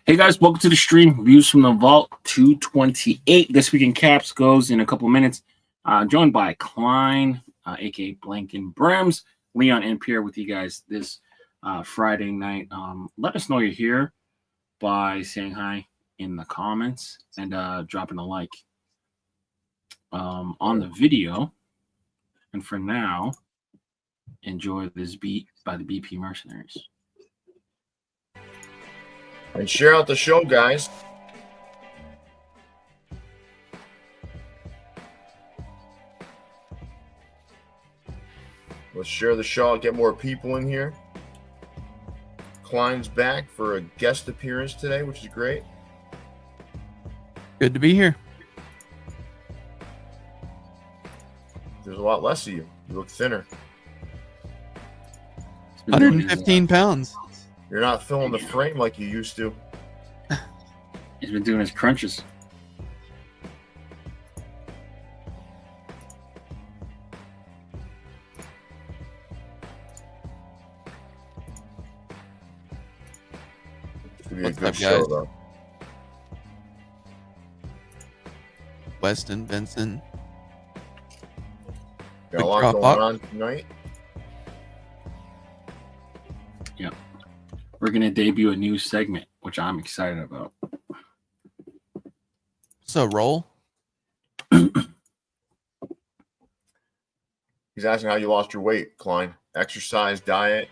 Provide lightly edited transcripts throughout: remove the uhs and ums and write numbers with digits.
Hey guys, welcome to the stream. Views from the Vault 228. This week in Caps goes in a couple minutes. Joined by Klein, aka Blanken Brims, Leon, and Pierre with you guys this Friday night. Let us know you're here by saying hi in the comments and dropping a like on the video. And for now, enjoy this beat by the BP Mercenaries. And share out the show, guys. Let's share the show. Get more people in here. Klein's back for a guest appearance today, which is great. Good to be here. There's a lot less of you. You look thinner. 115 pounds. You're not filling the frame like you used to. He's been doing his crunches. It's going to be a good show, though. Weston, Vincent. Got a lot going on tonight. Yeah. We're going to debut a new segment, which I'm excited about. So, roll. He's asking how you lost your weight, Klein. Exercise, diet.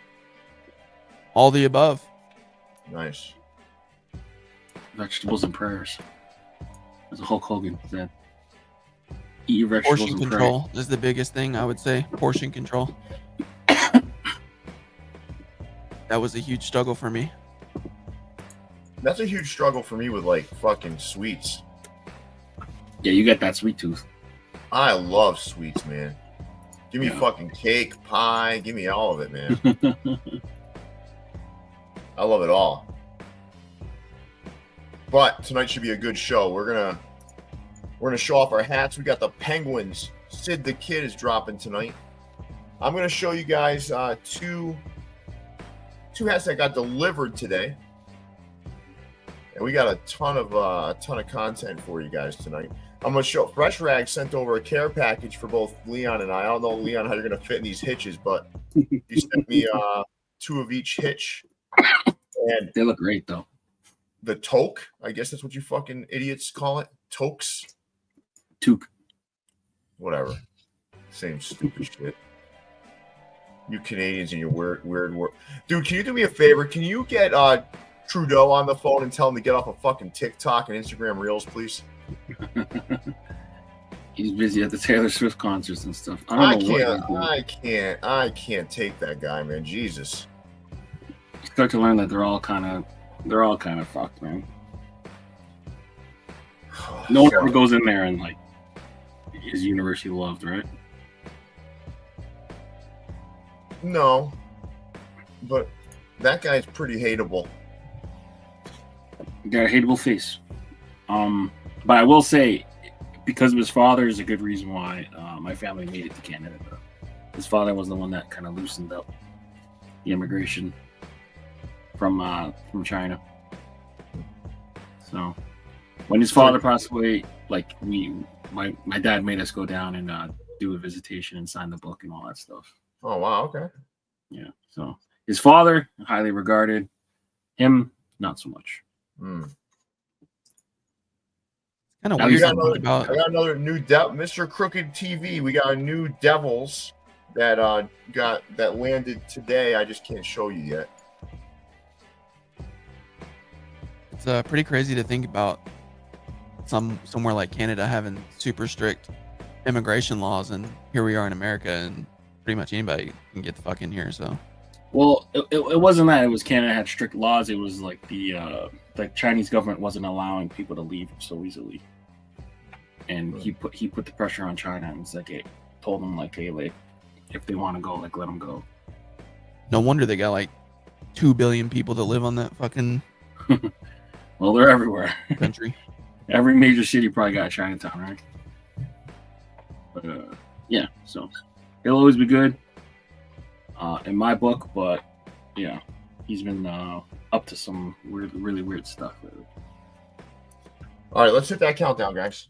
All the above. Nice. Vegetables and prayers. As Hulk Hogan said. Eat your vegetables Portion and control is the biggest thing, I would say. Portion control. That was a huge struggle for me. That's a huge struggle for me with, like, fucking sweets. Yeah, you got that sweet tooth. I love sweets, man. Give me fucking cake, pie. Give me all of it, man. I love it all. But tonight should be a good show. We're gonna show off our hats. We got the Penguins. Sid the Kid is dropping tonight. I'm gonna show you guys two hats that got delivered today, and we got a ton of content for you guys tonight. I'm gonna show Fresh Rag sent over a care package for both Leon and I. I don't know, Leon, how you're gonna fit in these hitches, but he sent me two of each hitch, and they look great though. The toque, I guess that's what you fucking idiots call it. Toques, toque, whatever. Same stupid shit. You Canadians and your weird word. Dude, can you do me a favor? Can you get Trudeau on the phone and tell him to get off of fucking TikTok and Instagram Reels, please? He's busy at the Taylor Swift concerts and stuff. I can't take that guy, man. Jesus. You start to learn that they're all kind of fucked, man. No one ever goes in there and like is universally loved, right? No, but that guy's pretty hateable. Got a hateable face. But I will say, because of his father, is a good reason why my family made it to Canada. But his father was the one that kind of loosened up the immigration from China. So when his father passed away, like my dad made us go down and do a visitation and sign the book and all that stuff. Oh wow, okay. Yeah. So his father, highly regarded. Him, not so much. Mm. Kind of weird. I got another new Mr. Crooked TV. We got a new Devils that landed today. I just can't show you yet. It's pretty crazy to think about somewhere like Canada having super strict immigration laws, and here we are in America, and pretty much anybody can get the fuck in here. So, well, it wasn't that. It was Canada had strict laws. It was like the Chinese government wasn't allowing people to leave so easily, and he put the pressure on China, and it's like told them like, hey, like if they want to go, like let them go. No wonder they got like 2 billion people that live on that fucking. Well, they're everywhere. Country. Every major city probably got a Chinatown, right? But yeah, so he'll always be good in my book. But yeah, he's been up to some weird, really weird stuff lately. All right, let's hit that countdown, guys.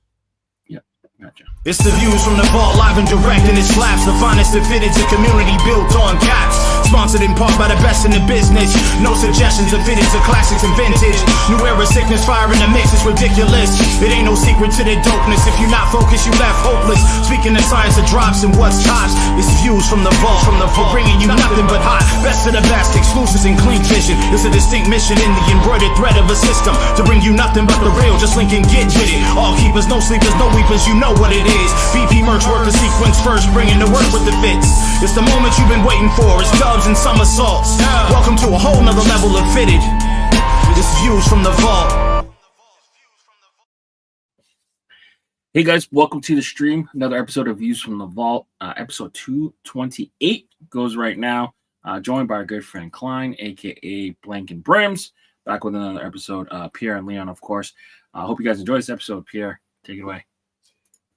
Gotcha. It's the views from the vault, live and direct, and it slaps the finest that fit into community built on caps. Sponsored in part by the best in the business. No suggestions are fitted to classics and vintage. New era sickness, fire in the mix is ridiculous. It ain't no secret to the dopeness. If you're not focused, you left hopeless. Speaking of science of drops and what's tops, it's views from the vault, bringing you nothing but hot. Best of the best, exclusives and clean vision. It's a distinct mission in the embroidered thread of a system to bring you nothing but the real. Just link and get with it. All keepers, no sleepers, no weepers. You know what it is. BP Mercs work the sequence first, bringing the work with the fits. It's the moment you've been waiting for. It's dubs and somersaults. Welcome to a whole nother level of fitted. This views from the vault. Hey guys, welcome to the stream. Another episode of Views from the Vault. Episode 228 goes right now. Joined by our good friend Klein, aka Blank and Brims. Back with another episode. Pierre and Leon, of course. I hope you guys enjoy this episode. Pierre, take it away.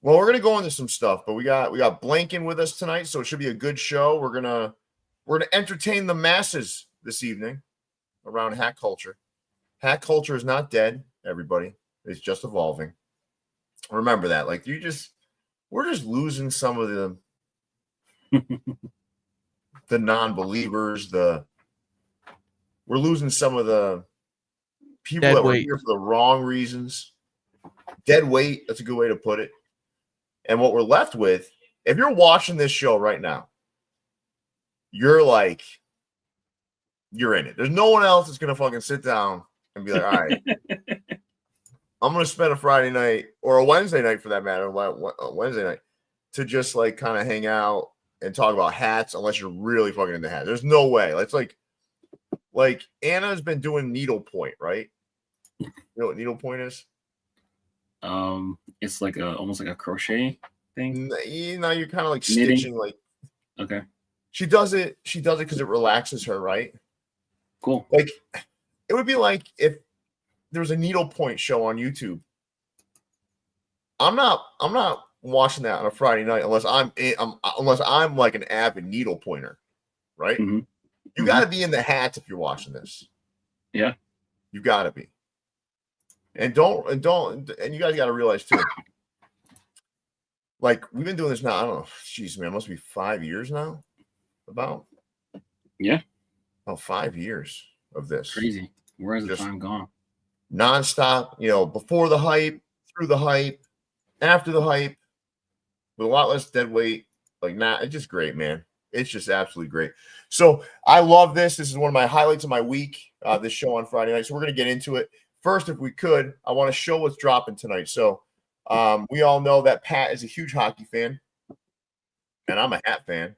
Well, we're gonna go into some stuff, but we got Blanken with us tonight, so it should be a good show. We're gonna entertain the masses this evening around hat culture. Hat culture is not dead, everybody. It's just evolving. Remember that. Like we're just losing some of the non-believers. We're losing some of the people Dead that were weight. here for the wrong reasons. Dead weight. That's a good way to put it. And what we're left with, if you're watching this show right now, you're in it. There's no one else that's going to fucking sit down and be like, all right, I'm going to spend a Friday night or a Wednesday night for that matter, a Wednesday night to just like kind of hang out and talk about hats unless you're really fucking into hats. There's no way. It's like Anna's been doing needlepoint, right? You know what needlepoint is? It's like almost like a crochet thing. You know, you're kind of like Knitting. stitching. Like, Okay, she does it because it relaxes her, right? cool. Like, it would be like if there was a needlepoint show on YouTube. I'm not watching that on a Friday night unless I'm like an avid needlepointer, right? Mm-hmm. You got to be in the hats if you're watching this. Yeah, you got to be. And you guys got to realize too, like we've been doing this now. I don't know. Jeez, man, it must be 5 years now. About 5 years of this. crazy. Where's the Just time gone? Nonstop. You know, before the hype, through the hype, after the hype, with a lot less dead weight. Like, it's just great, man. It's just absolutely great. So I love this. This is one of my highlights of my week. This show on Friday night. So we're gonna get into it. First, if we could, I want to show what's dropping tonight. So we all know that Pat is a huge hockey fan, and I'm a hat fan,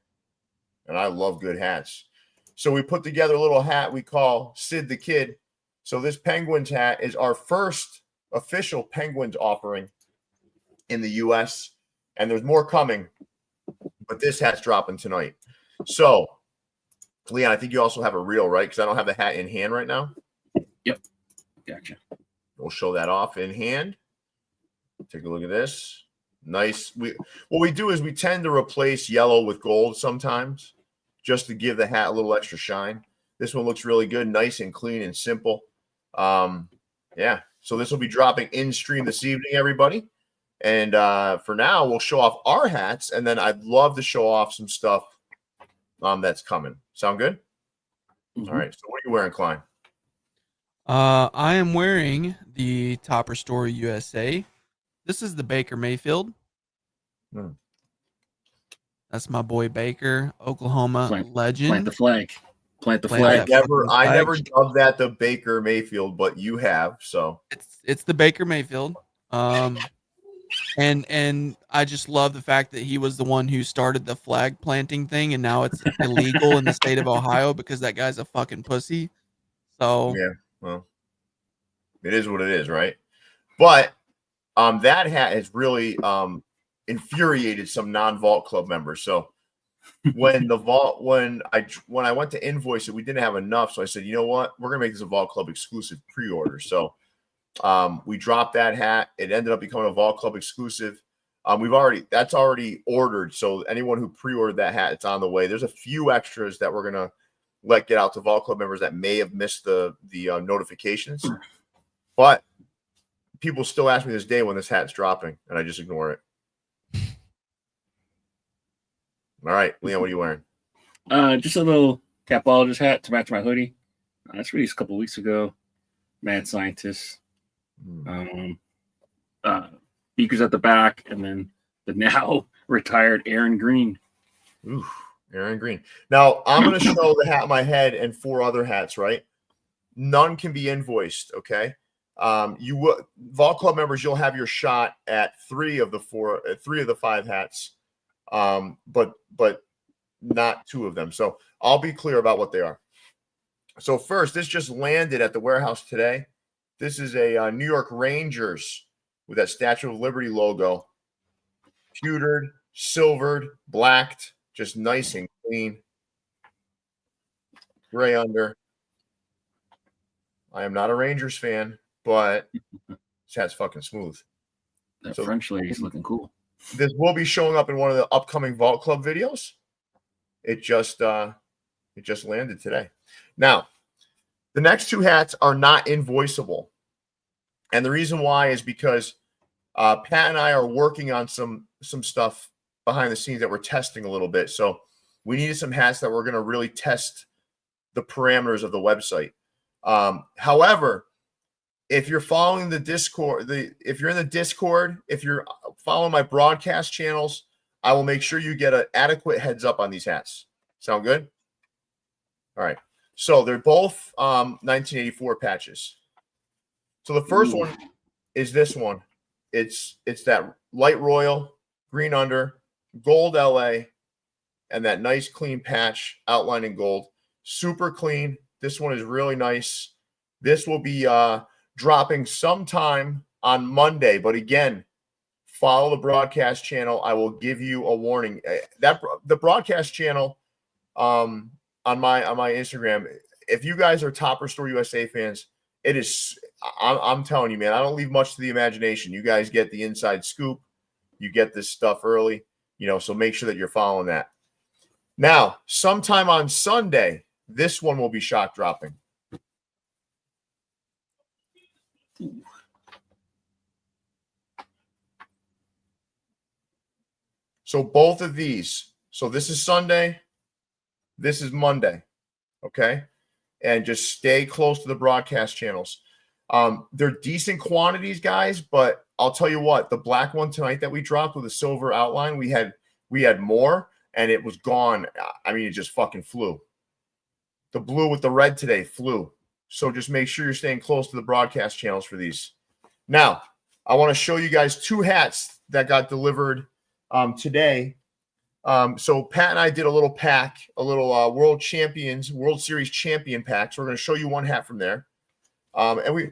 and I love good hats. So we put together a little hat we call Sid the Kid. So this Penguins hat is our first official Penguins offering in the U.S., and there's more coming, but this hat's dropping tonight. So, Leon, I think you also have a reel, right? Because I don't have the hat in hand right now. Yep. Gotcha. We'll show that off in hand. Take a look at this. Nice. What we do is we tend to replace yellow with gold sometimes just to give the hat a little extra shine. This one looks really good, nice and clean and simple. Yeah. So this will be dropping in stream this evening, everybody. And for now, we'll show off our hats, and then I'd love to show off some stuff that's coming. Sound good? Mm-hmm. All right. So what are you wearing, Klein? I am wearing the Topperzstore USA. This is the Baker Mayfield. Hmm. That's my boy Baker, Oklahoma legend. Plant the flag. Plant the Plant flag. I never dubbed that the Baker Mayfield, but you have. So It's the Baker Mayfield. And I just love the fact that he was the one who started the flag planting thing, and now it's illegal in the state of Ohio because that guy's a fucking pussy. So yeah, well, it is what it is, right? But that hat has really infuriated some non-Vault Club members. So when I went to invoice it, we didn't have enough. So I said, you know what? We're gonna make this a Vault Club exclusive pre-order. So we dropped that hat. It ended up becoming a Vault Club exclusive. That's already ordered. So anyone who pre-ordered that hat, it's on the way. There's a few extras that we're gonna let get out to Vault Club members that may have missed the notifications. But people still ask me this day when this hat's dropping, and I just ignore it. All right, Leon, what are you wearing? Just a little Capologist hat to match my hoodie. That's released a couple weeks ago. Mad Scientist. Beakers at the back, and then the now retired Aaron Green. Ooh, Aaron Green. Now, I'm going to show the hat on my head and 4 other hats, right? None can be invoiced, okay? Vault Club members, you'll have your shot at 3 of the 5 hats, but not 2 of them. So I'll be clear about what they are. So first, this just landed at the warehouse today. This is a New York Rangers with that Statue of Liberty logo. Pewtered, silvered, blacked, just nice and clean. Gray under. I am not a Rangers fan, but this hat's fucking smooth. That French lady's looking cool. This will be showing up in one of the upcoming Vault Club videos. It just landed today. Now, the next 2 hats are not invoiceable. And the reason why is because Pat and I are working on some stuff behind the scenes that we're testing a little bit. So we needed some hats that we're going to really test the parameters of the website. However, if you're following the Discord, if you're in the Discord, if you're following my broadcast channels, I will make sure you get an adequate heads up on these hats. Sound good? All right. So they're both 1984 patches. So the first one is this one. It's that light royal, green under, gold LA, and that nice clean patch outlined in gold. Super clean. This one is really nice. This will be dropping sometime on Monday. But again, follow the broadcast channel. I will give you a warning. The broadcast channel on my Instagram, if you guys are Topperzstore USA fans, it is, I'm telling you, man, I don't leave much to the imagination. You guys get the inside scoop. You get this stuff early, so make sure that you're following that. Now, sometime on Sunday, this one will be shock dropping. So both of these. So this is Sunday. This is Monday. Okay. And just stay close to the broadcast channels. They're decent quantities, guys, but I'll tell you what, the black one tonight that we dropped with a silver outline, we had more and it was gone. I mean, it just fucking flew. The blue with the red today flew. So just make sure you're staying close to the broadcast channels for these. Now, I want to show you guys 2 hats that got delivered today. So Pat and I did a little pack, a little World Series champion pack. So we're going to show you 1 hat from there. And we,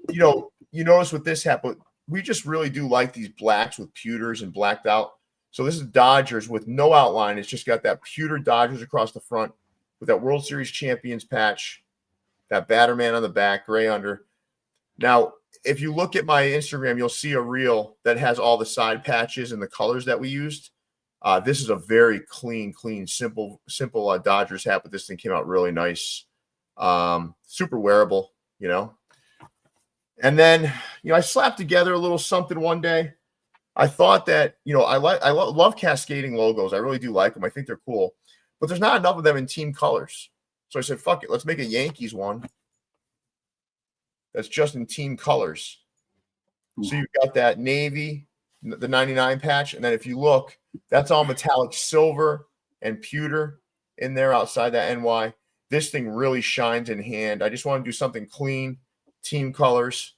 you notice with this hat, but we just really do like these blacks with pewters and blacked out. So this is Dodgers with no outline. It's just got that pewter Dodgers across the front with that World Series champions patch, that Batterman on the back, gray under. Now, if you look at my Instagram, you'll see a reel that has all the side patches and the colors that we used. This is a very clean, simple Dodgers hat, but this thing came out really nice. Super wearable, And then, I slapped together a little something one day. I thought that, I love cascading logos. I really do like them. I think they're cool. But there's not enough of them in team colors. So I said, fuck it. Let's make a Yankees one that's just in team colors. So you've got that navy, the 99 patch. And then if you look, that's all metallic silver and pewter in there outside that NY. This thing really shines in hand. I just want to do something clean, team colors.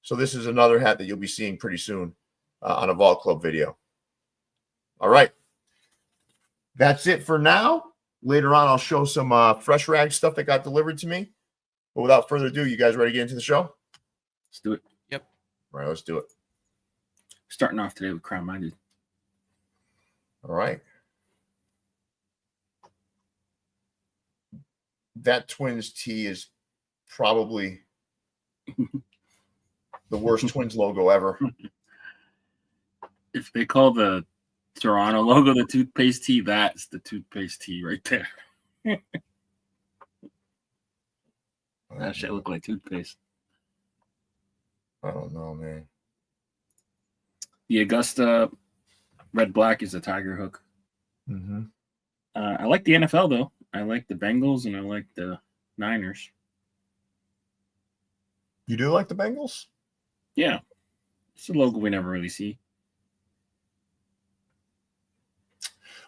So this is another hat that you'll be seeing pretty soon on a Vault Club video. All right. That's it for now. Later on, I'll show some fresh rag stuff that got delivered to me. But without further ado, you guys ready to get into the show? Let's do it. Yep. All right, let's do it. Starting off today with Crown Minded. All right. That Twins tee is probably the worst Twins logo ever. If they call the Toronto logo the toothpaste tee, that's the toothpaste tee right there. That shit look like toothpaste. I don't know, man. The Augusta red black is a tiger hook. Mm-hmm. I like the NFL though. I like the Bengals and I like the Niners. You do like the Bengals? Yeah, it's a logo we never really see.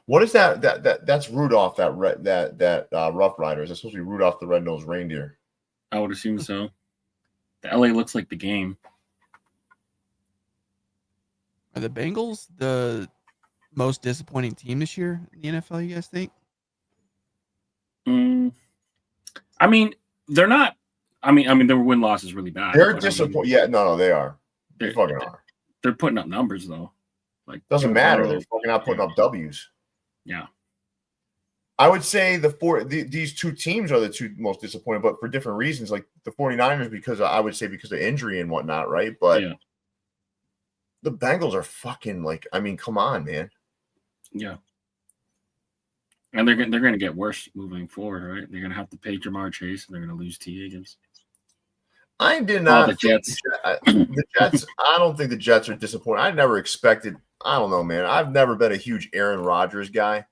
What is that? That's Rudolph. That Rough Riders. That's supposed to be Rudolph the Red-Nosed Reindeer. I would assume so. The LA looks like the game. Are the Bengals the most disappointing team this year in the NFL, you guys think? I mean, they're not. I mean, their win loss is really bad. They're disappointing. Yeah, no, they are. They They're, fucking are. They're putting up numbers though. Like Doesn't Joe matter. Burrow. They're fucking not putting up W's. Yeah. I would say these two teams are the two most disappointing, but for different reasons. Like the 49ers, because of injury and whatnot, right? But Yeah. The Bengals are fucking like, I mean, come on, man. Yeah. And they're going to get worse moving forward, right? They're going to have to pay Jamar Chase, and they're going to lose T. Higgins. I did not. The Jets. The Jets. I don't think the Jets are disappointed. I never expected. I don't know, man. I've never been a huge Aaron Rodgers guy.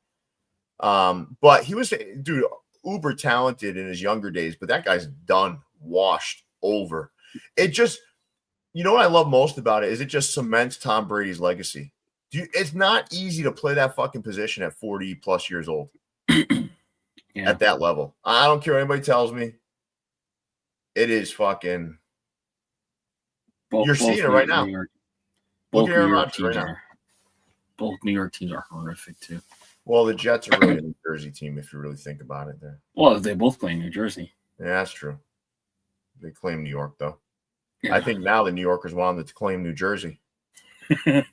But he was, dude, uber talented in his younger days. But that guy's done, washed over. It just, you know what I love most about it is it just cements Tom Brady's legacy. It's not easy to play that fucking position at 40 plus years old. Yeah. At that level. I don't care what anybody tells me. It is fucking. You're seeing it right now. Both Aaron New York Rodgers right teams now. Both New York teams are horrific too. Well, the Jets are really a New Jersey team if you really think about it there. Well, they both play in New Jersey. Yeah, that's true. They claim New York, though. Yeah. I think now the New Yorkers want to claim New Jersey. But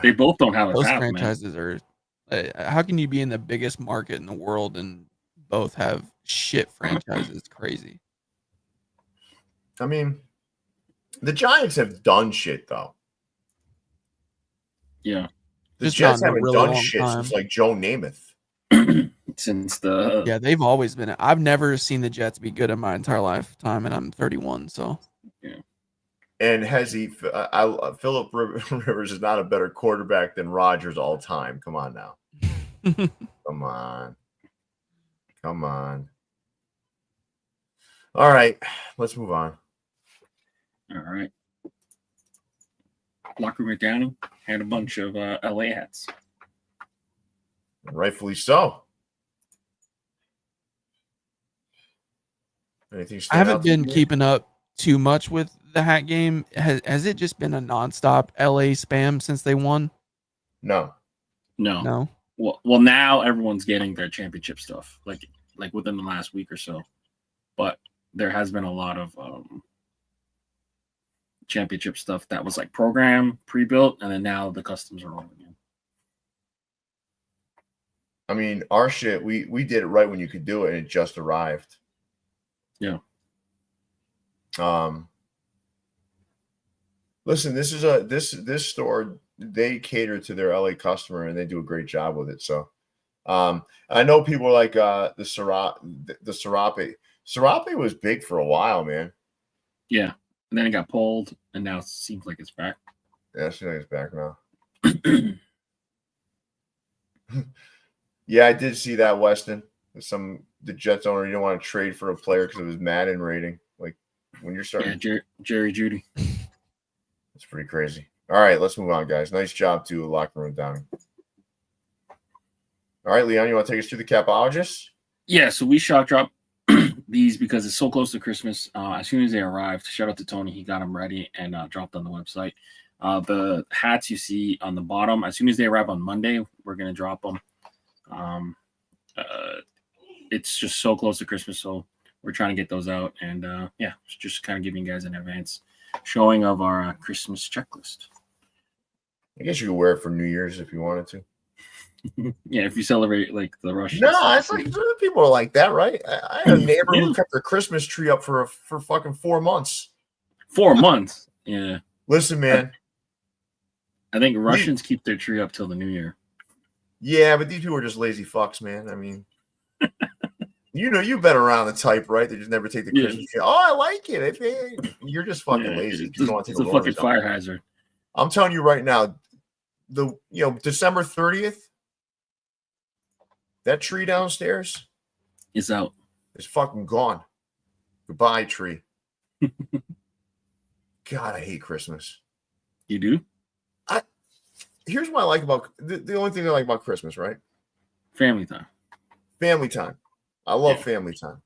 They both don't have a Those path, franchises are. How can you be in the biggest market in the world and both have shit franchises? Crazy. I mean, the Giants have done shit, though. Yeah. The Just Jets not in a haven't really done long shit time. since like Joe Namath. Since the Yeah, they've always been. I've never seen the Jets be good in my entire lifetime, and I'm 31. So And has he? Philip Rivers is not a better quarterback than Rodgers all time. Come on now. Come on. All right, let's move on. all right. Locker McDowell had a bunch of LA hats. Rightfully so. Anything? I haven't been keeping up too much with the hat game. Has it just been a nonstop LA spam since they won? No. No. Well, now everyone's getting their championship stuff, like within the last week or so. But there has been a lot of championship stuff that was like program pre-built, and then now the customs are rolling in. I mean, our shit, we did it right when you could do it, and it just arrived. Yeah. Listen, this is this store, they cater to their LA customer and they do a great job with it. So I know people are like the Serape. Serape was big for a while, man. Yeah. And then it got pulled, and now it seems like it's back. Yeah, I think it's back now. Yeah, I did see that, Weston. The Jets owner, you don't want to trade for a player because of his Madden rating. Like when you're starting. Yeah, Jerry Judy. That's pretty crazy. All right, let's move on, guys. Nice job to Locker Room Downing. All right, Leon, you want to take us through the Capologist? Yeah, so we shock drop these because it's so close to Christmas. As soon as they arrived, shout out to Tony. He got them ready and dropped on the website. The hats you see on the bottom, as soon as they arrive on Monday, we're going to drop them. It's just so close to Christmas, so we're trying to get those out. And, just kind of giving you guys an advance showing of our Christmas checklist. I guess you could wear it for New Year's if you wanted to. Yeah, if you celebrate like the Russians. No, it's like people are like that, right? I had a neighbor who kept their Christmas tree up for fucking 4 months. 4 months, yeah. Listen, man. I think Russians keep their tree up till the New Year. Yeah, but these people are just lazy fucks, man. I mean, You know, you've been around the type, right? They just never take the Yeah. Christmas tree. Oh, I like it. You're just fucking Yeah, lazy. It's, You don't want to it's take a a fucking load. fire hazard. I'm telling you right now, December 30th, that tree downstairs It's out. is fucking gone. Goodbye, tree. God, I hate Christmas. You do? Here's what I like about the only thing I like about Christmas, right? Family time. Family time. I love family time.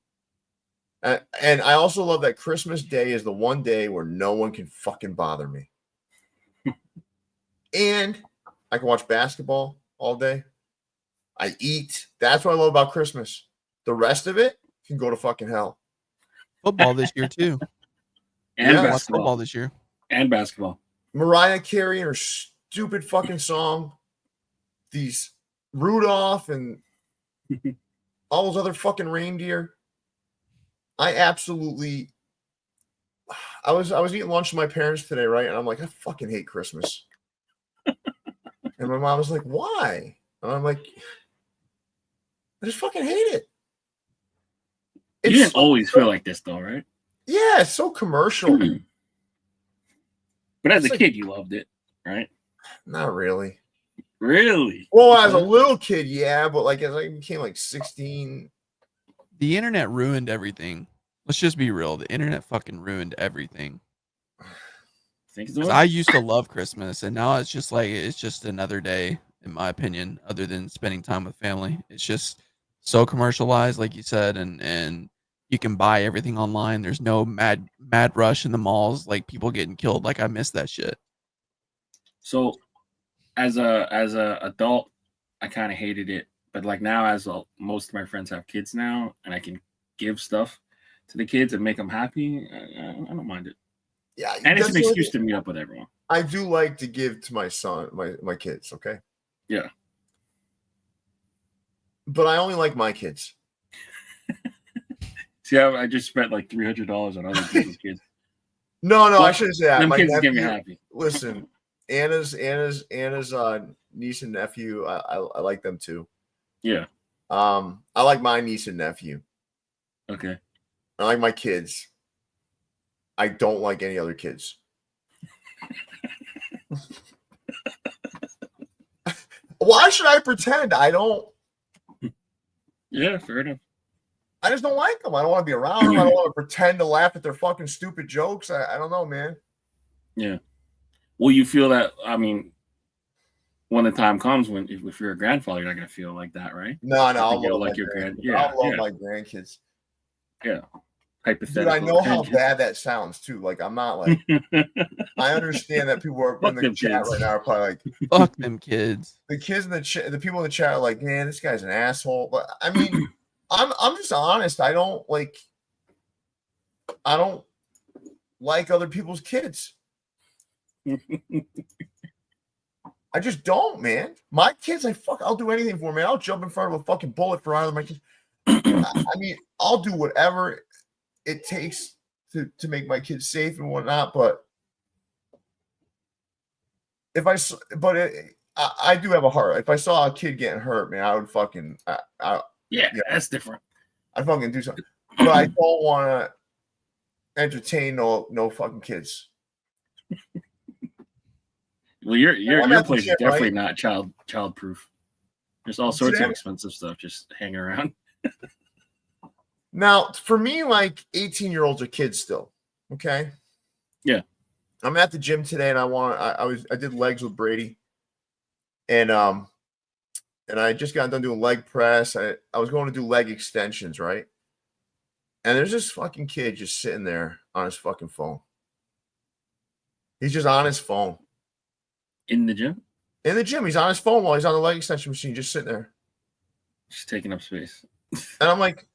And I also love that Christmas Day is the one day where no one can fucking bother me. And I can watch basketball all day. I eat. That's what I love about Christmas. The rest of it can go to fucking hell. Football this year too. And Yeah. Watch basketball. football this year. And basketball. Mariah Carey and her stupid fucking song. These Rudolph and all those other fucking reindeer. I was eating lunch with my parents today, right? And I'm like, I fucking hate Christmas. And my mom was like, why? And I'm like, I just fucking hate it. You didn't always feel like this though, right? Yeah, it's so commercial. But as It's a like- kid, you loved it, right? Not really. Really? Well, as a little kid, yeah, but like as I became like 16. The internet ruined everything. Let's just be real. The internet fucking ruined everything. Think 'Cause so? I used to love Christmas, and now it's just another day, in my opinion, other than spending time with family. It's just so commercialized, like you said, and you can buy everything online. There's no mad rush in the malls, like people getting killed. Like I miss that shit. So, as a adult, I kind of hated it, but like now, most of my friends have kids now, and I can give stuff to the kids and make them happy. I don't mind it, Yeah, and it's that's an the only excuse thing to meet up with everyone. I do like to give to my son, my kids, okay? Yeah. But I only like my kids. See, I just spent like $300 on other people's kids. No, I But shouldn't say that. Them My kids get me nephew, happy. listen, Anna's niece and nephew, I like them too. Yeah. I like my niece and nephew. Okay. I like my kids. I don't like any other kids. Why should I pretend? I don't. Yeah, fair enough. I just don't like them. I don't want to be around them. I don't want to pretend to laugh at their fucking stupid jokes. I don't know, man. Yeah. Will you feel that? I mean, when the time comes, if you're a grandfather, you're not gonna feel like that, right? No, I'll You'll love like my your grandkids. yeah, I'll love yeah, my grandkids. yeah. Dude, Hypothetical. I know how attention. bad that sounds too. Like I'm not like I understand that people are Fuck in the them chat kids. right now are probably like Fuck them kids. the kids in the chat, the people in the chat are like, man, this guy's an asshole. But I mean, I'm just honest. I don't like other people's kids. I just don't, man. My kids, I'll do anything for, man. I'll jump in front of a fucking bullet for either of my kids. I mean, I'll do whatever it takes to make my kids safe and whatnot. But I do have a heart. If I saw a kid getting hurt, man, I would fucking, Yeah, that's different. I'd fucking do something. But I don't want to entertain no fucking kids. Well, your I'm at the place is gym, definitely right? not child proof. There's all sorts of Gym? expensive stuff just hanging around. Now, for me, like 18-year-olds are kids still. Okay. Yeah. I'm at the gym today, and I did legs with Brady, and I just got done doing leg press. I was going to do leg extensions, right? And there's this fucking kid just sitting there on his fucking phone. He's just on his phone. In the gym, In the gym, he's on his phone while he's on the leg extension machine, just sitting there. just taking up space. And I'm like,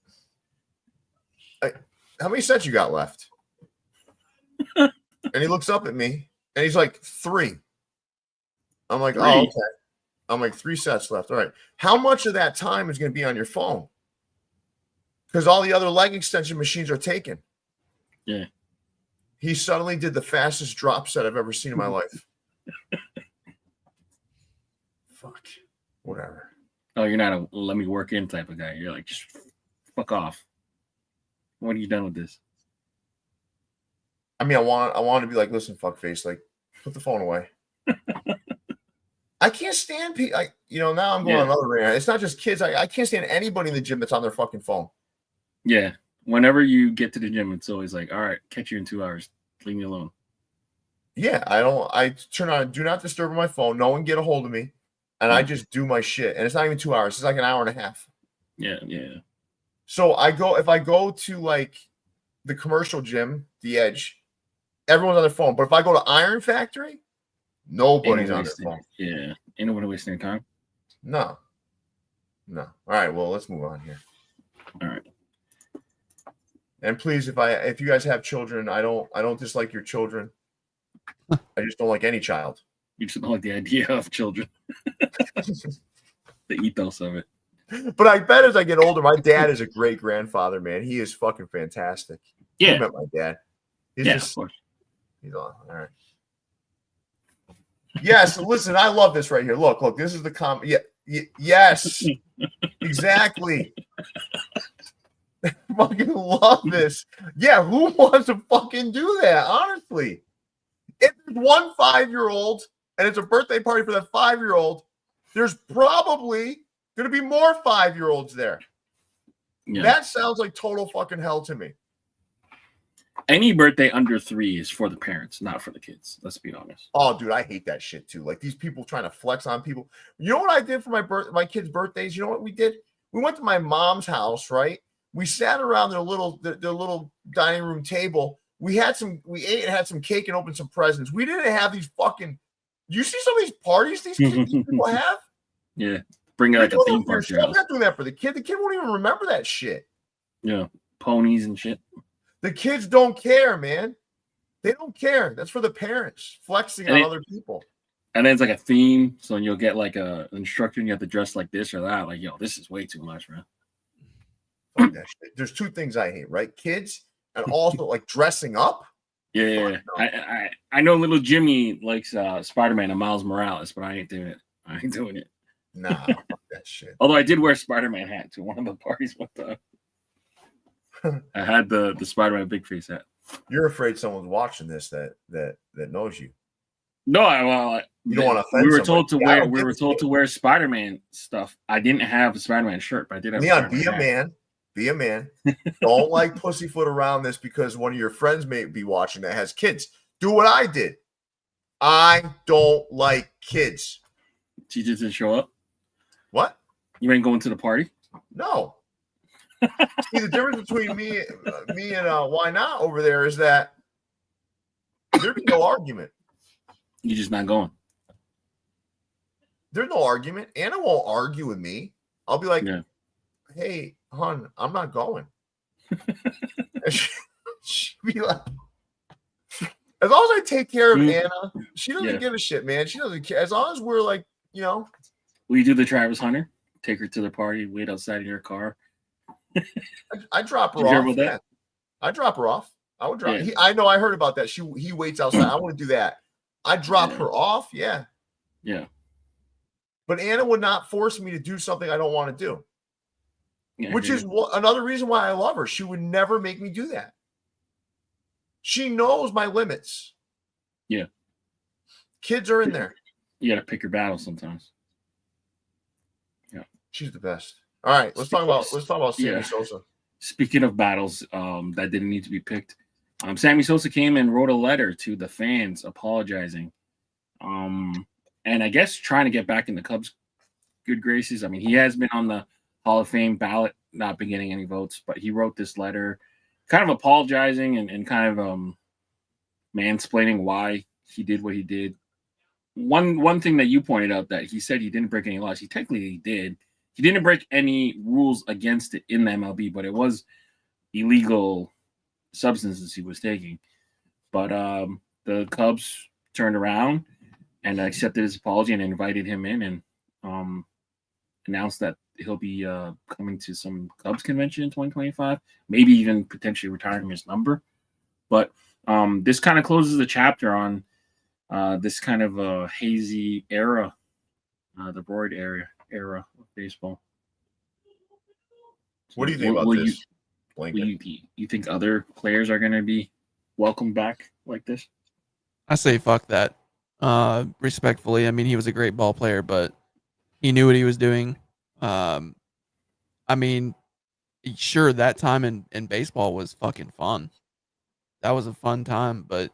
how many sets you got left? And he looks up at me and he's like, 3. I'm like, 3? oh, okay. I'm like, 3 sets left. All right. How much of that time is going to be on your phone? Because all the other leg extension machines are taken. Yeah. He suddenly did the fastest drop set I've ever seen in my life. Fuck. Whatever. Oh, you're not a let me work in type of guy. You're like just fuck off. When are you done with this? I mean, I want to be like, listen, fuckface, like, put the phone away. I can't stand people. Now I'm going on another rant. It's not just kids. I can't stand anybody in the gym that's on their fucking phone. Yeah. Whenever you get to the gym, it's always like, all right, catch you in 2 hours. Leave me alone. Yeah, I turn on do not disturb on my phone. No one get a hold of me. And I just do my shit. And it's not even 2 hours. It's like an hour and a half. Yeah. So if I go to like the commercial gym, the Edge, everyone's on their phone. But if I go to Iron Factory, nobody's on their phone. Yeah. Ain't nobody wasting time. No. All right, well, let's move on here. All right. And please, if you guys have children, I don't dislike your children. I just don't like any child. You just don't like the idea of children. The ethos of it. But I bet as I get older, my dad is a great grandfather, man. He is fucking fantastic. Yeah. You met my dad. He's of course. He's on. All right. Yes, listen, I love this right here. Look, this is the comment. Yeah, yes, exactly. Fucking love this. Yeah, who wants to fucking do that? Honestly, if there's one 5-year-old and it's a birthday party for that 5-year-old, there's probably going to be more 5-year-olds there. Yeah. That sounds like total fucking hell to me. Any birthday under 3 is for the parents, not for the kids. Let's be honest. Oh, dude, I hate that shit too. Like these people trying to flex on people. You know what I did for my kids' birthdays? You know what we did? We went to my mom's house, right? We sat around their little dining room table. We ate and had some cake and opened some presents. We didn't have these fucking. You see some of these parties these people have? Yeah, bring out like a theme park. I'm not doing that for the kid. The kid won't even remember that shit. Yeah, ponies and shit. The kids don't care, man. They don't care. That's for the parents flexing on other people. And then it's like a theme, so you'll get like an instructor, and you have to dress like this or that. Like, yo, this is way too much, man. Fuck that shit. There's 2 things I hate, right? Kids and also like dressing up. Yeah. I know little Jimmy likes Spider-Man and Miles Morales, but I ain't doing it. Nah, fuck that shit. Although I did wear a Spider-Man hat to one of the parties one time. I had the Spider-Man big face hat. You're afraid someone's watching this that knows you. No, you don't want to offend. We were told to wear Spider-Man stuff. I didn't have a Spider-Man shirt, but I did have. Leon, be a man. Don't like pussyfoot around this because one of your friends may be watching that has kids. Do what I did. I don't like kids. She just didn't show up. What? You ain't going to the party? No. See, the difference between me and why not over there is that there'd be no argument. You're just not going. There's no argument. Anna won't argue with me. I'll be like, hey, hon, I'm not going. She'd be like, as long as I take care of Anna, she doesn't give a shit, man. She doesn't care. As long as we're like, Will you do the Travis Hunter? Take her to the party, wait outside of your car. I drop her off. Yeah. I drop her off. I would drop. Yeah. I know. I heard about that. He waits outside. I want to do that. I drop her off. Yeah. Yeah. But Anna would not force me to do something I don't want to do. Yeah, which is another reason why I love her. She would never make me do that. She knows my limits. Yeah. Kids are in there. You got to pick your battles sometimes. Yeah. She's the best. All right, let's talk about Sammy Sosa. Speaking of battles that didn't need to be picked, Sammy Sosa came and wrote a letter to the fans apologizing, and I guess trying to get back in the Cubs' good graces. I mean, he has been on the Hall of Fame ballot, not been getting any votes, but he wrote this letter, kind of apologizing and kind of mansplaining why he did what he did. One thing that you pointed out that he said he didn't break any laws. He technically did. He didn't break any rules against it in the MLB, but it was illegal substances he was taking. But the Cubs turned around and accepted his apology and invited him in and announced that he'll be coming to some Cubs convention in 2025, maybe even potentially retiring his number. But this kind of closes the chapter on this kind of a hazy era, the Broid era of baseball. What do you think about this, Blanket? You think other players are going to be welcomed back like this? I say fuck that. Respectfully, I mean, he was a great ball player, but he knew what he was doing. I mean, sure, that time in baseball was fucking fun. That was a fun time, but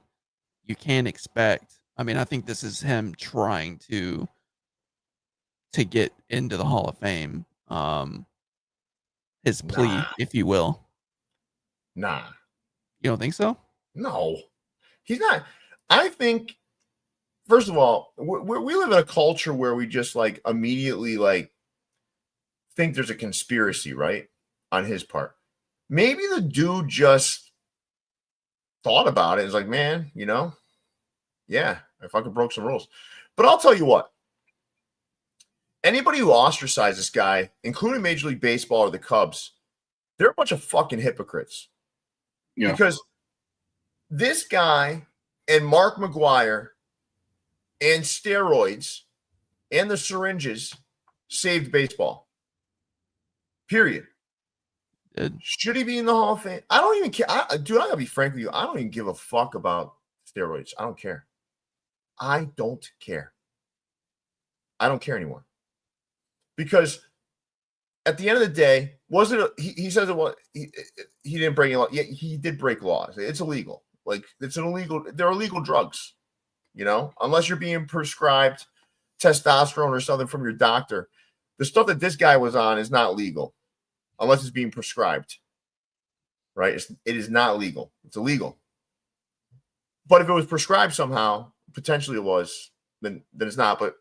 you can't expect. I mean, I think this is him trying to get into the Hall of Fame. His plea, Nah. if you will. Nah. You don't think so? No. He's not. I think, first of all, we live in a culture where we just like immediately like think there's a conspiracy, right? On his part. Maybe the dude just thought about it. It's like, man, you know, yeah, I fucking broke some rules. But I'll tell you what. Anybody who ostracizes this guy, including Major League Baseball or the Cubs, they're a bunch of fucking hypocrites. Yeah. Because this guy and Mark McGwire and steroids and the syringes saved baseball. Period. Should he be in the Hall of Fame? I don't even care. Dude, I gotta be frank with you. I don't even give a fuck about steroids. I don't care. I don't care. I don't care anymore. Because at the end of the day, he says it was he didn't break any law. Yeah, he did break laws. It's illegal. Like they're illegal drugs, you know, unless you're being prescribed testosterone or something from your doctor. The stuff that this guy was on is not legal unless it's being prescribed. Right? It is not legal. It's illegal. But if it was prescribed somehow, potentially it was, then it's not. But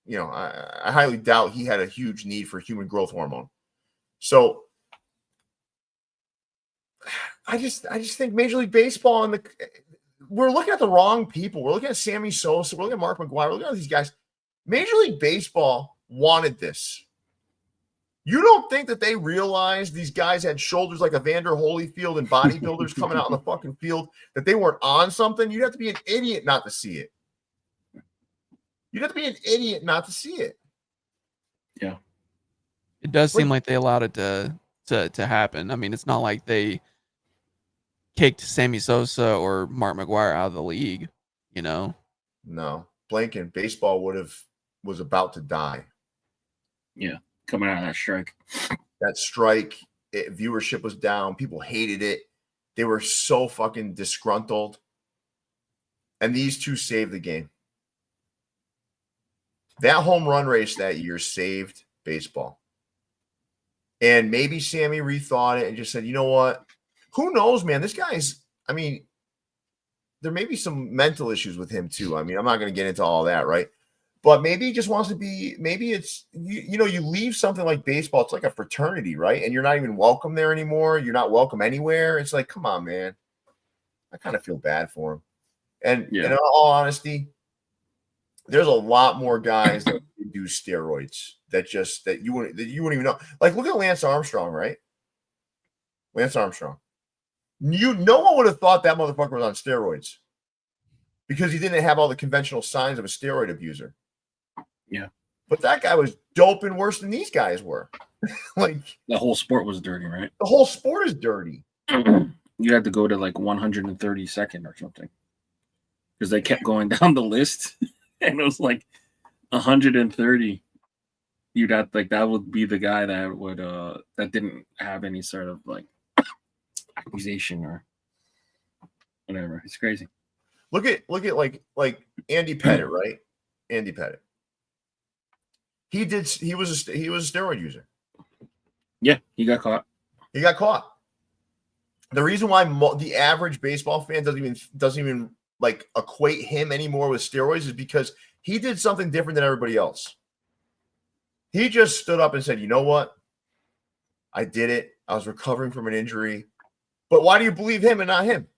you know, I highly doubt he had a huge need for human growth hormone. So I just think Major League Baseball we're looking at the wrong people. We're looking at Sammy Sosa. We're looking at Mark McGwire. We're looking at these guys. Major League Baseball wanted this. You don't think that they realized these guys had shoulders like Evander Holyfield and bodybuilders coming out on the fucking field, that they weren't on something? You'd have to be an idiot not to see it. You'd have to be an idiot not to see it. Yeah. It does seem like they allowed it to happen. I mean, it's not like they kicked Sammy Sosa or Mark McGwire out of the league, you know? No. Blanking, baseball was about to die. Yeah. Coming out of that strike. That strike, viewership was down. People hated it. They were so fucking disgruntled. And these two saved the game. That home run race that year saved baseball. And maybe Sammy rethought it and just said, you know what? Who knows, man? This guy's, I mean, there may be some mental issues with him too. I mean, I'm not going to get into all that, right? But maybe he just wants to be, maybe it's, you know, you leave something like baseball, it's like a fraternity, right? And you're not even welcome there anymore. You're not welcome anywhere. It's like, come on, man. I kind of feel bad for him. And in all honesty, there's a lot more guys that do steroids that you wouldn't even know. Like, look at Lance Armstrong, right? Lance Armstrong. No one would have thought that motherfucker was on steroids because he didn't have all the conventional signs of a steroid abuser. Yeah. But that guy was doping worse than these guys were. Like, the whole sport was dirty, right? The whole sport is dirty. You had to go to like 132nd or something because they kept going down the list. And it was like 130. You'd have like that would be the guy that would that didn't have any sort of like accusation or whatever. It's crazy. Look at like Andy Pettit, right? Andy Pettit. He was a steroid user. Yeah, he got caught. He got caught. The reason why the average baseball fan doesn't even like equate him anymore with steroids is because he did something different than everybody else. He just stood up and said, you know what? I did it. I was recovering from an injury. But why do you believe him and not him?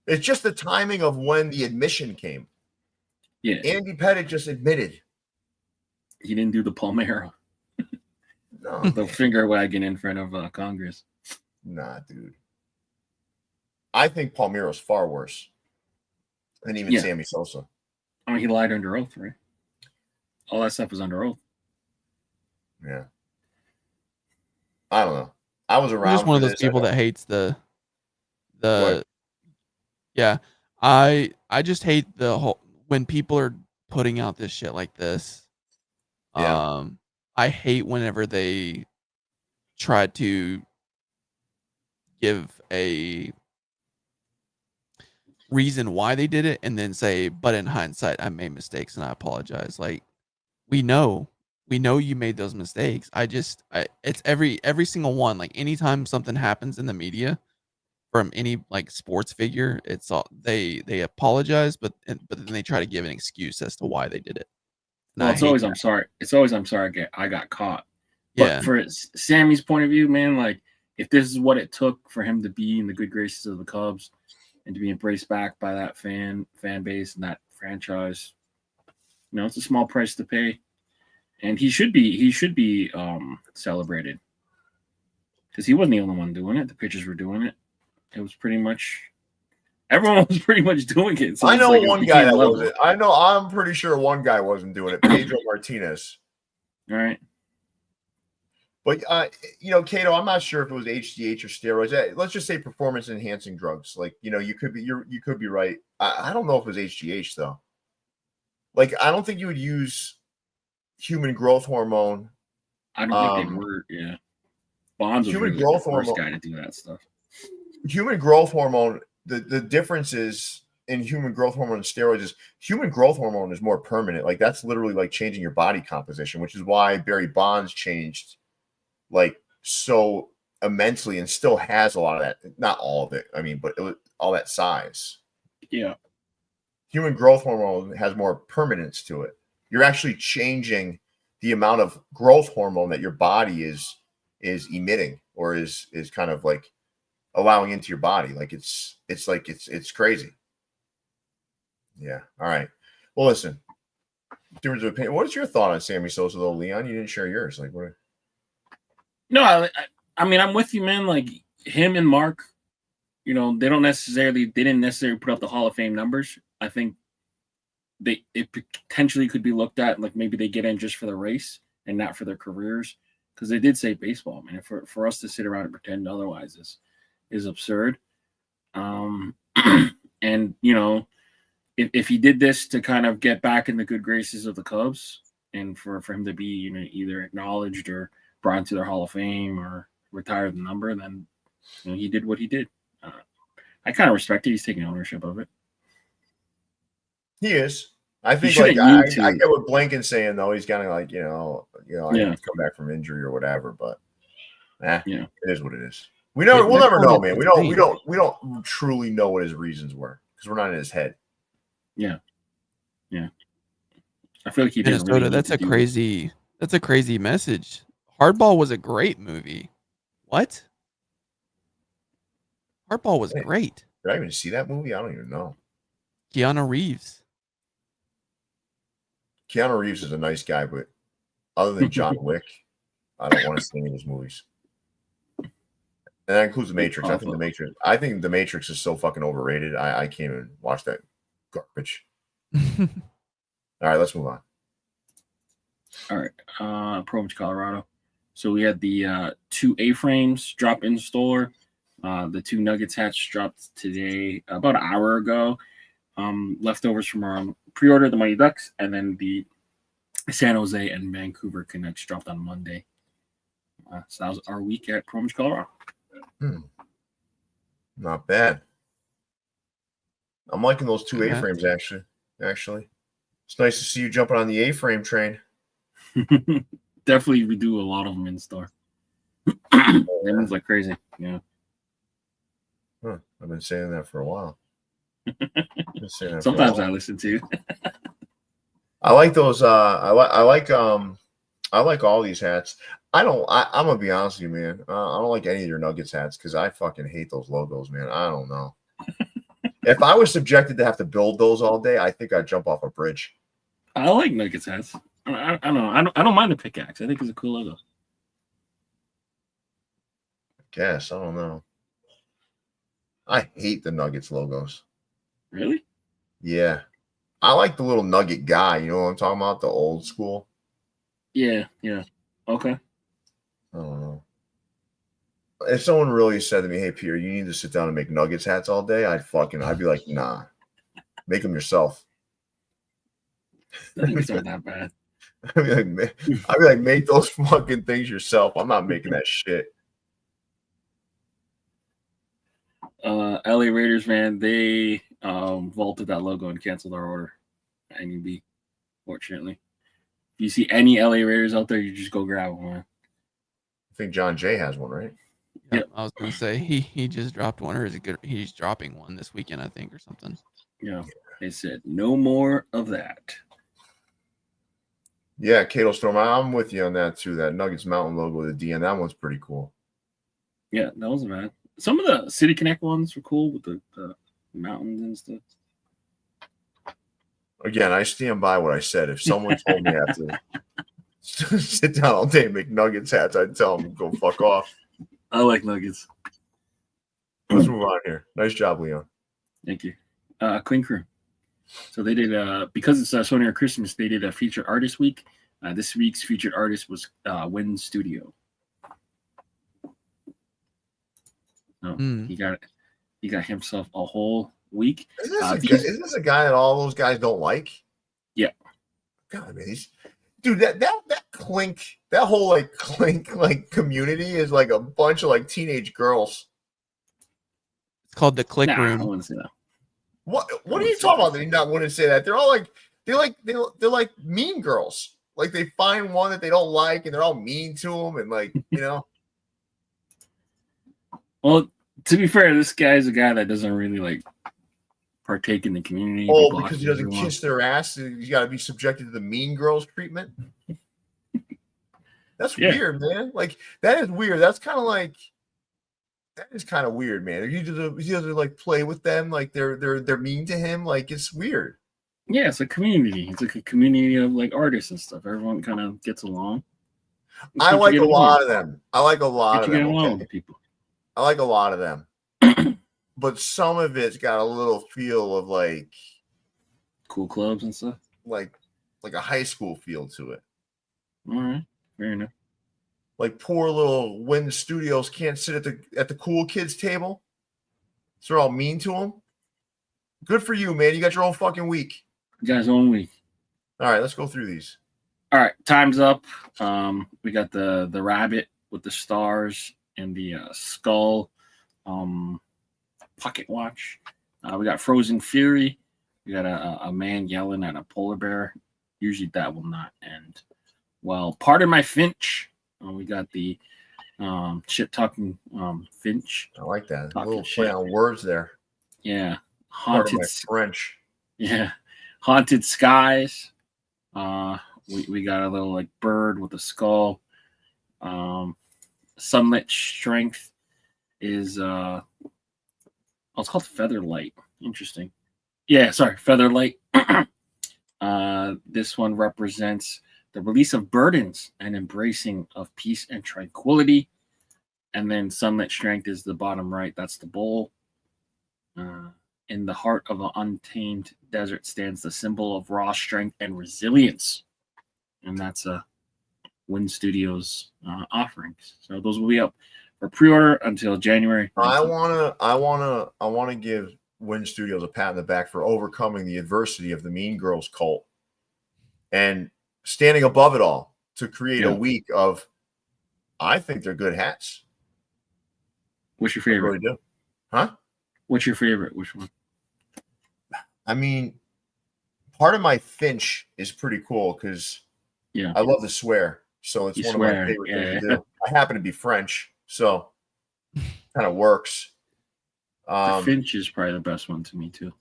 It's just the timing of when the admission came. Yeah. Andy Pettit just admitted. He didn't do the Palmera. No. The finger wagging in front of Congress. Nah, dude. I think Palmero's far worse than even Sammy Sosa. I mean, he lied under oath, right? All that stuff is under oath. Yeah. I don't know. I was I'm around just one for of those this. I people don't. that hates the What? yeah. I just hate the whole when people are putting out this shit like this. Yeah. I hate whenever they try to give a reason why they did it and then say, but in hindsight, I made mistakes and I apologize. Like we know you made those mistakes. It's every single one. Like anytime something happens in the media from any like sports figure, it's all they apologize, but then they try to give an excuse as to why they did it. And Well, I it's hate always that. I'm sorry. It's always I'm sorry I got caught. But Yeah. for Sammy's point of view, man, like if this is what it took for him to be in the good graces of the Cubs and to be embraced back by that fan base and that franchise, it's a small price to pay. And he should be celebrated. Because he wasn't the only one doing it. The pitchers were doing it. It was pretty much everyone was pretty much doing it. So I it's know like it one guy became that level. wasn't. I'm pretty sure one guy wasn't doing it. Pedro Martinez. All right. But Cato, I'm not sure if it was HGH or steroids. Let's just say performance enhancing drugs. Like, you could be right. I don't know if it was HGH though. Like, I don't think you would use human growth hormone. I don't think they were. Yeah. Bonds was Human really growth the first hormone. guy to do that stuff. Human growth hormone. The difference is in human growth hormone and steroids is human growth hormone is more permanent. Like that's literally like changing your body composition, which is why Barry Bonds changed like so immensely and still has a lot of that. Not all of it, I mean, but all that size. Yeah. Human growth hormone has more permanence to it. You're actually changing the amount of growth hormone that your body is emitting or is kind of like allowing into your body. Like it's crazy. Yeah. All right. Well, listen. Difference of opinion. What is your thought on Sammy Sosa though, Leon? You didn't share yours. Like what? No, I mean I'm with you, man. Like him and Mark, they didn't necessarily put up the Hall of Fame numbers. I think it potentially could be looked at like maybe they get in just for the race and not for their careers because they did say baseball, man. For us to sit around and pretend otherwise is absurd. And if he did this to kind of get back in the good graces of the Cubs and for him to be either acknowledged or brought into their Hall of Fame or retire the number, then he did what he did. I kind of respect it. He's taking ownership of it. He is. I think shouldn't I need to. get what Blanken's saying though. He's kind of like I Yeah. have to come back from injury or whatever, but Yeah. it is what it is. We'll never know, man. We don't truly know what his reasons were because we're not in his head. Yeah. I feel like he didn't Minnesota, really that's a crazy message. Hardball was a great movie. What? Hardball was great. Did I even see that movie? I don't even know. Keanu Reeves. Keanu Reeves is a nice guy, but other than John Wick, I don't want to see any of his movies. And that includes The Matrix. I think The Matrix is so fucking overrated. I can't even watch that garbage. All right, let's move on. All right. Providence, Colorado. So we had the 2 A-frames drop in store. The 2 Nuggets hats dropped today, about an hour ago. Leftovers from our pre-order, the Mighty Ducks, and then the San Jose and Vancouver Canucks dropped on Monday. So that was our week at Providence, Colorado. Not bad. I'm liking those 2 A-frames, actually. It's nice to see you jumping on the A-frame train. Definitely, we do a lot of them in store. It moves like crazy. Yeah. Huh. I've been saying that for a while. Sometimes I listen to. I like those. I like all these hats. I'm gonna be honest with you, man. I don't like any of your Nuggets hats because I fucking hate those logos, man. I don't know. If I was subjected to have to build those all day, I think I'd jump off a bridge. I like Nuggets hats. I don't know. I don't mind the pickaxe. I think it's a cool logo. I guess. I don't know. I hate the Nuggets logos. Really? Yeah. I like the little nugget guy. You know what I'm talking about? The old school. Yeah. Okay. I don't know. If someone really said to me, "Hey, Peter, you need to sit down and make Nuggets hats all day," I'd be like, "Nah, make them yourself." The nuggets aren't that bad. I'd be like, make those fucking things yourself. I'm not making that shit. LA Raiders, man, they vaulted that logo and canceled our order at NUB, fortunately. If you see any LA Raiders out there, you just go grab one. Man. I think John Jay has one, right? Yeah, I was gonna say he just dropped one, or is it good? He's dropping one this weekend, I think, or something. Yeah, they said no more of that. Yeah, Cato Storm, I'm with you on that too. That Nuggets Mountain logo with the DN, that one's pretty cool. Yeah, that was bad. Some of the City Connect ones were cool with the mountains and stuff. Again, I stand by what I said. If someone told me I have to sit down all day and make Nuggets hats, I'd tell them go fuck off. I like Nuggets. Let's move on here. Nice job, Leon. Thank you. Clink Room. So they did because it's so near Christmas, they did a featured artist week. This week's featured artist was Win Studio. So he got himself a whole week. Isn't this a guy that all those guys don't like? Yeah. God, man, dude, that Clink, that whole like Clink like community is like a bunch of like teenage girls. It's called the Clink I Room. wouldn't say that. What are you talking about? That you not want to say that? They're all like they're like mean girls. Like they find one that they don't like and they're all mean to them and like Well, to be fair, this guy's a guy that doesn't really like partake in the community. Oh, because he doesn't kiss their ass, he's got to be subjected to the mean girls treatment. That's weird, man. Like that is weird. That is kind of weird, man. He doesn't like play with them, like they're mean to him. Like it's weird. Yeah, it's a community. It's like a community of like artists and stuff. Everyone kind of gets along. I like a lot of them. I like a lot of them. Along with people. I like a lot of them. But some of it's got a little feel of like cool clubs and stuff. Like a high school feel to it. All right. Fair enough. Like poor little Win Studios can't sit at the cool kids table. So they're all mean to them. Good for you, man. You got your own fucking week. You guys' own week. All right, let's go through these. All right, time's up. We got the rabbit with the stars and the skull pocket watch. We got Frozen Fury. We got a man yelling at a polar bear. Usually that will not end. Well, Pardon My Finch. We got the shit talking Finch. I like that. A little play on words there. Yeah. Haunted French. Yeah. Haunted Skies. We got a little like bird with a skull. Sunlit Strength is it's called Featherlight. Interesting. Yeah, sorry, Featherlight. This one represents the release of burdens and embracing of peace and tranquility. And then Sunlit Strength is the bottom right. That's the bowl. In the heart of an untamed desert stands the symbol of raw strength and resilience. And that's Win Studios offerings. So those will be up for pre-order until January 19th. I wanna give Win Studios a pat on the back for overcoming the adversity of the Mean Girls cult and standing above it all to create a week of, I think they're good hats. What's your favorite? I really do. Huh? What's your favorite? Which one? I mean, Pardon My Finch is pretty cool because I love to swear. So it's one of my favorite things to do. I happen to be French, so kind of works. The Finch is probably the best one to me too.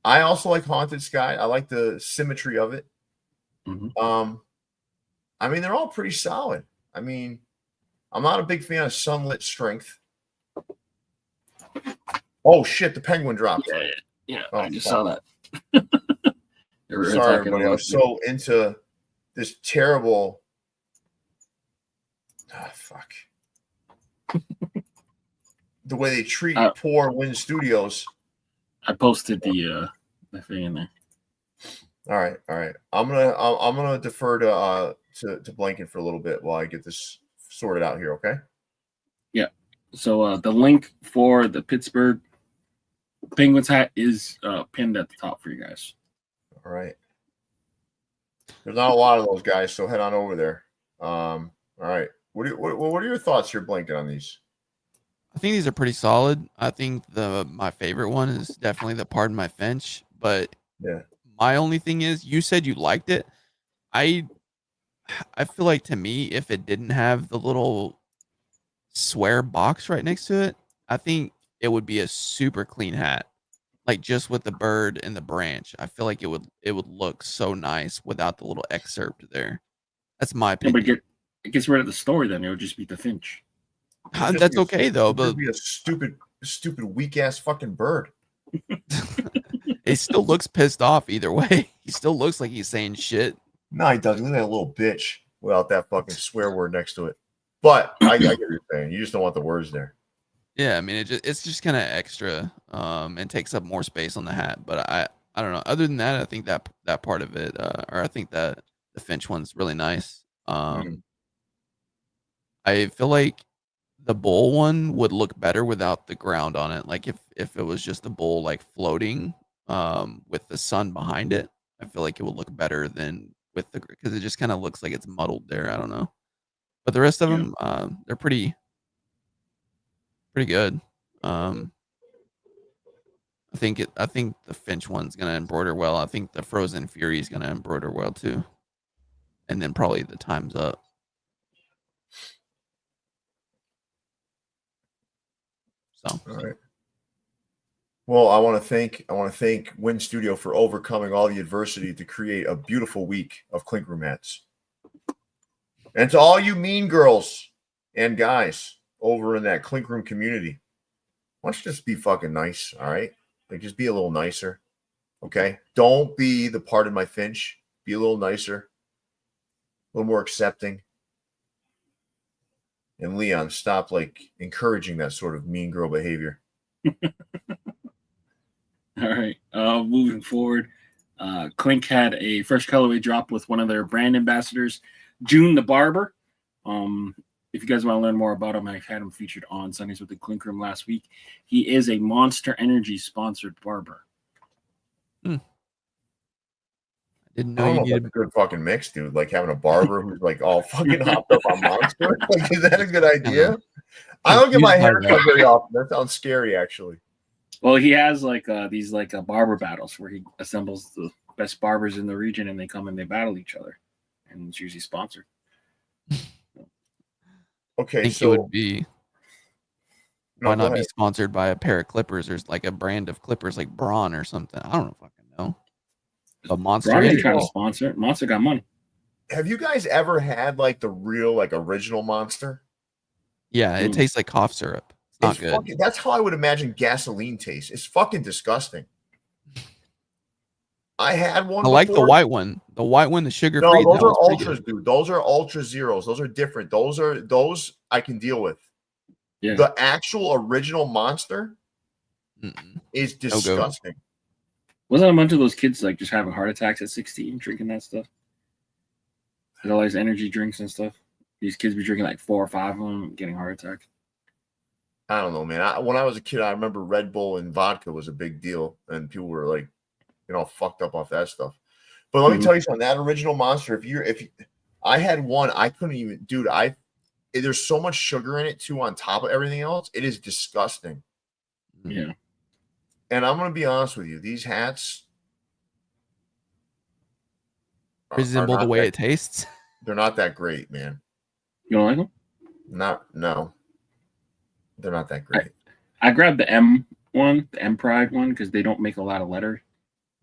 I also like Haunted Sky. I like the symmetry of it. Mm-hmm. I mean, they're all pretty solid. I mean, I'm not a big fan of Sunlit Strength. Oh shit! The penguin dropped. Yeah. I just saw that. Sorry, everybody. I was so into this terrible. Fuck. The way they treat poor Win Studios. I posted the thing in there. All right. I'm gonna defer to Blanken for a little bit while I get this sorted out here. Okay. Yeah. So the link for the Pittsburgh Penguins hat is pinned at the top for you guys. All right. There's not a lot of those guys, so head on over there. All right. What are your thoughts here, Blanket, on these? I think these are pretty solid. I think my favorite one is definitely the Pardon My Finch. But Yeah. my only thing is, you said you liked it. I feel like, to me, if it didn't have the little swear box right next to it, I think it would be a super clean hat. Like, just with the bird and the branch, I feel like it would look so nice without the little excerpt there. That's my Yeah, but opinion. it gets rid of the story. Then it would just be the Finch. That's okay though, It but would be a stupid, weak ass fucking bird. he still looks pissed off either way. He still looks like he's saying shit. No, he doesn't. He looks like a little bitch without that fucking swear word next to it. But I get what you're saying. You just don't want the words there. Yeah, I mean, it's just kind of extra, and takes up more space on the hat. But I don't know. Other than that, I think that part of it, or I think that the Finch one's really nice. I feel like the bull one would look better without the ground on it. Like, if it was just the bull like floating, with the sun behind it, I feel like it would look better than with because it just kind of looks like it's muddled there. I don't know, but the rest of them, they're pretty good. I think the Finch one's gonna embroider well. I think the Frozen Fury is gonna embroider well too, and then probably the Time's Up. So, all right. Well, I want to thank Win Studio for overcoming all the adversity to create a beautiful week of Clink Room hats. And to all you mean girls and guys over in that Clink Room community, why don't you just be fucking nice, all right? Like, just be a little nicer, okay? Don't be the Pardon My Finch. Be a little nicer, a little more accepting. And Leon, stop like encouraging that sort of mean girl behavior. All right. Moving forward, Clink had a fresh colorway drop with one of their brand ambassadors, June the Barber. If you guys want to learn more about him, I've had him featured on Sundays with the Clink Room last week. He is a Monster Energy sponsored barber. didn't I know don't you know if needed. that's a good fucking mix, dude. Like having a barber who's like all fucking hopped up on Monster. Like, is that a good idea? I don't get my hair cut very often. That sounds scary, actually. Well, he has like these like barber battles where he assembles the best barbers in the region and they come and they battle each other, and it's usually sponsored. Okay, I think so it would be. Why not be sponsored by a pair of clippers or like a brand of clippers like Braun or something? I don't fucking know. But Monster Braun ain't Energy. trying to sponsor it. Monster got money. Have you guys ever had like the real, like original Monster? Yeah, it tastes like cough syrup. It's not good. Fucking, that's how I would imagine gasoline tastes. It's fucking disgusting. I had one. I like the white one. The white one, the sugar free. No, those are ultras, dude. Those are ultra zeros. Those are different. Those I can deal with. Yeah. The actual original Monster is disgusting. Wasn't a bunch of those kids like just having heart attacks at 16 drinking that stuff? All these energy drinks and stuff. These kids be drinking like 4 or 5 of them, getting heart attacks. I don't know, man. When I was a kid, I remember Red Bull and vodka was a big deal, and people were like, fucked up off that stuff. But let me tell you something. That original Monster, I had one, I couldn't even, dude. There's so much sugar in it too, on top of everything else. It is disgusting. Yeah. And I'm gonna be honest with you, these hats reasonable the way it tastes. They're not that great, man. You don't like them? No. They're not that great. I grabbed the M one, the M Pride one, because they don't make a lot of letter.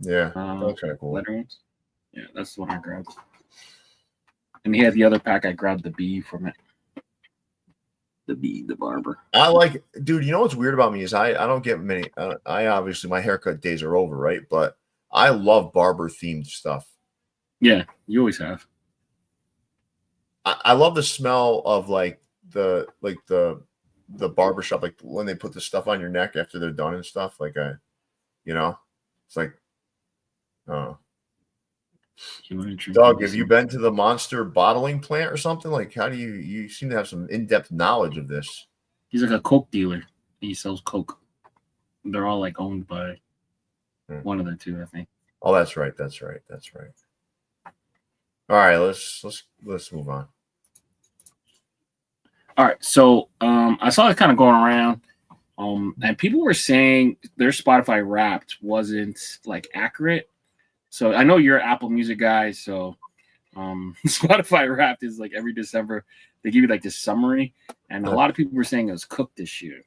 Yeah, that's kind of cool. Letter ones. Yeah, that's the one I grabbed. And he had the other pack. I grabbed the B from it. The Barber. I like, dude. You know what's weird about me is I don't get many. I obviously my haircut days are over, right? But I love barber themed stuff. Yeah, you always have. I love the smell of like the barbershop, like when they put the stuff on your neck after they're done and stuff. Like it's like, oh. Doug, have you been to the Monster bottling plant or something? Like, how do you seem to have some in-depth knowledge of this? He's like a coke dealer. He sells coke. They're all like owned by one of the two, I think. Oh, that's right. That's right. That's right. All right, let's move on. All right, so I saw it kind of going around, and people were saying their Spotify Wrapped wasn't like accurate. So I know you're an Apple Music guy, so Spotify Wrapped is like every December they give you like this summary, and a lot of people were saying it was cooked this year,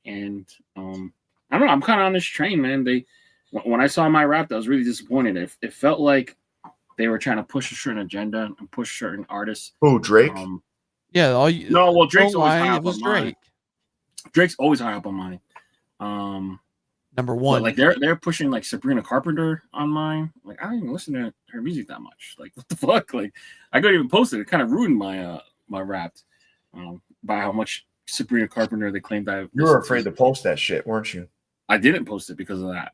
and I don't know. I'm kind of on this train, man. When I saw my Wrapped, I was really disappointed. It felt like they were trying to push a certain agenda and push certain artists. Who, Drake? Yeah, No, well, Drake's always high it up was on Drake. mine. Drake's always high up on mine. Number one. But like they're pushing like Sabrina Carpenter on mine. Like I don't even listen to her music that much. Like what the fuck? Like I couldn't even post it. It kind of ruined my my Wrapped by how much Sabrina Carpenter they claimed I. You were afraid to post that shit, weren't you? I didn't post it because of that.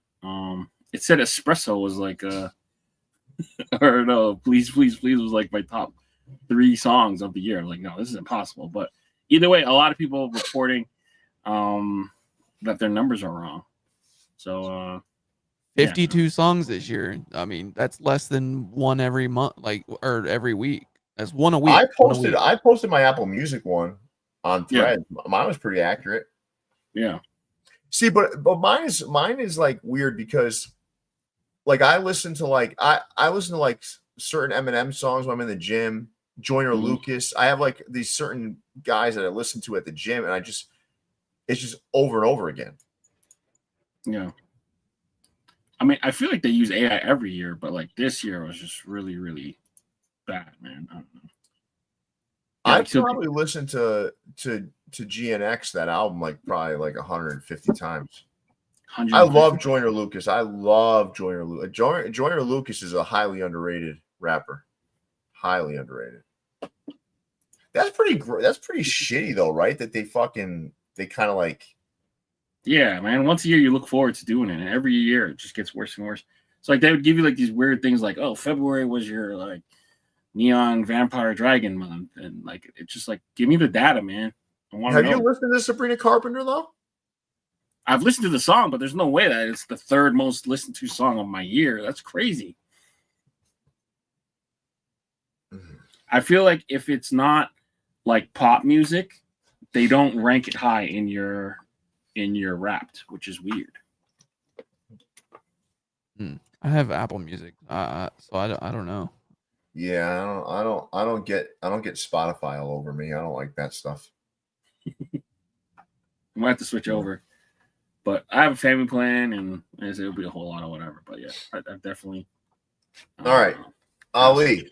It said Espresso was like or no, please was like my top 3 songs of the year. I'm like, no, this is impossible. But either way, a lot of people reporting that their numbers are wrong. So 52 songs this year. I mean, that's less than one every month, like or every week. That's one a week. I posted my Apple Music one on Thread. Yeah. Mine was pretty accurate. Yeah. See, but mine is like weird because like I listen to like certain Eminem songs when I'm in the gym. Joyner Lucas. I have like these certain guys that I listen to at the gym, and it's just over and over again. Yeah. I mean, I feel like they use AI every year, but like this year was just really, really bad, man. I don't know. Yeah, I probably listened to GNX, that album, like probably like 150 times. 150? I love Joyner Lucas. Joyner Lucas is a highly underrated rapper. Highly underrated. That's pretty shitty though, right? That they kind of like. Yeah, man. Once a year you look forward to doing it, and every year it just gets worse and worse. So like they would give you like these weird things like, oh, February was your like neon vampire dragon month, and like it's just like give me the data, man. Have you listened to Sabrina Carpenter though? I've listened to the song, but there's no way that it's the 3rd most listened to song of my year. That's crazy. I feel like if it's not like pop music, they don't rank it high in your Wrapped, which is weird. I have Apple Music, so I don't know. Yeah, I don't get Spotify all over me. I don't like that stuff. I might have to switch over, but I have a family plan, and it'll be a whole lot of whatever. But yeah, I've definitely. All right, Ali.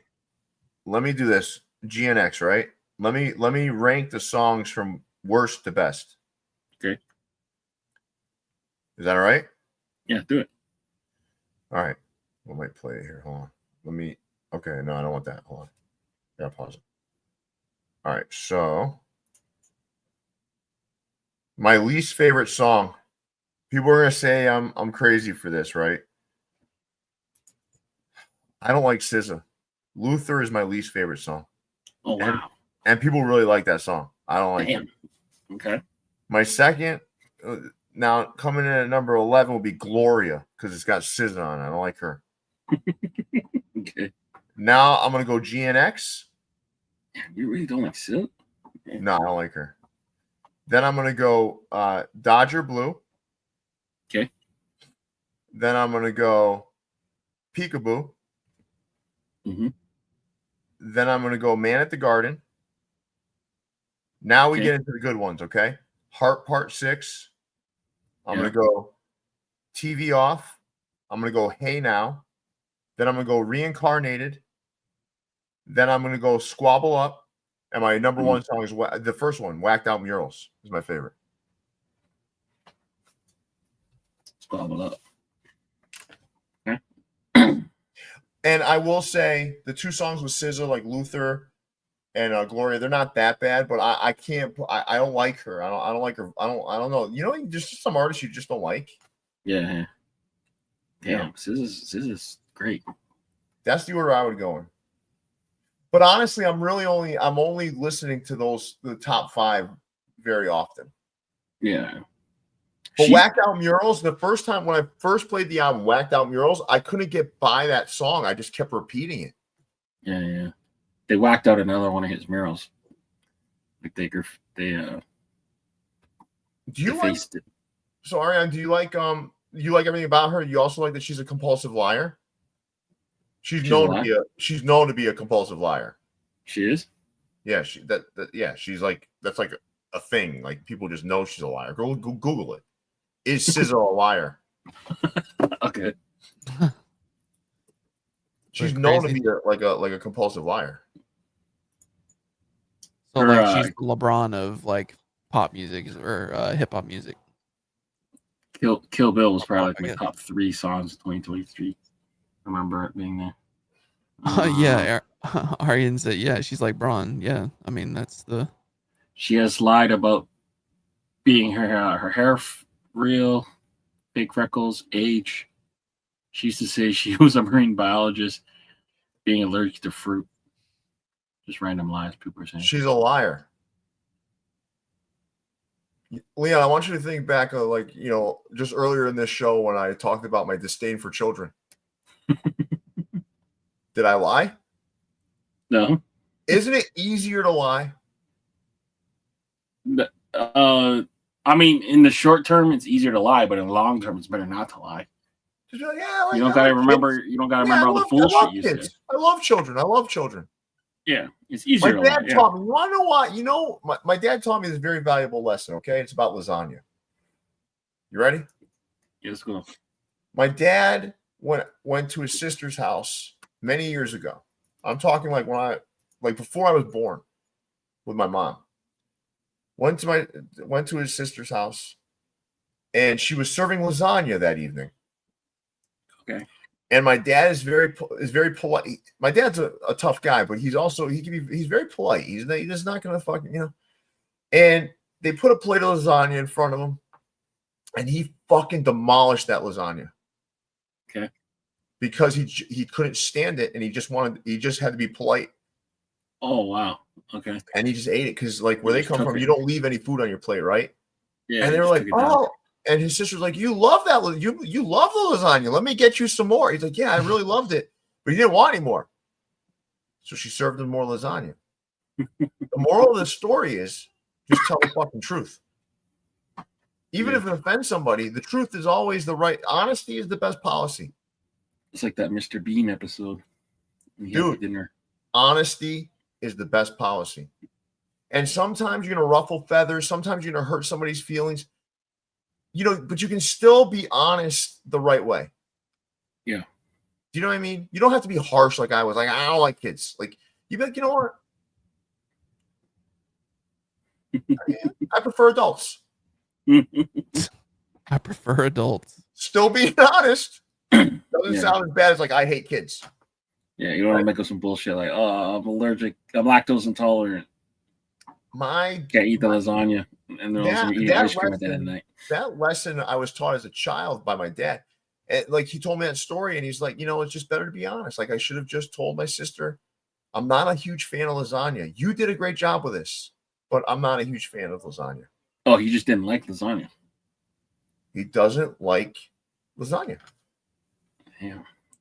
Let me do this. GNX, right? Let me rank the songs from worst to best. Okay. Is that all right? Yeah, do it. All right. I might play it here. Hold on. Okay, no, I don't want that. Hold on. I gotta pause it. All right, so my least favorite song. People are gonna say I'm crazy for this, right? I don't like SZA. Luther is my least favorite song. Oh wow! And people really like that song. I don't like it. Okay. My second, now coming in at number 11 will be Gloria because it's got SZA on it. I don't like her. Okay. Now I'm gonna go GNX. You really don't like SZA? Okay. No, I don't like her. Then I'm gonna go Dodger Blue. Okay. Then I'm gonna go Peekaboo. Mm-hmm. Then I'm going to go Man at the Garden. Now we get into the good ones, okay? Heart Part 6. I'm going to go TV Off. I'm going to go Hey Now. Then I'm going to go Reincarnated. Then I'm going to go Squabble Up. And my number one song is the first one, Whacked Out Murals, is my favorite. Squabble Up. And I will say the 2 songs with SZA, like Luther and Gloria, they're not that bad, but I can't. I don't like her. I don't like her. I don't know. You know, there's just some artists you just don't like. Yeah. Damn, SZA's great. That's the order I would go in. But honestly, I'm only listening to the top 5 very often. Yeah. But Whacked Out Murals, the first time when I first played the album Whacked Out Murals, I couldn't get by that song. I just kept repeating it. Yeah. They whacked out another one of his murals. Like they do you defaced it. So Ariane, do you like everything about her? You also like that she's a compulsive liar? She's known to be a compulsive liar. She is? Yeah, she's like that's like a thing. Like people just know she's a liar. Go Google it. Is SZA a liar? Okay. She's known to be like a compulsive liar. So like she's the LeBron of like pop music or hip hop music. Kill Bill was probably like my top 3 songs of 2023. I remember it being there. Yeah, Arian said, yeah, she's like Braun. Yeah, I mean that's the. She has lied about being her hair real, fake freckles, age. She used to say she was a marine biologist, being allergic to fruit. Just random lies people are saying. She's a liar. Leon, I want you to think back like, just earlier in this show when I talked about my disdain for children. Did I lie? No. Isn't it easier to lie? I mean, in the short term, it's easier to lie, but in the long term, it's better not to lie. Like, yeah, like, you don't gotta remember. You don't gotta remember all the bullshit you said. I love children. Yeah, it's easier. My dad taught me. You want to know why? My dad taught me this very valuable lesson. Okay, it's about lasagna. You ready? Yeah, let's go. My dad went to his sister's house many years ago. I'm talking like before I was born, with my mom. Went to his sister's house, and she was serving lasagna that evening. Okay. And my dad is very polite. My dad's a tough guy, but he's very polite. He's just not gonna fucking And they put a plate of lasagna in front of him, and he fucking demolished that lasagna. Okay. Because he couldn't stand it, and he just had to be polite. Oh wow. Okay. And he just ate it because like where they come from, you don't leave any food on your plate, right? Yeah. And they were like, oh. And his sister's like, you love that. You love the lasagna. Let me get you some more. He's like, yeah, I really loved it. But he didn't want any more. So she served him more lasagna. The moral of the story is just tell the fucking truth. Even if it offends somebody, the truth is always the right. Honesty is the best policy. It's like that Mr. Bean episode. Dude, dinner. Honesty is the best policy. And sometimes you're going to ruffle feathers. Sometimes you're going to hurt somebody's feelings. But you can still be honest the right way. Yeah. Do you know what I mean? You don't have to be harsh like I was. Like, I don't like kids. Like, you be like, you know what? I prefer adults. I prefer adults. Still being honest. Doesn't sound as bad as like, I hate kids. Yeah, you don't want to make up some bullshit like, oh, I'm allergic. I'm lactose intolerant. Can't eat the lasagna. And they're also eating ice cream at the end of the night. That lesson I was taught as a child by my dad. And like he told me that story, and he's like, it's just better to be honest. Like I should have just told my sister, I'm not a huge fan of lasagna. You did a great job with this, but I'm not a huge fan of lasagna. Oh, he just didn't like lasagna. He doesn't like lasagna. Yeah.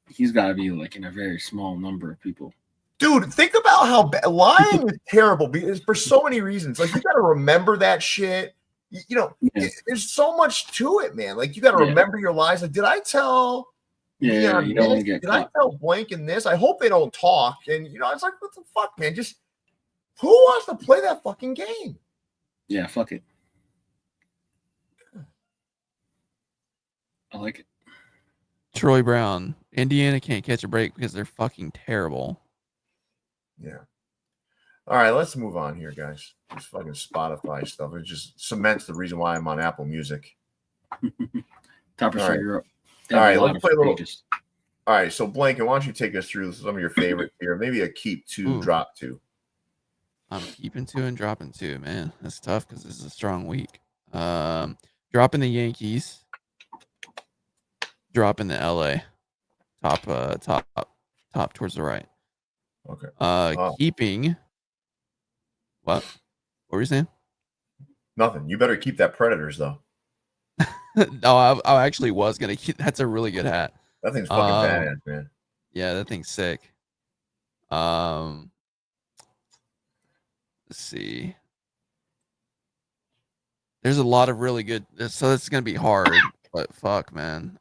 He's got to be like in a very small number of people. Dude, think about how lying is terrible because for so many reasons. Like you got to remember that shit. There's so much to it, man. Like you got to remember your lies. Like, did I tell? Yeah, you don't want to get Did caught. I tell blank in this? I hope they don't talk. And it's like, what the fuck, man? Just who wants to play that fucking game? Yeah, fuck it. I like it. Troy Brown, Indiana can't catch a break because they're fucking terrible. Yeah. All right, let's move on here, guys. This fucking Spotify stuff. It just cements the reason why I'm on Apple Music. Topperzstore Europe. All right, let's play a little. All right, so Blanken, why don't you take us through some of your favorites here? Maybe a keep 2, drop 2. I'm keeping 2 and dropping 2, man. That's tough because this is a strong week. Dropping the Yankees. Dropping the LA. Top towards the right. Okay. Keeping. What were you saying? Nothing. You better keep that Predators though. No, I actually was gonna keep. That's a really good hat. That thing's fucking badass, man. Yeah, that thing's sick. Let's see. There's a lot of really good. So it's gonna be hard, but fuck, man.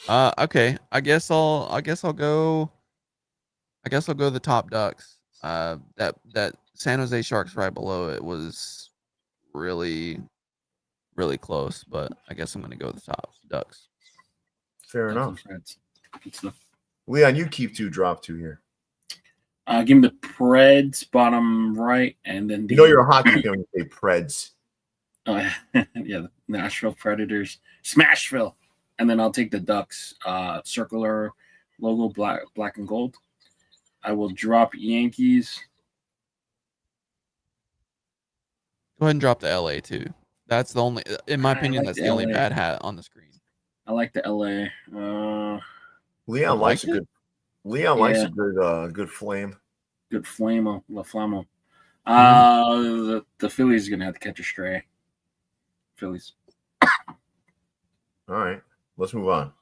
Okay. I guess I'll go the top ducks. That San Jose Sharks right below it was really, really close, but I guess I'm gonna go with the top ducks. Fair enough. Good stuff. Leon, you keep 2, drop 2 here. Give me the Preds bottom right, and then You know you're a hockey fan when you say Preds. yeah, the Nashville Predators, Smashville, and then I'll take the Ducks circular logo, black and gold. I will drop Yankees. Go ahead and drop the LA too. That's the only, in my opinion, that's the only bad hat on the screen. I like the LA. Leon likes a good. Leon likes a good flame. Good flamo, La Flamo. The Phillies are gonna have to catch a stray. Phillies. All right, let's move on.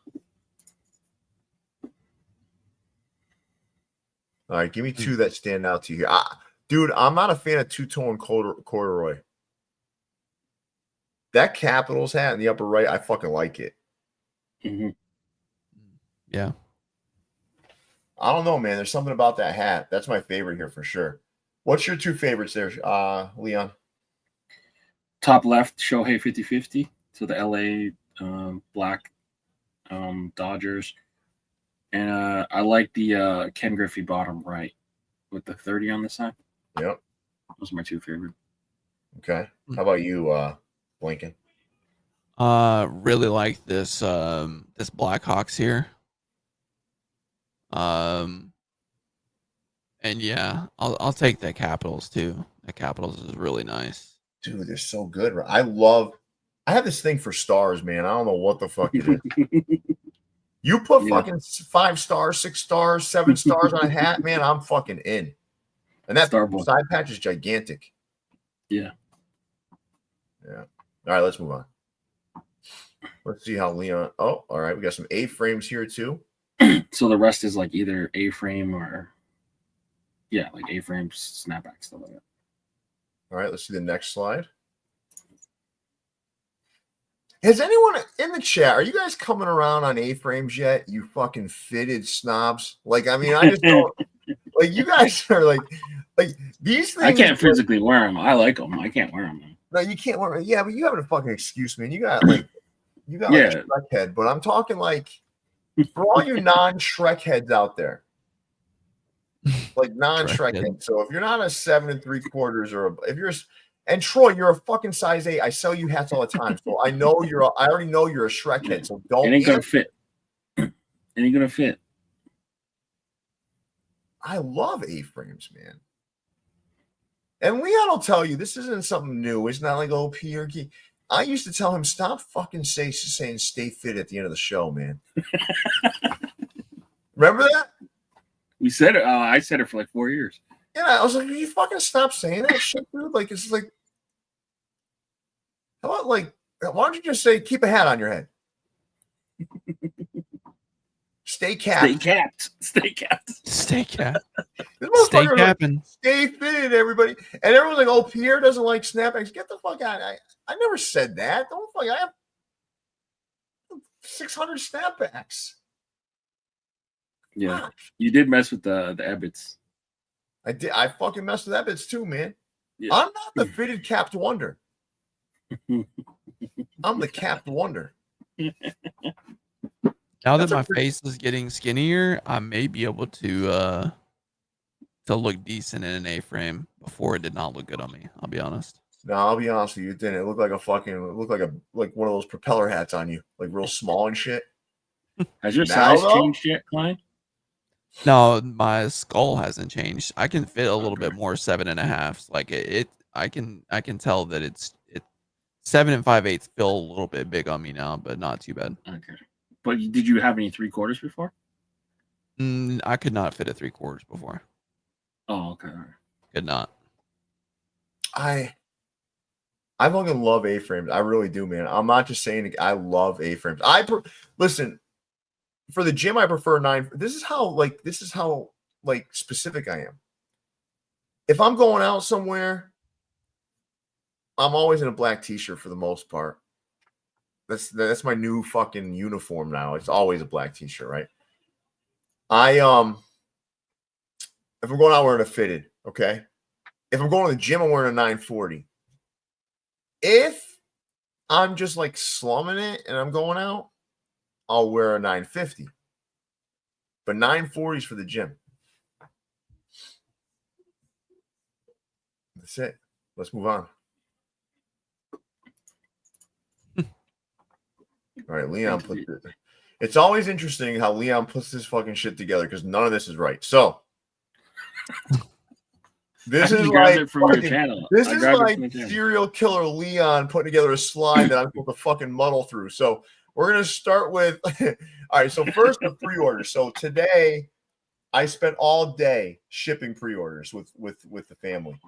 All right, give me 2 that stand out to you here. Dude, I'm not a fan of two-tone corduroy. That Capitals hat in the upper right, I fucking like it. Mm-hmm. Yeah. I don't know, man. There's something about that hat. That's my favorite here for sure. What's your 2 favorites there, Leon? Top left, Shohei 50-50. So the LA black Dodgers. And I like the Ken Griffey bottom right with the 30 on the side. Yep. Those are my 2 favorite. Okay. How about you, Lincoln? Really like this this Blackhawks here. And yeah, I'll take the Capitals too. The Capitals is really nice. Dude, they're so good. I have this thing for stars, man. I don't know what the fuck it is. You put fucking 5 stars, 6 stars, 7 stars on a hat, man, I'm fucking in. And that side patch is gigantic. Yeah. Yeah. All right, let's move on. Let's see how Leon. Oh, all right. We got some A-frames here too. So the rest is like either A-frame or like A-frame snapback stuff like that. All right, let's see the next slide. Has anyone in the chat, are you guys coming around on A-frames yet? You fucking fitted snobs. Like, I mean, I just don't like you guys are like these things. I can't physically wear them. I like them. I can't wear them. No, you can't wear them. Yeah, but you have a fucking excuse, man. You got like a Shrek head, but I'm talking like for all you non-Shrek heads out there, like non-Shrek heads. So if you're not a 7 3/4 or if you're and Troy, you're a fucking size 8. I sell you hats all the time, so I know I already know you're a Shrek head. So don't. It ain't gonna fit. It ain't gonna fit. I love A-frames, man. And Leon will tell you this isn't something new. It's not like OP or key. I used to tell him, stop fucking saying stay fit at the end of the show, man. Remember that? We said it. I said it for like 4 years. Yeah, I was like, you fucking stop saying that shit, dude. Like, it's like, how about like, why don't you just say keep a hat on your head? Stay capped. Stay capped. Stay capped. Stay capped. Stay capping. Like, stay fitted, everybody. And everyone's like, oh, Pierre doesn't like snapbacks. Get the fuck out. I never said that. Don't fuck. I have 600 snapbacks. Yeah. Gosh. You did mess with the Ebbets. I did. I fucking messed with Ebbets too, man. Yeah. I'm not the fitted capped wonder. I'm the capped wonder. Now that my face is getting skinnier, I may be able to look decent in an A-frame. Before it did not look good on me. I'll be honest. No, I'll be honest with you. It didn't. It looked like like one of those propeller hats on you, like real small and shit. Has your size changed yet, Klein? No, my skull hasn't changed. I can fit a little bit more 7.5. Like I can tell that it's 7 5/8 feel a little bit big on me now, but not too bad. Okay. But did you have any 3/4 before? I could not fit a 3/4 before. Oh, okay. All right. Could not. I fucking love A-frames. I really do, man. I'm not just saying it. I love A-frames. Listen, for the gym, I prefer 9. This is how specific I am. If I'm going out somewhere, I'm always in a black t-shirt for the most part. That's my new fucking uniform now. It's always a black t-shirt, right? If I'm going out wearing a fitted, okay? If I'm going to the gym, I'm wearing a 940. If I'm just like slumming it and I'm going out, I'll wear a 950. But 940s for the gym. That's it. Let's move on. All right, Leon put it. It's always interesting how Leon puts this fucking shit together because none of this is right. So this is like from your channel. This is like serial killer Leon putting together a slide that I'm supposed to fucking muddle through. So we're gonna start with all right. So first the pre-orders. So today I spent all day shipping pre-orders with the family.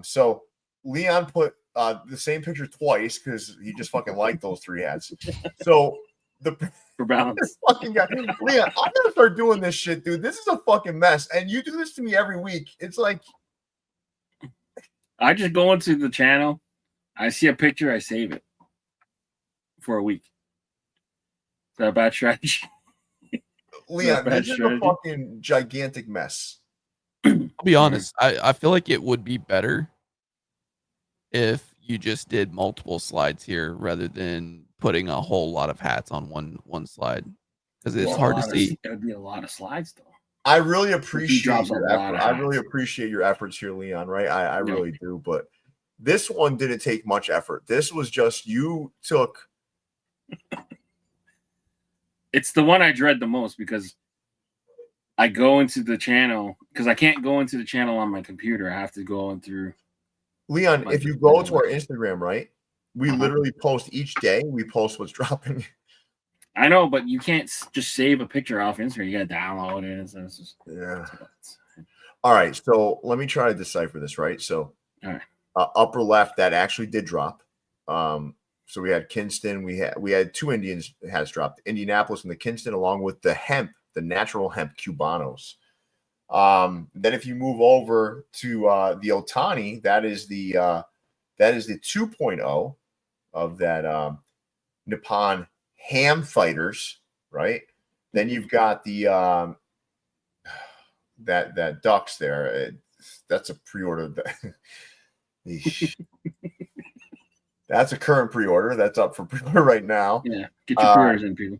So Leon put the same picture twice because he just fucking liked those 3 hats. So for balance. Fucking guy. Leon, I'm gonna start doing this shit, dude. This is a fucking mess. And you do this to me every week. It's like I just go into the channel, I see a picture, I save it for a week. Is that a bad strategy? Leon, this is a fucking gigantic mess. I'll be honest. I feel like it would be better if you just did multiple slides here rather than putting a whole lot of hats on one slide, because it's hard to see. It would be a lot of slides though. I really appreciate your effort. I really appreciate your efforts here, Leon, right? I really do. But this one didn't take much effort. This was just you took. It's the one I dread the most because I go into the channel because I can't go into the channel on my computer. I have to go in through. Leon, if you go to our Instagram, right? We literally post each day. We post what's dropping. I know, but you can't just save a picture off Instagram. You got to download it. So it's just, yeah. All right. So let me try to decipher this, right? So all right. Upper left, that actually did drop. So we had Kinston. We had 2 Indians has dropped. Indianapolis and the Kinston, along with the hemp, the natural hemp Cubanos. Then if you move over to the Otani, that is the 2.0 of that Nippon Ham Fighters, right? Then you've got the that Ducks there. That's a pre-order. That's a current pre-order. That's up for pre-order right now. Yeah, get your pre-orders in, people.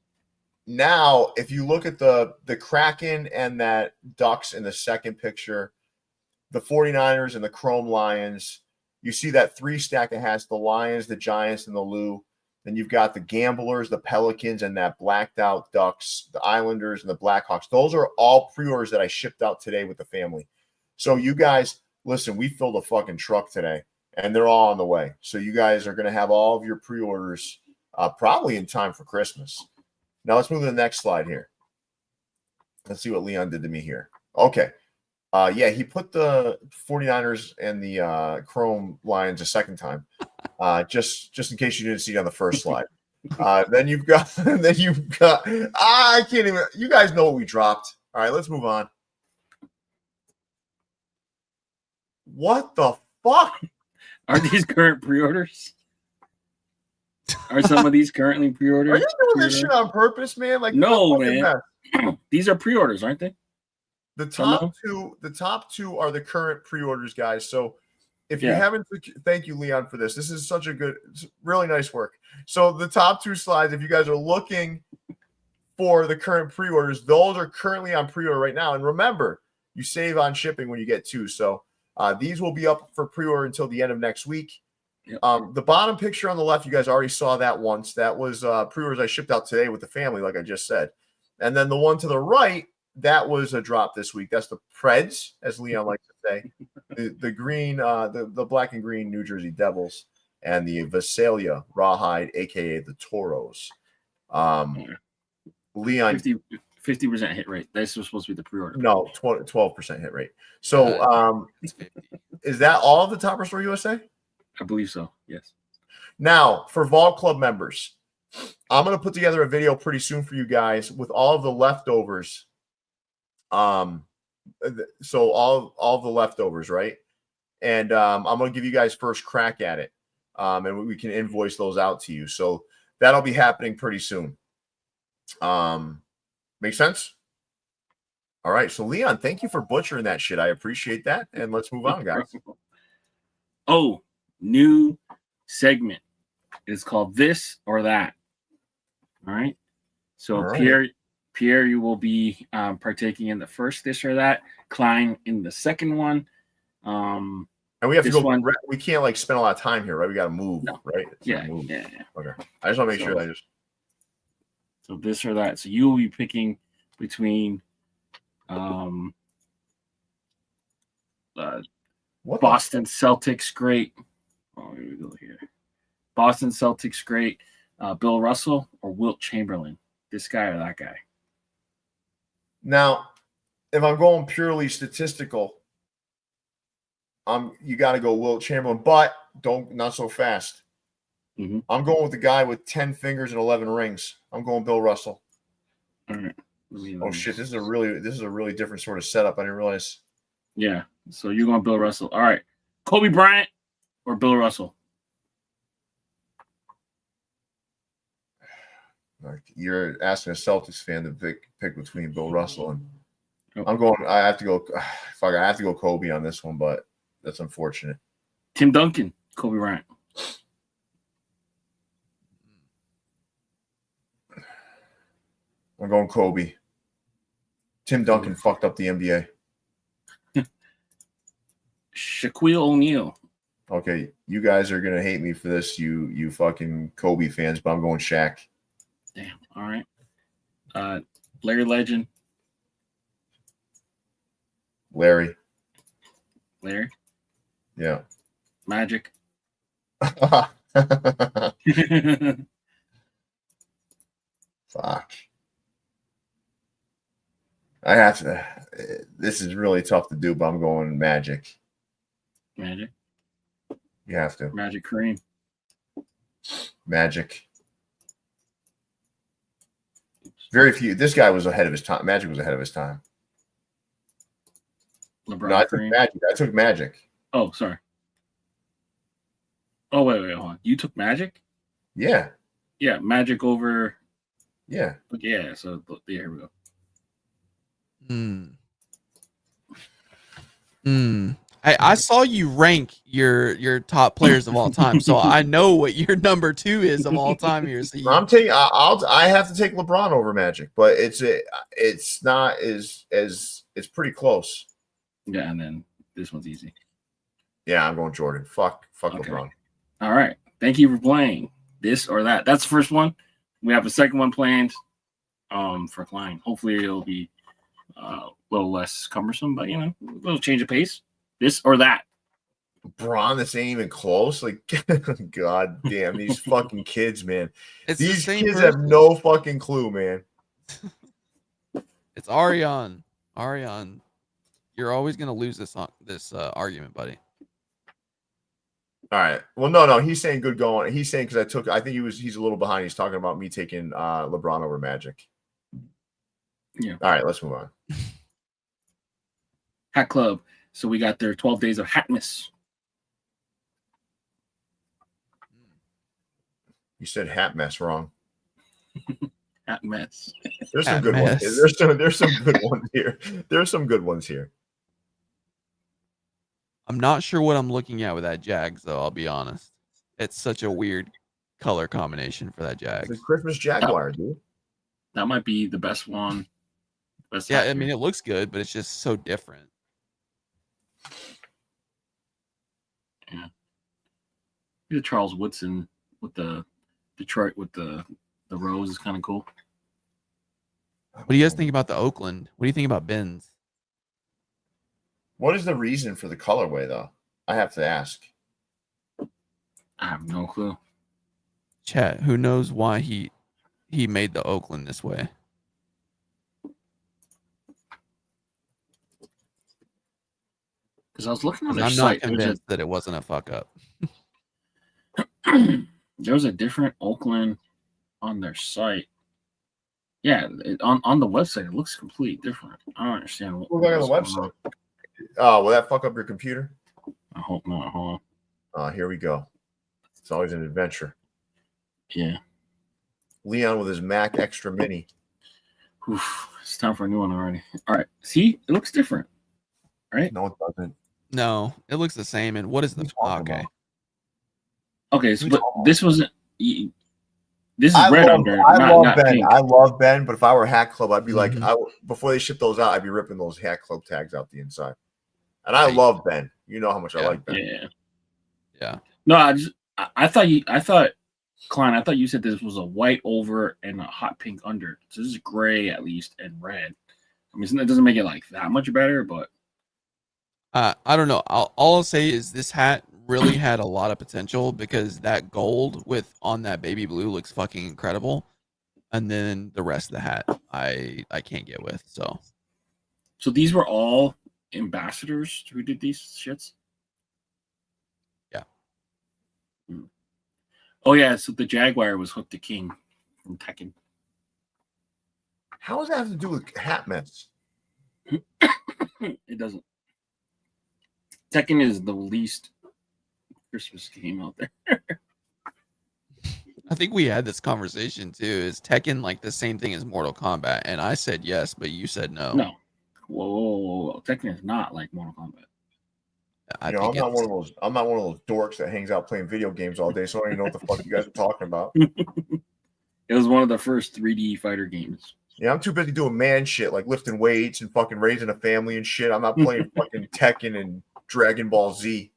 Now, if you look at the Kraken and that Ducks in the second picture, the 49ers and the Chrome Lions, you see that 3 stack that has the Lions, the Giants, and the Lou. Then you've got the Gamblers, the Pelicans, and that blacked out Ducks, the Islanders, and the Blackhawks. Those are all pre-orders that I shipped out today with the family. So you guys, listen, we filled a fucking truck today, and they're all on the way. So you guys are going to have all of your pre-orders probably in time for Christmas. Now let's move to the next slide here. Let's see what Leon did to me here. Okay. Yeah, he put the 49ers and the Chrome Lions a second time. Just in case you didn't see it on the first slide. Then you've got I can't even, you guys know what we dropped. All right, let's move on. What the fuck? Are these current pre-orders? Are some of these currently pre-ordered? Are you doing this shit on purpose, man? Like, no, man. These are pre-orders, aren't they? The top two are the current pre-orders, guys. So if you haven't, thank you, Leon, for this. This is such a good, really nice work. So the top 2 slides, if you guys are looking for the current pre-orders, those are currently on pre-order right now. And remember, you save on shipping when you get 2. So these will be up for pre-order until the end of next week. Yep. The bottom picture on the left, you guys already saw that once. That was pre-orders I shipped out today with the family, like I just said. And then the one to the right, that was a drop this week. That's the Preds, as Leon likes to say. The green, the black and green New Jersey Devils, and the Visalia Rawhide, aka the Toros. Leon, 50 50% hit rate. This was supposed to be the pre-order. No, 12% hit rate. So It's 50. is that all of the Topperzstore USA? I believe so. Yes. Now, for Vault Club members, I'm going to put together a video pretty soon for you guys with all of the leftovers. So all of the leftovers, right? And I'm going to give you guys first crack at it. And we can invoice those out to you. So that'll be happening pretty soon. Make sense? All right. So Leon, thank you for butchering that shit. I appreciate that. And let's move on, guys. Oh, new segment. It's called This or That. All right. So All right. Pierre, you will be And partaking in the first This or That. Klein in the second one. we have to go. one, We can't like spend a lot of time here, right? We got to move, no. right? Yeah. Okay. I just want to make sure that I just. So this or that. So you will be picking between What Boston Celtics great. Oh, here we go here. Boston Celtics great. Bill Russell or Wilt Chamberlain. This guy or that guy. Now, if I'm going purely statistical, you got to go Wilt Chamberlain, but not so fast. Mm-hmm. I'm going with the guy with 10 fingers and 11 rings. I'm going Bill Russell. All right. Oh shit! This is a really different sort of setup. I didn't realize. Yeah. So you're going Bill Russell. All right. Kobe Bryant or Bill Russell. You're asking a Celtics fan to pick between Bill Russell and I'm going. I have to go. Fuck! I have to go Kobe on this one, but that's unfortunate. Tim Duncan, Kobe Bryant. I'm going Kobe. Tim Duncan fucked up the NBA. Shaquille O'Neal. Okay, you guys are gonna hate me for this, you fucking Kobe fans, but I'm going Shaq. Damn. All right. Larry Legend. Larry. Yeah. Magic. Fuck. I have to. This is really tough to do, but I'm going Magic. Magic. You have to. Magic Kareem. Magic. Very few. This guy was ahead of his time. Magic was ahead of his time. LeBron. No, I took Kareem. Magic. I took Magic. Oh, sorry. Oh, wait, hold on. You took Magic? Yeah. Yeah, Magic over. Yeah. Yeah, so yeah, here we go. I saw you rank your top players of all time, so I know what your number 2 is of all time here. So I'm taking. I have to take LeBron over Magic, but it's not as it's pretty close. Yeah, and then this one's easy. Yeah, I'm going Jordan. Fuck Okay. LeBron. All right. Thank you for playing This or That. That's the first one. We have a second one planned for Klein. Hopefully it'll be a little less cumbersome, but a little change of pace. This or that. LeBron, this ain't even close. Like, god damn, these fucking kids, man. These kids have no fucking clue, man. It's Ariane. You're always gonna lose this argument, buddy. All right. Well, no. He's saying good going. He's saying because I think he's a little behind. He's talking about me taking LeBron over Magic. Yeah. All right, let's move on. Hat Club. So we got their 12 days of Hatmas. You said hat mess wrong. Hat mess. There's some good ones. There's some good ones here. There's some good ones here. I'm not sure what I'm looking at with that Jags, though. I'll be honest. It's such a weird color combination for that Jags. It's a Christmas Jaguar, dude. That might be the best one. Yeah, I mean, it looks good, but it's just so different. Yeah. The Charles Woodson with the Detroit with the rose is kind of cool. What do you guys think about the Oakland? What do you think about Ben's? What is the reason for the colorway, though? I have to ask. I have no clue. Chat, who knows why he made the Oakland this way? Because I was looking on 'Cause their I'm not site. convinced that it wasn't a fuck up. There was a different Oakland on their site. Yeah, on the website, it looks completely different. I don't understand Look like on the website. Oh, will that fuck up your computer? I hope not. Hold on. Here we go. It's always an adventure. Yeah. Leon with his Mac Extra Mini. Oof, it's time for a new one already. All right. See, it looks different, right? No, it doesn't. No, it looks the same. And what is the okay? Okay, so, but this wasn't. This is I red love, under. I love not Ben. pink. I love Ben, but if I were Hat Club, I'd be like, Mhm. before they ship those out, I'd be ripping those Hat Club tags out the inside. And I love Ben. You know how much I like Ben. Yeah. Yeah. No, I thought Klein, I thought you said this was a white over and a hot pink under. So this is gray at least and red. I mean, it doesn't make it like that much better, but I don't know. All I'll say is this hat really had a lot of potential because that gold with on that baby blue looks fucking incredible, and then the rest of the hat I can't get with. So these were all ambassadors who did these shits. Yeah. Oh yeah, so the Jaguar was Hook the King from Tekken. How does that have to do with hat mess? It doesn't. Tekken is the least Christmas game out there. I think we had this conversation too. Is Tekken like the same thing as Mortal Kombat? And I said yes, but you said no. No. Whoa. Tekken is not like Mortal Kombat. I I'm not one of those. I'm not one of those dorks that hangs out playing video games all day, so I don't even know what the fuck you guys are talking about. It was one of the first 3D fighter games. Yeah, I'm too busy doing man shit like lifting weights and fucking raising a family and shit. I'm not playing fucking Tekken and Dragon Ball Z.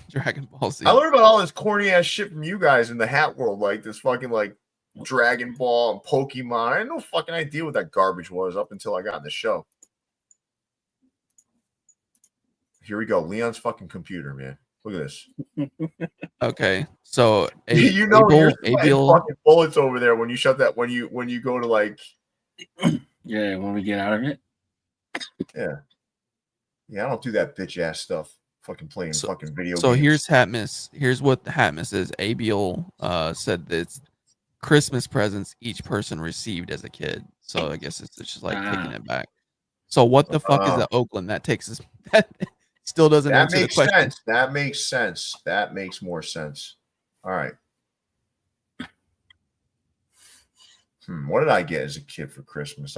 Dragon Ball Z. I learned about all this corny ass shit from you guys in the hat world, like this fucking like Dragon Ball and Pokemon. I had no fucking idea what that garbage was up until I got in the show. Here we go. Leon's fucking computer, man. Look at this. Okay, so You know you're Abel, fucking bullets over there when you shut that when you go to like Yeah, when we get out of it. Yeah, I don't do that bitch ass stuff. Fucking playing fucking video games. So here's Hatmas. Here's what the Hatmas is. Abel said that it's Christmas presents each person received as a kid. So I guess it's just like taking it back. So what the fuck is the Oakland? That takes us that still doesn't answer the question. Sense. That makes sense. That makes more sense. All right. What did I get as a kid for Christmas?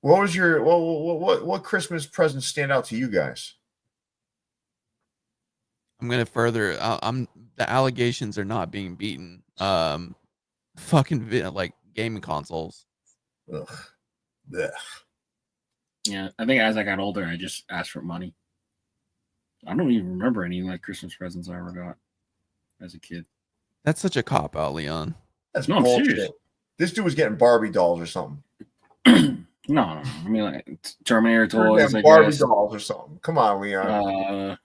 What was your what Christmas presents stand out to you guys? I'm gonna further. The allegations are not being beaten. Fucking like gaming consoles. Ugh. Ugh. Yeah, I think as I got older, I just asked for money. I don't even remember any like Christmas presents I ever got as a kid. That's such a cop out, Leon. That's No, I'm bullshit. serious. This dude was getting Barbie dolls or something. No. I mean, like Terminator toys, I Barbie guess. dolls or something. Come on, Leon.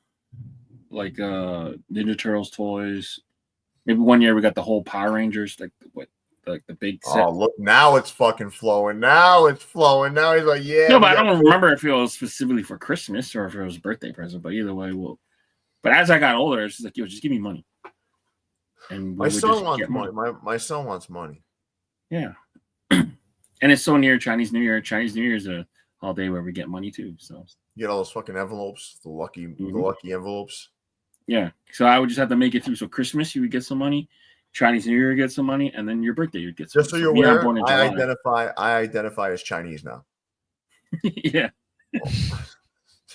Like Ninja Turtles toys. Maybe one year we got the whole Power Rangers, like the big set. Oh, look, now it's fucking flowing. Now it's flowing. Now he's like, yeah. No, but I don't remember if it was specifically for Christmas or if it was a birthday present. But either way, but as I got older, it's just like, yo, just give me money. And my son wants money. My son wants money. Yeah. And it's so near Chinese New Year. Chinese New Year is a holiday where we get money too. So you get all those fucking envelopes, the lucky envelopes. Yeah. So I would just have to make it through. So Christmas, you would get some money. Chinese New Year, you get some money, and then your birthday, you get some. Just so you're aware, I identify as Chinese now. Yeah.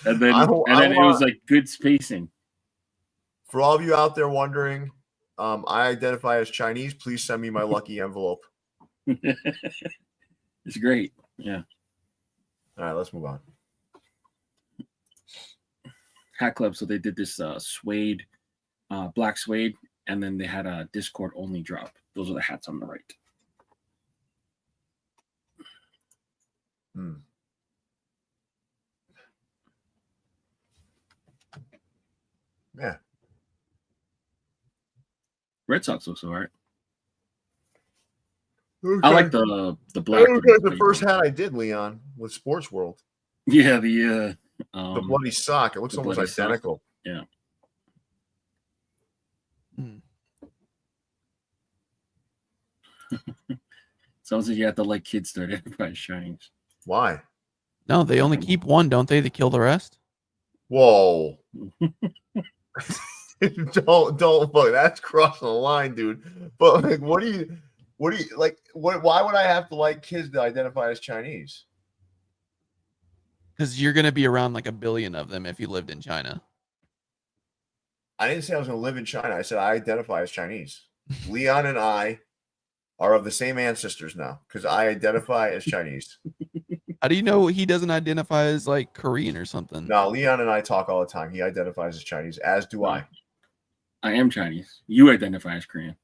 And then it was like good spacing. For all of you out there wondering, I identify as Chinese. Please send me my lucky envelope. It's great. Yeah. All right, let's move on. Hat Club. So they did this suede, black suede, and then they had a Discord only drop. Those are the hats on the right. Yeah. Red Sox also, all right. Okay. I like the black. That was the first hat I did, Leon, with Sports World. Yeah, The bloody sock. It looks the almost bloody sock. identical. Yeah. Sounds like you have to like kids start identifying Chinese. Why? No, they only keep one, don't they? They kill the rest. Whoa. don't fuck. That's crossing the line, dude. But like, what do you like? Why would I have to like kids to identify as Chinese? Because you're gonna be around like 1 billion of them if you lived in China. I didn't say I was going to live in China. I said I identify as Chinese. Leon and I are of the same ancestors now because I identify as Chinese. How do you know he doesn't identify as like Korean or something? No, Leon and I talk all the time. He identifies as Chinese, as do I. I am Chinese. You identify as Korean.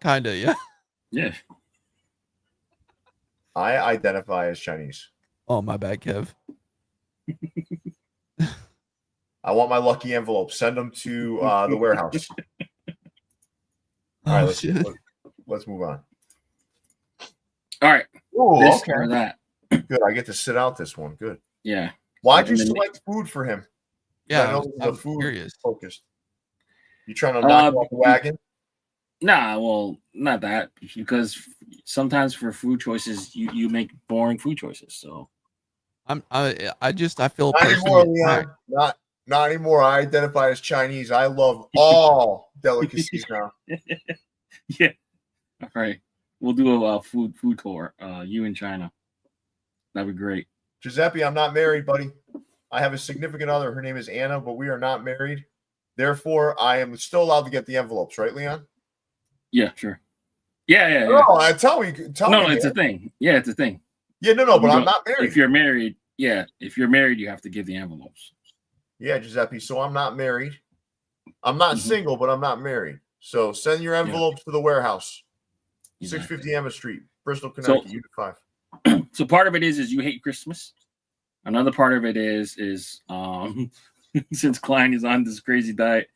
Kinda, yeah. Yeah. I identify as Chinese. Oh, my bad, Kev. I want my lucky envelope. Send them to the warehouse. All right, let's move on. All right. Oh, This okay. or that. Good. I get to sit out this one. Good. Yeah. Why'd you select food for him? Yeah, I know this is I'm a food curious. focused. You trying to knock off the wagon? Nah, well, not that, because sometimes for food choices, you make boring food choices. So I feel Not personally anymore, Leon. attacked. Not anymore. I identify as Chinese. I love all delicacies now. yeah. All right. We'll do a food tour. You in China. That'd be great. Giuseppe, I'm not married, buddy. I have a significant other. Her name is Anna, but we are not married. Therefore, I am still allowed to get the envelopes, right, Leon? Yeah, sure. Yeah. No, tell me. No, it's a thing. Yeah, it's a thing. Yeah, no, but I'm not married. If you're married, you have to give the envelopes. Yeah, Giuseppe. So I'm not married. I'm not single, but I'm not married. So send your envelopes to the warehouse. Exactly. 650 Emma Street, Bristol, Connecticut, Unit 5. So part of it is you hate Christmas. Another part of it is since Klein is on this crazy diet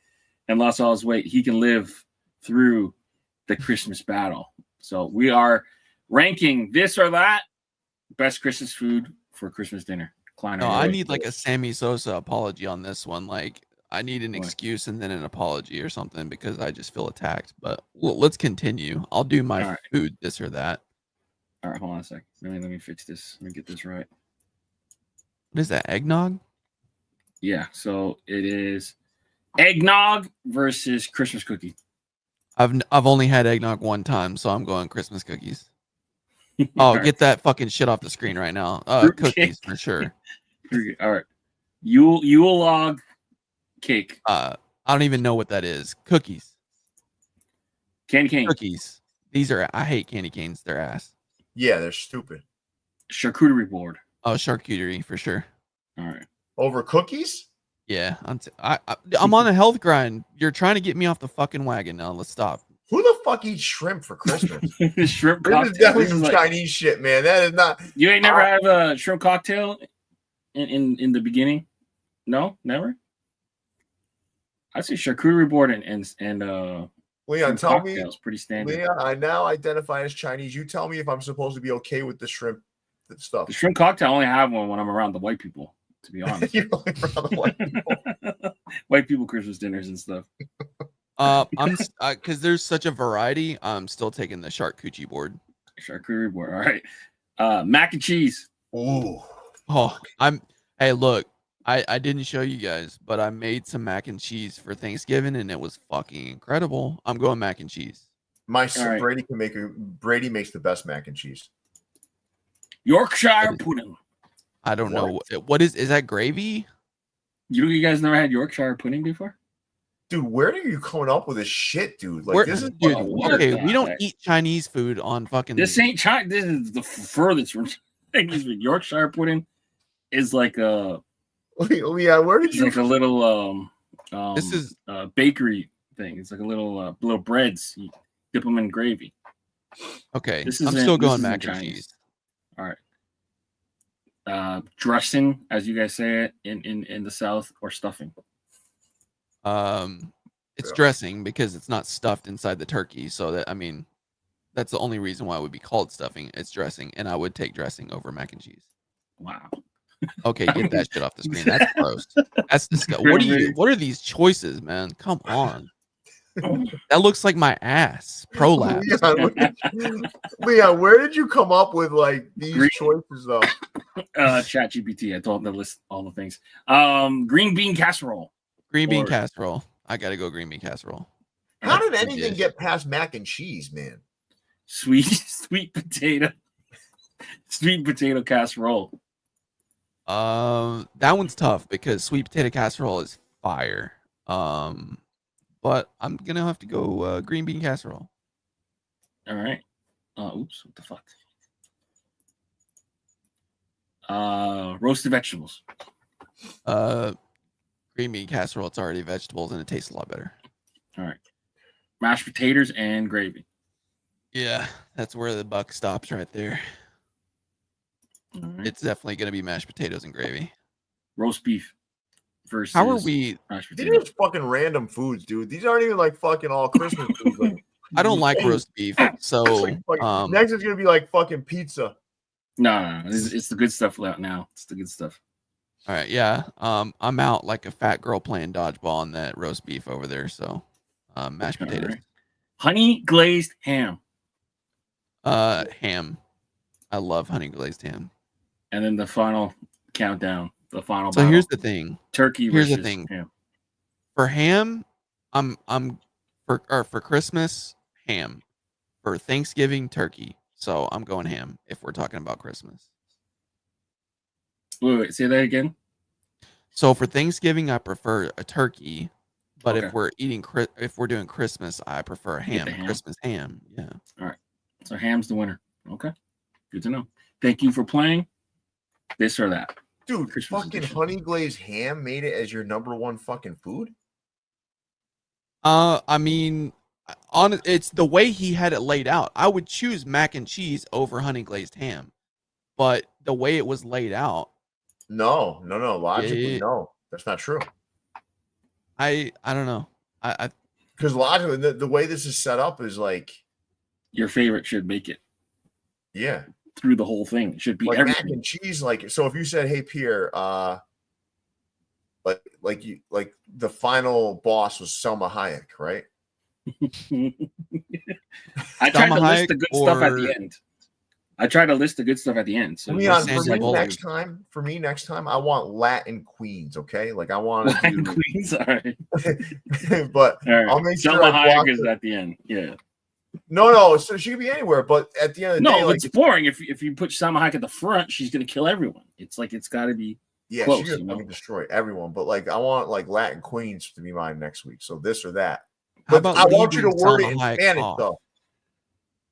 and lost all his weight, he can live through the Christmas battle. So we are ranking this or that best Christmas food for Christmas dinner. Klein, No, I need like a Sammy Sosa apology on this one. Like, I need an excuse and then an apology or something because I just feel attacked. But let's continue. I'll do my food, this or that. All right, hold on a sec. Let me fix this. Let me get this right. What is that? Eggnog? Yeah. So it is eggnog versus Christmas cookie. I've only had eggnog one time, so I'm going Christmas cookies. Oh, get that fucking shit off the screen right now. Cookies for sure. All right. Yule log cake. I don't even know what that is. Cookies. Candy cane. Cookies. I hate candy canes. They're ass. Yeah, they're stupid. Charcuterie board. Oh, charcuterie for sure. All right. Over cookies? Yeah, I'm on a health grind. You're trying to get me off the fucking wagon now. Let's stop. Who the fuck eats shrimp for Christmas? Shrimp This cocktail. is definitely some Chinese shit, man. That is not. You ain't never had a shrimp cocktail in the beginning? No, never. I say charcuterie board and Leon, tell me. It's pretty standard. Leon, I now identify as Chinese. You tell me if I'm supposed to be okay with the shrimp stuff. The shrimp cocktail, I only have one when I'm around the white people, to be honest. You're only around the white people. White people Christmas dinners and stuff. I'm because there's such a variety. I'm still taking the charcuterie board. Charcuterie board. All right. Mac and cheese. Ooh. Oh, hey, look, I didn't show you guys, but I made some mac and cheese for Thanksgiving and it was fucking incredible. I'm going mac and cheese. My son Brady makes the best mac and cheese. Yorkshire pudding. I don't know. What is that gravy? You guys never had Yorkshire pudding before? Dude, where are you coming up with this shit, dude? Like, this is okay. We don't eat Chinese food on fucking. This ain't China. This is the furthest from Chinese food. Yorkshire pudding is like a. Yeah, where did you? Like a little this is bakery thing. It's like a little breads. You dip them in gravy. Okay, I'm still going mac and cheese. All right. Dressing, as you guys say it in the South, or stuffing. It's dressing because it's not stuffed inside the turkey. So that's the only reason why it would be called stuffing. It's dressing, and I would take dressing over mac and cheese. Wow. Okay, get that shit off the screen. That's gross. That's disgusting. What are these choices, man? Come on. That looks like my ass. Prolapse. Leon, where did you come up with like these Green- choices though? Chat GPT. I told him to list all the things. Green bean casserole. Green bean Or- casserole. I gotta go green bean casserole. How did Good anything dish. get past mac and cheese, man? Sweet potato. Sweet potato casserole. That one's tough because sweet potato casserole is fire. But I'm gonna have to go green bean casserole. All right. Oops, what the fuck? Roasted vegetables. Green bean casserole. It's already vegetables and it tastes a lot better. All right. Mashed potatoes and gravy. Yeah, that's where the buck stops right there. All right. It's definitely gonna be mashed potatoes and gravy. Roast beef versus How are we? mashed These potatoes. are just fucking random foods, dude. These aren't even like fucking all Christmas foods. Like, I don't like roast beef, so next is gonna be like fucking pizza. No. It's the good stuff out now. It's the good stuff. all right, yeah. I'm out like a fat girl playing dodgeball on that roast beef over there. So, mashed All potatoes, right. Honey glazed ham. ham. I love honey glazed ham. And then the final countdown. The final So battle. here's the thing. Turkey here's the versus thing. ham. For ham, for Christmas, ham. For Thanksgiving, turkey. So I'm going ham if we're talking about Christmas. Wait, say that again. So for Thanksgiving, I prefer a turkey, but Okay. if we're doing Christmas, I prefer Get ham. the ham. Christmas ham. Yeah. So ham's the winner. Okay. Good to know. Thank you for playing. This or that. Dude, Christmas fucking edition. honey glazed ham made it as your number one fucking food? I mean, it's the way he had it laid out. I would choose mac and cheese over honey glazed ham, but the way it was laid out, No. Logically, Yeah. no. That's not true. I don't know. I Because logically, the way this is set up is like, Your favorite should make it yeah. through the whole thing. It should be Like mac everything. and cheese, like so if you said, hey Pierre, like the final boss was Selma Hayek, right? I tried to Salma list the Hayek good stuff at or- the end. I tried to list the good stuff at the end. So Leon, Sandra for me Bullock. next time, I want Latin queens, okay? Like I want to Latin do, Queens. All right. but All right. I'll make sure Selma I block Hayek is it. at the end. Yeah. No, so she could be anywhere, but at the end of the No, day, like it's boring. If you put Selma Hayek at the front, she's gonna kill everyone. It's like it's got to be. yeah, close, she's gonna you know? fucking destroy everyone. But like I want like Latin queens to be mine next week. So this or that. How But about I want you to leaving word Salma it in Hayek Spanish off? though.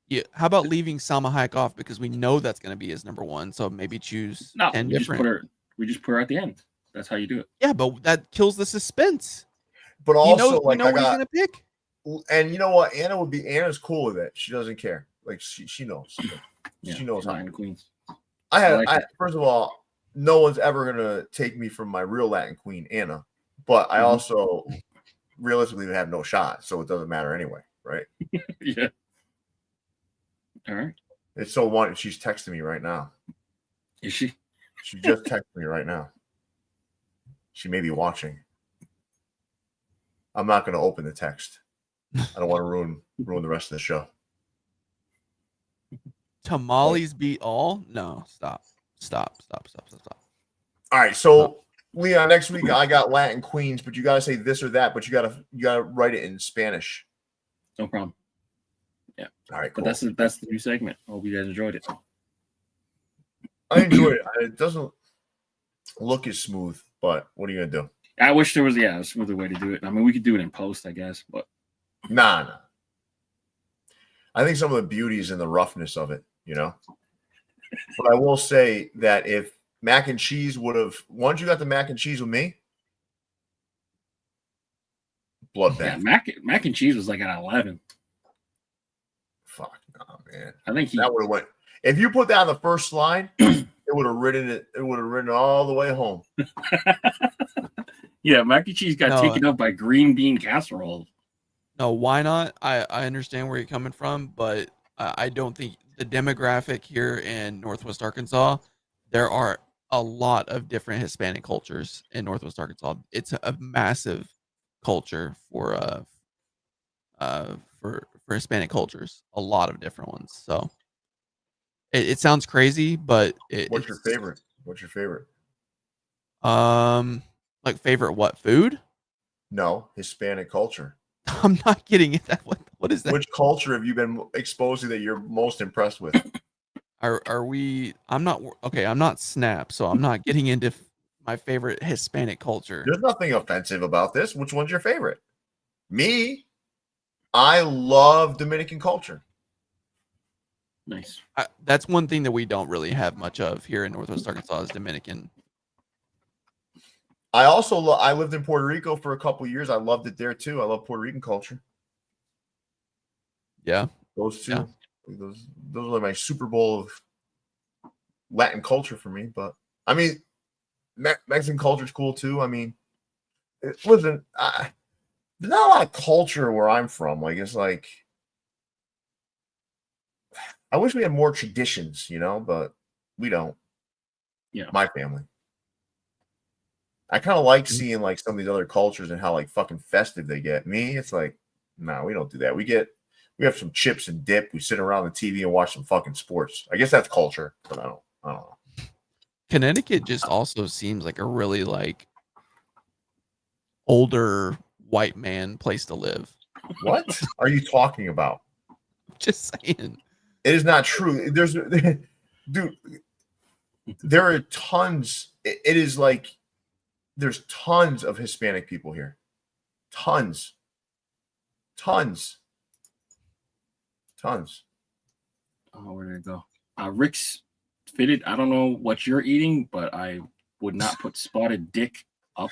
Yeah. How about leaving Salma Hayek off because we know that's going to be his number one. So maybe choose No, 10 we just different. put her. We just put her at the end. That's how you do it. Yeah, but that kills the suspense. But also, we like know I what he's got, going to pick. and you know what? Anna's cool with it. She doesn't care. Like she knows. Yeah, She knows how. Latin Queens. I like it. first of all, no one's ever gonna take me from my real Latin queen, Anna. But I Mhm. also realistically have no shot, so it doesn't matter anyway, right? Yeah. All right. It's so one. She's texting me right now. Is she? She just texted me right now. She may be watching. I'm not gonna open the text. I don't want to ruin the rest of the show. Tamales beat all? No, stop. All right, so Leon, next week I got Latin queens, but you gotta say this or that, but you gotta write it in Spanish. No problem. All right, cool. But that's the new segment. Hope you guys enjoyed it. I enjoyed it. It doesn't look as smooth, but what are you gonna do? I wish there was a smoother way to do it. I mean, we could do it in post, I guess, but Nah. I think some of the beauty is in the roughness of it, you know. But I will say that if mac and cheese would have once you got the mac and cheese with me, bloodbath. yeah, mac and cheese was like at 11. Fuck no, man. I think That would have went. If you put that on the first slide, it would have ridden it. It would have ridden all the way home. Yeah, mac and cheese got No, taken up by green bean casserole. No, why not? I understand where you're coming from, but I don't think the demographic here in Northwest Arkansas, there are a lot of different Hispanic cultures in Northwest Arkansas. It's a massive culture for Hispanic cultures. A lot of different ones. So it sounds crazy, but What's your favorite? What's your favorite? Like favorite what food? No, Hispanic culture. I'm not getting it. What is that? Which culture have you been exposed to that you're most impressed with? Are we? I'm not okay. I'm not Snap, so I'm not getting into my favorite Hispanic culture. There's nothing offensive about this. Which one's your favorite? Me, I love Dominican culture. Nice. That's one thing that we don't really have much of here in Northwest Arkansas is Dominican. I also I lived in Puerto Rico for a couple years. I loved it there too. I love Puerto Rican culture. Yeah, those two. Yeah. Those are my Super Bowl of Latin culture for me. But I mean, Mexican culture is cool too. I mean, listen, there's not a lot of culture where I'm from. Like it's like I wish we had more traditions, you know, but we don't. Yeah, my family. I kind of like seeing like some of these other cultures and how like fucking festive they get. Me, it's like, no, we don't do that. We have some chips and dip. We sit around the TV and watch some fucking sports. I guess that's culture, but I don't know. Connecticut just also seems like a really like older white man place to live. What are you talking about? Just saying. It is not true. Dude, there are tons. It is like there's tons of Hispanic people here. Tons. Oh, where did it go? Rick's fitted. I don't know what you're eating, but I would not put spotted dick up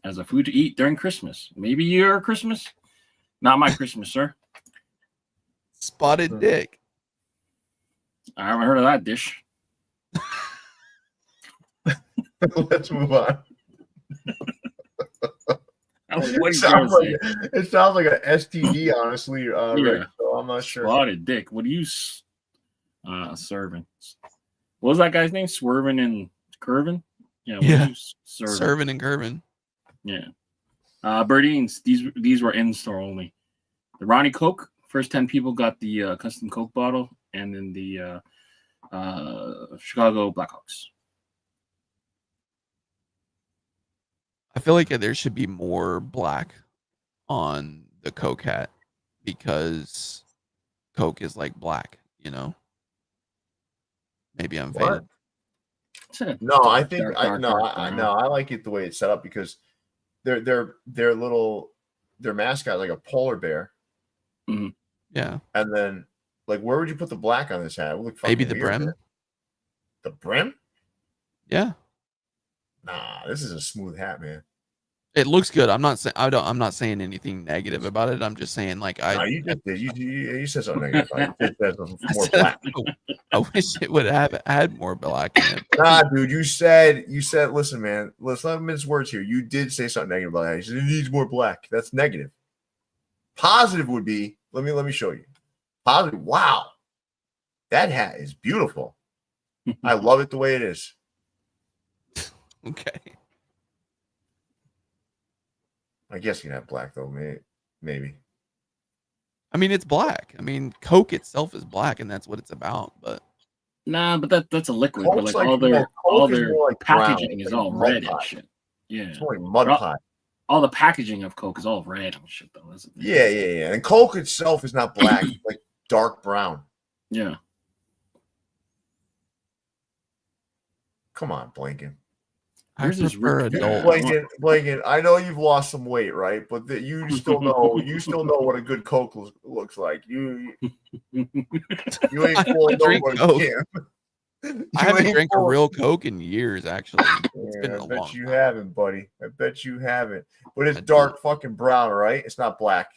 as a food to eat during Christmas. Maybe your Christmas? Not my Christmas, sir. Spotted dick. I haven't heard of that dish. Let's move on. It sounds like an STD, honestly. Yeah. Rick, so I'm not sure. Spotted dick. What are you serving? What was that guy's name? Swerving and curving? Yeah. What Yeah. are you serving? Serving and curving. Yeah. Birdines. These were in store only. The Ronnie Coke. First 10 people got the custom Coke bottle, and then the Chicago Blackhawks. I feel like there should be more black on the Coke hat because Coke is like black, you know. Maybe I'm What? faded. No, I think Dark, I like it the way it's set up because their mascot is like a polar bear. Mm-hmm. Yeah. And then like where would you put the black on this hat? It would look Maybe fucking the weird, brim. man. The brim? Yeah. Nah, this is a smooth hat, man. It looks good. I'm not saying anything negative about it. I'm just saying like No, you just did. You said something negative. You said more black. I wish it would have had more black in it. Nah, dude, you said, listen, man, let's not mince words here. You did say something negative about that. You said it needs more black. That's negative. Positive would be, let me show you. Positive, wow. That hat is beautiful. I love it the way it is. Okay. I guess you can have black though, maybe. I mean, it's black. I mean, Coke itself is black, and that's what it's about. But Nah, but that's a liquid. But Coke's like all their more like packaging brown. is It's all like red mud and pie. shit. Yeah. It's more like mud pie. All the packaging of Coke is all red and shit though. That's the thing. Yeah. And Coke itself is not black, it's like dark brown. Yeah. Come on, Blanken. I Yours is prefer Rick- adult. Blanken, I know you've lost some weight, right? But you still know what a good Coke looks like. You ain't I fooling drink nobody. Coke. Cam. I haven't ain't drank a fooling- real Coke in years, actually. It's been I a long bet you time. haven't, buddy. I bet you haven't. But it's I do. dark fucking brown, right? It's not black.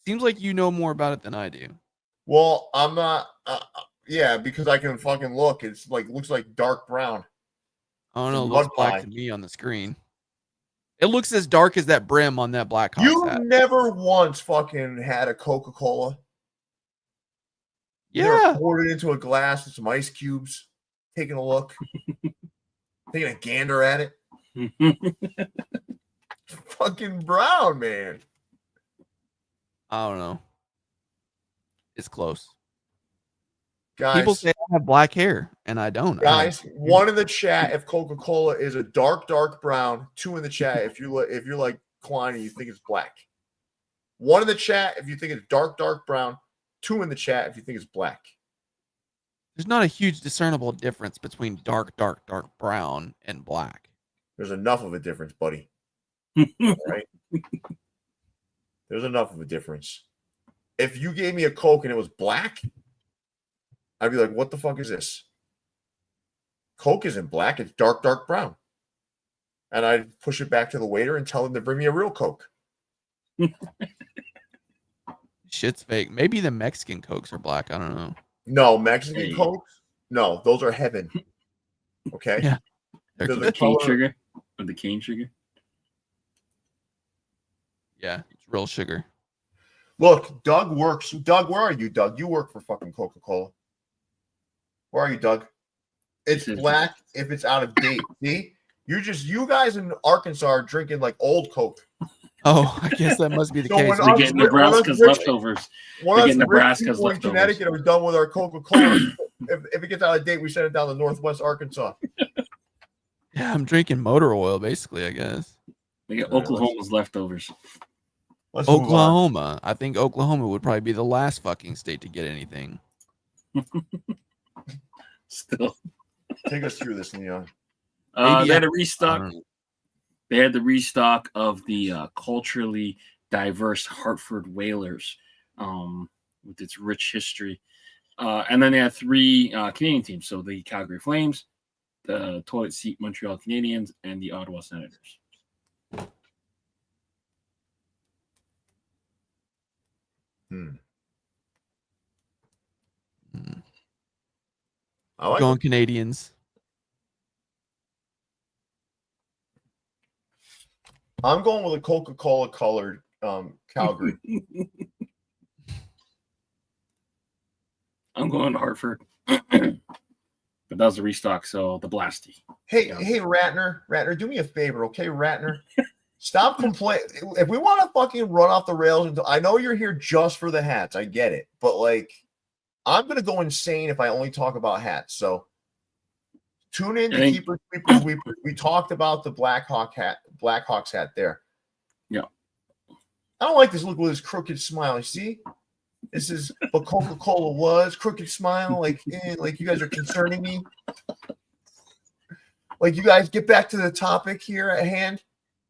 Seems like you know more about it than I do. Well, I'm not. Yeah, because I can fucking look. It's like looks like dark brown. I don't know. It It's looks mud black pie. to me on the screen. It looks as dark as that brim on that Blackhawks You hat. never once fucking had a Coca-Cola. You Yeah. never poured it into a glass with some ice cubes. taking a look, taking a gander at it. Fucking brown, man. I don't know. It's close. Guys, People say I have black hair, and I don't. Guys, one in the chat if Coca-Cola is a dark brown. Two in the chat if you're like Klein and you think it's black. One in the chat if you think it's dark brown. Two in the chat if you think it's black. There's not a huge discernible difference between dark brown and black. There's enough of a difference, buddy. All right? There's enough of a difference. If you gave me a Coke and it was black, I'd be like, what the fuck is this? Coke isn't black, it's dark brown. And I'd push it back to the waiter and tell him to bring me a real Coke. Shit's fake. Maybe the Mexican Cokes are black. I don't know. No, Mexican Cokes? No, those are heaven. Okay? Yeah. They're the cane sugar? Or the cane sugar? Yeah, it's real sugar. Look, Doug works. Doug, where are you, Doug? You work for fucking Coca-Cola. Where are you, Doug? It's black if it's out of date. See? You guys in Arkansas are drinking like old Coke. Oh, I guess that must be the case. They're getting Nebraska's leftovers. They're getting Nebraska's leftovers. In Connecticut are done with our Coca-Cola. if it gets out of date, we send it down to Northwest Arkansas. Yeah, I'm drinking motor oil, basically, I guess. They get Oklahoma's leftovers. Oklahoma. I think Oklahoma would probably be the last fucking state to get anything. Still. Take us through this, Leon. They had a restock. They had the restock of the culturally diverse Hartford Whalers with its rich history. And then they had three Canadian teams. So the Calgary Flames, the Toilet Seat Montreal Canadiens, and the Ottawa Senators. I like going Canadians. I'm going with a Coca-Cola colored Calgary. I'm going to Hartford. But that was the restock, so the Blasty. Hey, Ratner, do me a favor, okay, Ratner? Stop complaining. If we want to fucking run off the rails, I know you're here just for the hats. I get it. But, like, I'm going to go insane if I only talk about hats. So tune in to Keeper Sweepers. We talked about the Blackhawks hat there. Yeah. I don't like this look with this crooked smile. You see? This is what Coca-Cola was. Crooked smile. Like you guys are concerning me. Like, you guys get back to the topic here at hand.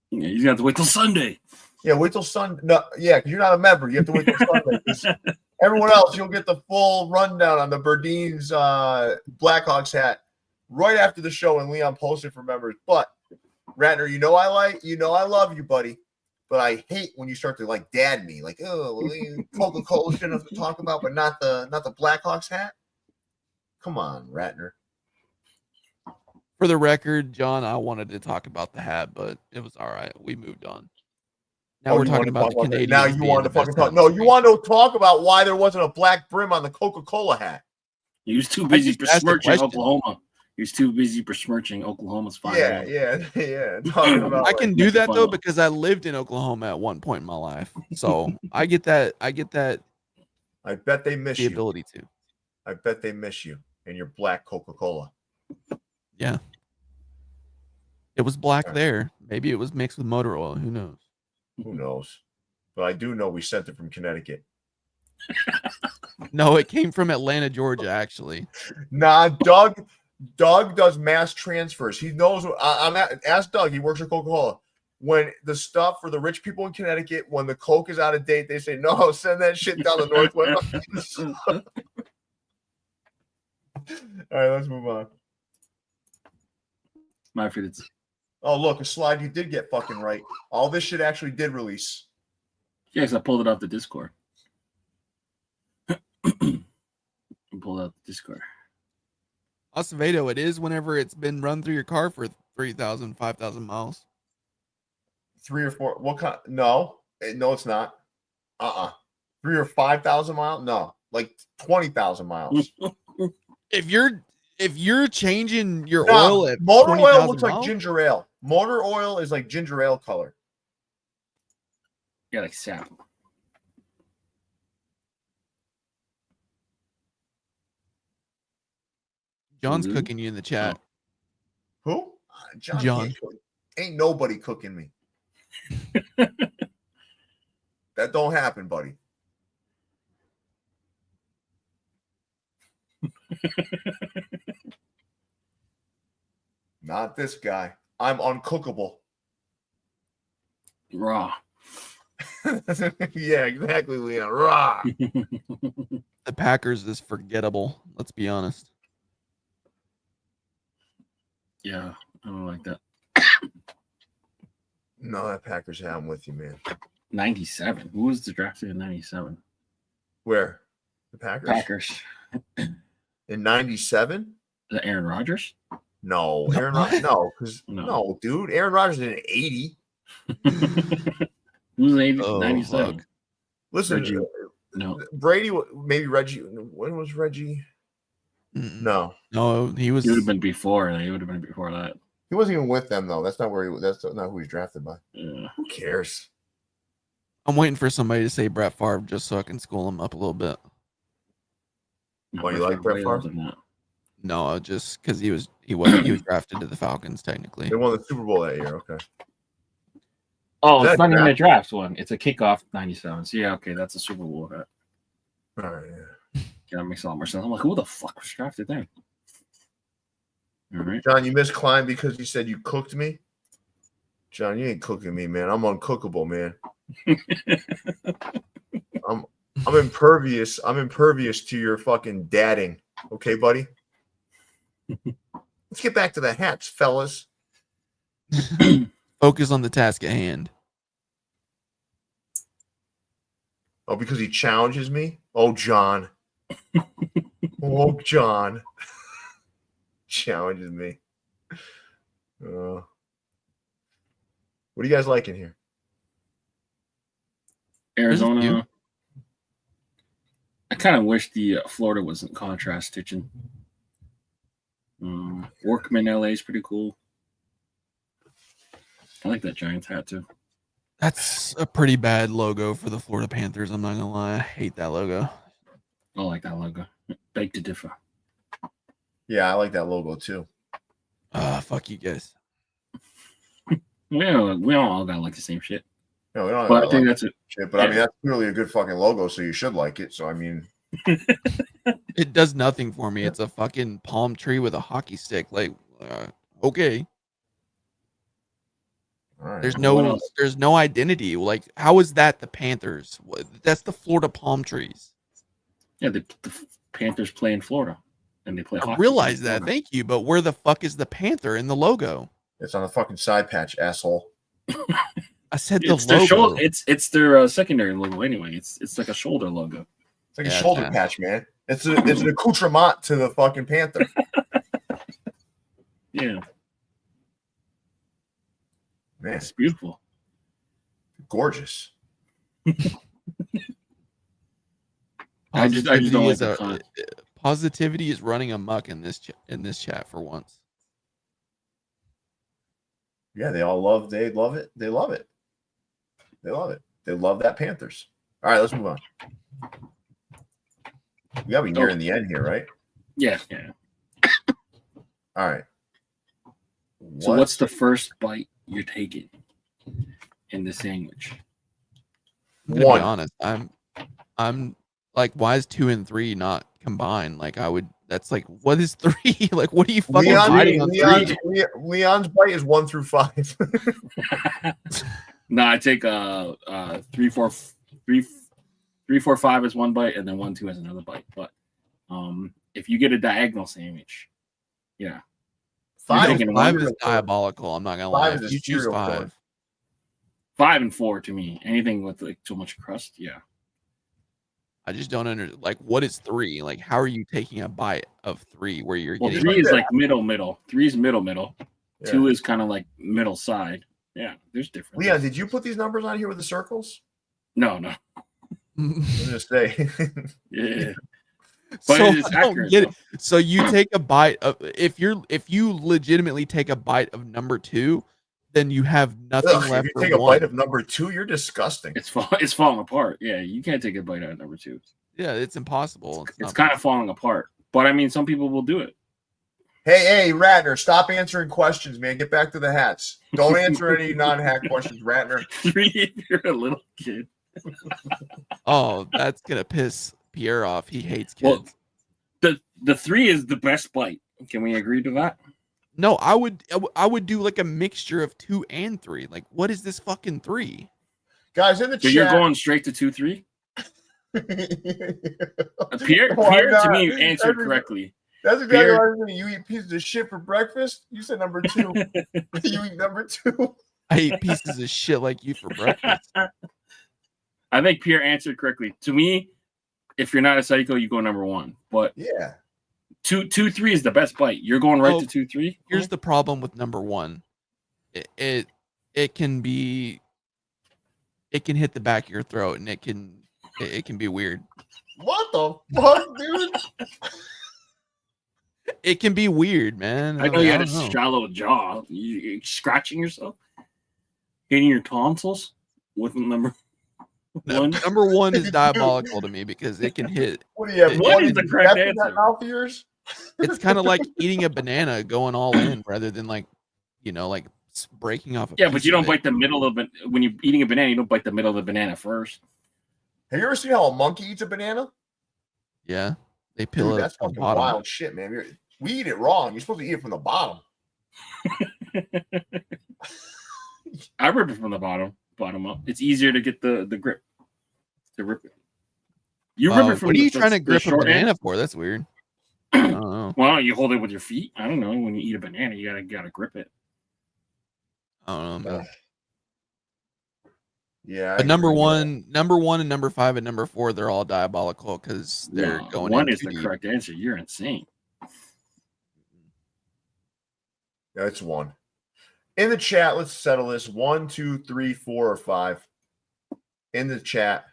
Yeah, you have to wait till Sunday. Yeah, wait till Sunday. No, yeah, because you're not a member. You have to wait till Sunday. Everyone else, you'll get the full rundown on the Berdeen's Blackhawks hat right after the show, and Leon posted for members. But Ratner, I love you, buddy. But I hate when you start to like dad me, like, oh, Coca-Cola shouldn't have to talk about, but not the Blackhawks hat. Come on, Ratner. For the record, John, I wanted to talk about the hat, but it was all right. We moved on. Now we're talking about the Canadians. Now you want to fucking talk. No, you want to talk about why there wasn't a black brim on the Coca-Cola hat. He was too busy besmirching Oklahoma. He was too busy besmirching Oklahoma's fire. Yeah. Talking about, I can do that though because I lived in Oklahoma at one point in my life, so I get that. I bet they miss the you. Ability to. I bet they miss you and your black Coca-Cola. Yeah. It was black there. Maybe it was mixed with motor oil. Who knows? Who knows? But I do know we sent it from Connecticut. No, it came from Atlanta, Georgia, actually. Nah, Doug does mass transfers. He knows. Ask Doug. He works at Coca-Cola. When the stuff for the rich people in Connecticut, when the Coke is out of date, they say, no, send that shit down the Northwest. All right, let's move on. My favorite. Oh, look, a slide you did get fucking right. All this shit actually did release. Yes, I pulled it off the Discord. Pulled out the Discord. Acevedo, it is whenever it's been run through your car for 3,000, 5,000 miles. 3 or 4. What kind? No, it's not. 3 or 5,000 miles? No, like 20,000 miles. If you're if you're changing your Nah, oil at motor 20,000 oil looks like miles, ginger ale. Motor oil is like ginger ale color. Yeah, like sap. John's Mhm. cooking you in the chat. Who? John. John. Ain't nobody cooking me. That don't happen, buddy. Not this guy. I'm uncookable. Raw. Yeah, exactly, Leon. Raw. The Packers is forgettable. Let's be honest. Yeah, I don't like that. No, that Packers hat, I'm with you, man. 97. Who was the drafted in 97? Where? The Packers? Packers. In 97? The Aaron Rodgers? No, Aaron Rodgers. No, because no, dude. Aaron Rodgers in 80. Who's in 80, Oh, 97? fuck. Listen, Reggie. No. Brady, maybe Reggie. When was Reggie? No, he was. He would have been before. He would have been before that. he wasn't even with them though. That's not where he. That's not who he's drafted by. Yeah. Who cares? I'm waiting for somebody to say Brett Favre just so I can school him up a little bit. Why you like Brett Favre? No, just because he was drafted to the Falcons technically. They won the Super Bowl that year. Okay. Oh, Is it's that not even a draft? draft one. It's a kickoff 97. So yeah, okay, that's a Super Bowl hat. All right. Yeah. Yeah, that makes a lot more sense. I'm like, who the fuck was drafted there? All right. John, you missed Klein because you said you cooked me. John, you ain't cooking me, man. I'm uncookable, man. I'm impervious. I'm impervious to your fucking dadding. Okay, buddy? Let's get back to the hats, fellas. Focus on the task at hand. Oh, because he challenges me? Oh, John. Oh, John. Challenges me. What do you guys like in here? Arizona. I kind of wish the Florida wasn't contrast stitching. Workman LA is pretty cool. I like that Giants hat too. That's a pretty bad logo for the Florida Panthers. I'm not gonna lie. I hate that logo. I like that logo. Beg to differ. Yeah, I like that logo too. Fuck you guys. We all got like the same shit. No, we don't But I think that's it. shit, but I mean that's clearly a good fucking logo, so you should like it. So I mean, It does nothing for me. It's a fucking palm tree with a hockey stick. Like, okay. all right. There's What no else? there's no identity. Like, how is that the Panthers? That's the Florida palm trees. Yeah, the Panthers play in Florida, and they play. I hockey realize in that. Florida. Thank you. But where the fuck is the Panther in the logo? It's on the fucking side patch, asshole. I said It's the their logo. shoulder. It's their secondary logo anyway. It's like a shoulder logo. It's like a Yeah, shoulder it's patch, man. It's an accoutrement to the fucking Panther. Yeah, Man, it's beautiful. gorgeous. I just don't like is the con. positivity is running amok in this chat for once. Yeah, they love it. They love it. They love it. They love that Panthers. All right, let's move on. We gotta be nearing the end here, right? Yeah. All right. So what's the first bite you're taking in the sandwich? I'm gonna one? be honest. I'm like, why is 2 and 3 not combined? Like, that's like, what is 3? Like, what are you fucking biting on 3? Leon's bite is 1 through 5. No, I take 3, 4, 5 as one bite, and then 1, 2 as another bite. But if you get a diagonal sandwich, yeah, 5 5 is diabolical. I'm not gonna lie. 5 is If a you choose serial 5. killer. 5 and 4 to me. Anything with like too much crust, yeah. I just don't like, what is 3? Like, how are you taking a bite of 3 where you're Well, getting 3 is like middle. 3 is middle. Yeah. 2 is kind of like middle side. Yeah, there's different. Leon, did you put these numbers on here with the circles? No. I'm just say. Yeah. But So it is I don't accurate, get though. it. So you take a bite of if you legitimately take a bite of number 2, then you have nothing Ugh, if left you for take a 1. bite of number 2, you're disgusting. It's falling apart. Yeah, you can't take a bite out of number 2. Yeah, it's impossible. It's not kind of possible. falling apart. But I mean, some people will do it. Hey, Ratner, stop answering questions, man. Get back to the hats. Don't answer any non-hat questions, Ratner. 3 if you're a little kid. Oh, that's gonna piss Pierre off. He hates Well, kids. the 3 is the best bite. Can we agree to that? No, I would do like a mixture of 2 and 3. Like, what is this fucking 3? Guys, in the So chat. you're going straight to 2-3? Pierre Why to not? me answered correctly. That's exactly Pierre- what I was thinking. You eat pieces of shit for breakfast? You said number 2. You eat number 2. I eat pieces of shit like you for breakfast. I think Pierre answered correctly. To me, if you're not a psycho, you go number 1. But Yeah. 2-3 is the best bite. You're going right to 2-3. Here's the problem with number 1. It can hit the back of your throat, and it can be weird. What the fuck, dude? It can be weird, man. I know you had a don't know. shallow jaw. You're scratching yourself, hitting your tonsils with number 1. Number 1 is diabolical to me because it can hit. What do you have? What is the correct in that answer? mouth of yours? It's kind of like eating a banana going all in rather than like breaking off a Yeah, piece but you of don't it. bite the middle of it when you're eating a banana. You don't bite the middle of the banana first. Have you ever seen how a monkey eats a banana? Yeah, they peel Dude, it that's from fucking the bottom. wild shit, man. We eat it wrong. You're supposed to eat it from the bottom. I rip it from the bottom up. It's easier to get the grip to rip it. You rip it from What are the, you trying to the grip a short banana end? for? That's weird. I don't know. Well, you hold it with your feet. I don't know. When you eat a banana, you gotta grip it. I don't know, man. Yeah. But number 1 and number 5 and number 4, they're all diabolical because they're No, going 1 in is too the deep. correct answer. You're insane. That's 1. In the chat, let's settle this. 1, 2, 3, 4, or 5. In the chat.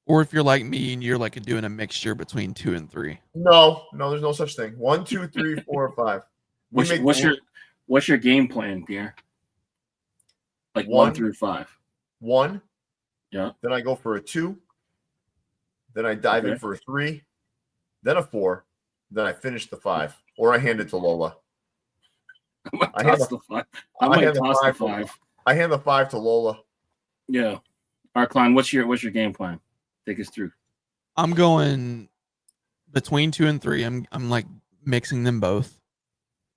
Or if you're like me and you're like doing a mixture between 2 and 3. No, there's no such thing. 1, 2, 3, 4, or 5. What's your game plan, Pierre? Like 1 through 5. 1. Yeah. Then I go for a 2. Then I dive in for a 3. Then a 4. Then I finish the 5. Or I hand it to Lola. I hand the 5. I might toss the 5. I hand the 5 to Lola. Yeah. All right, Klein, what's your game plan? Take us through. I'm going between 2 and 3. I'm like mixing them both.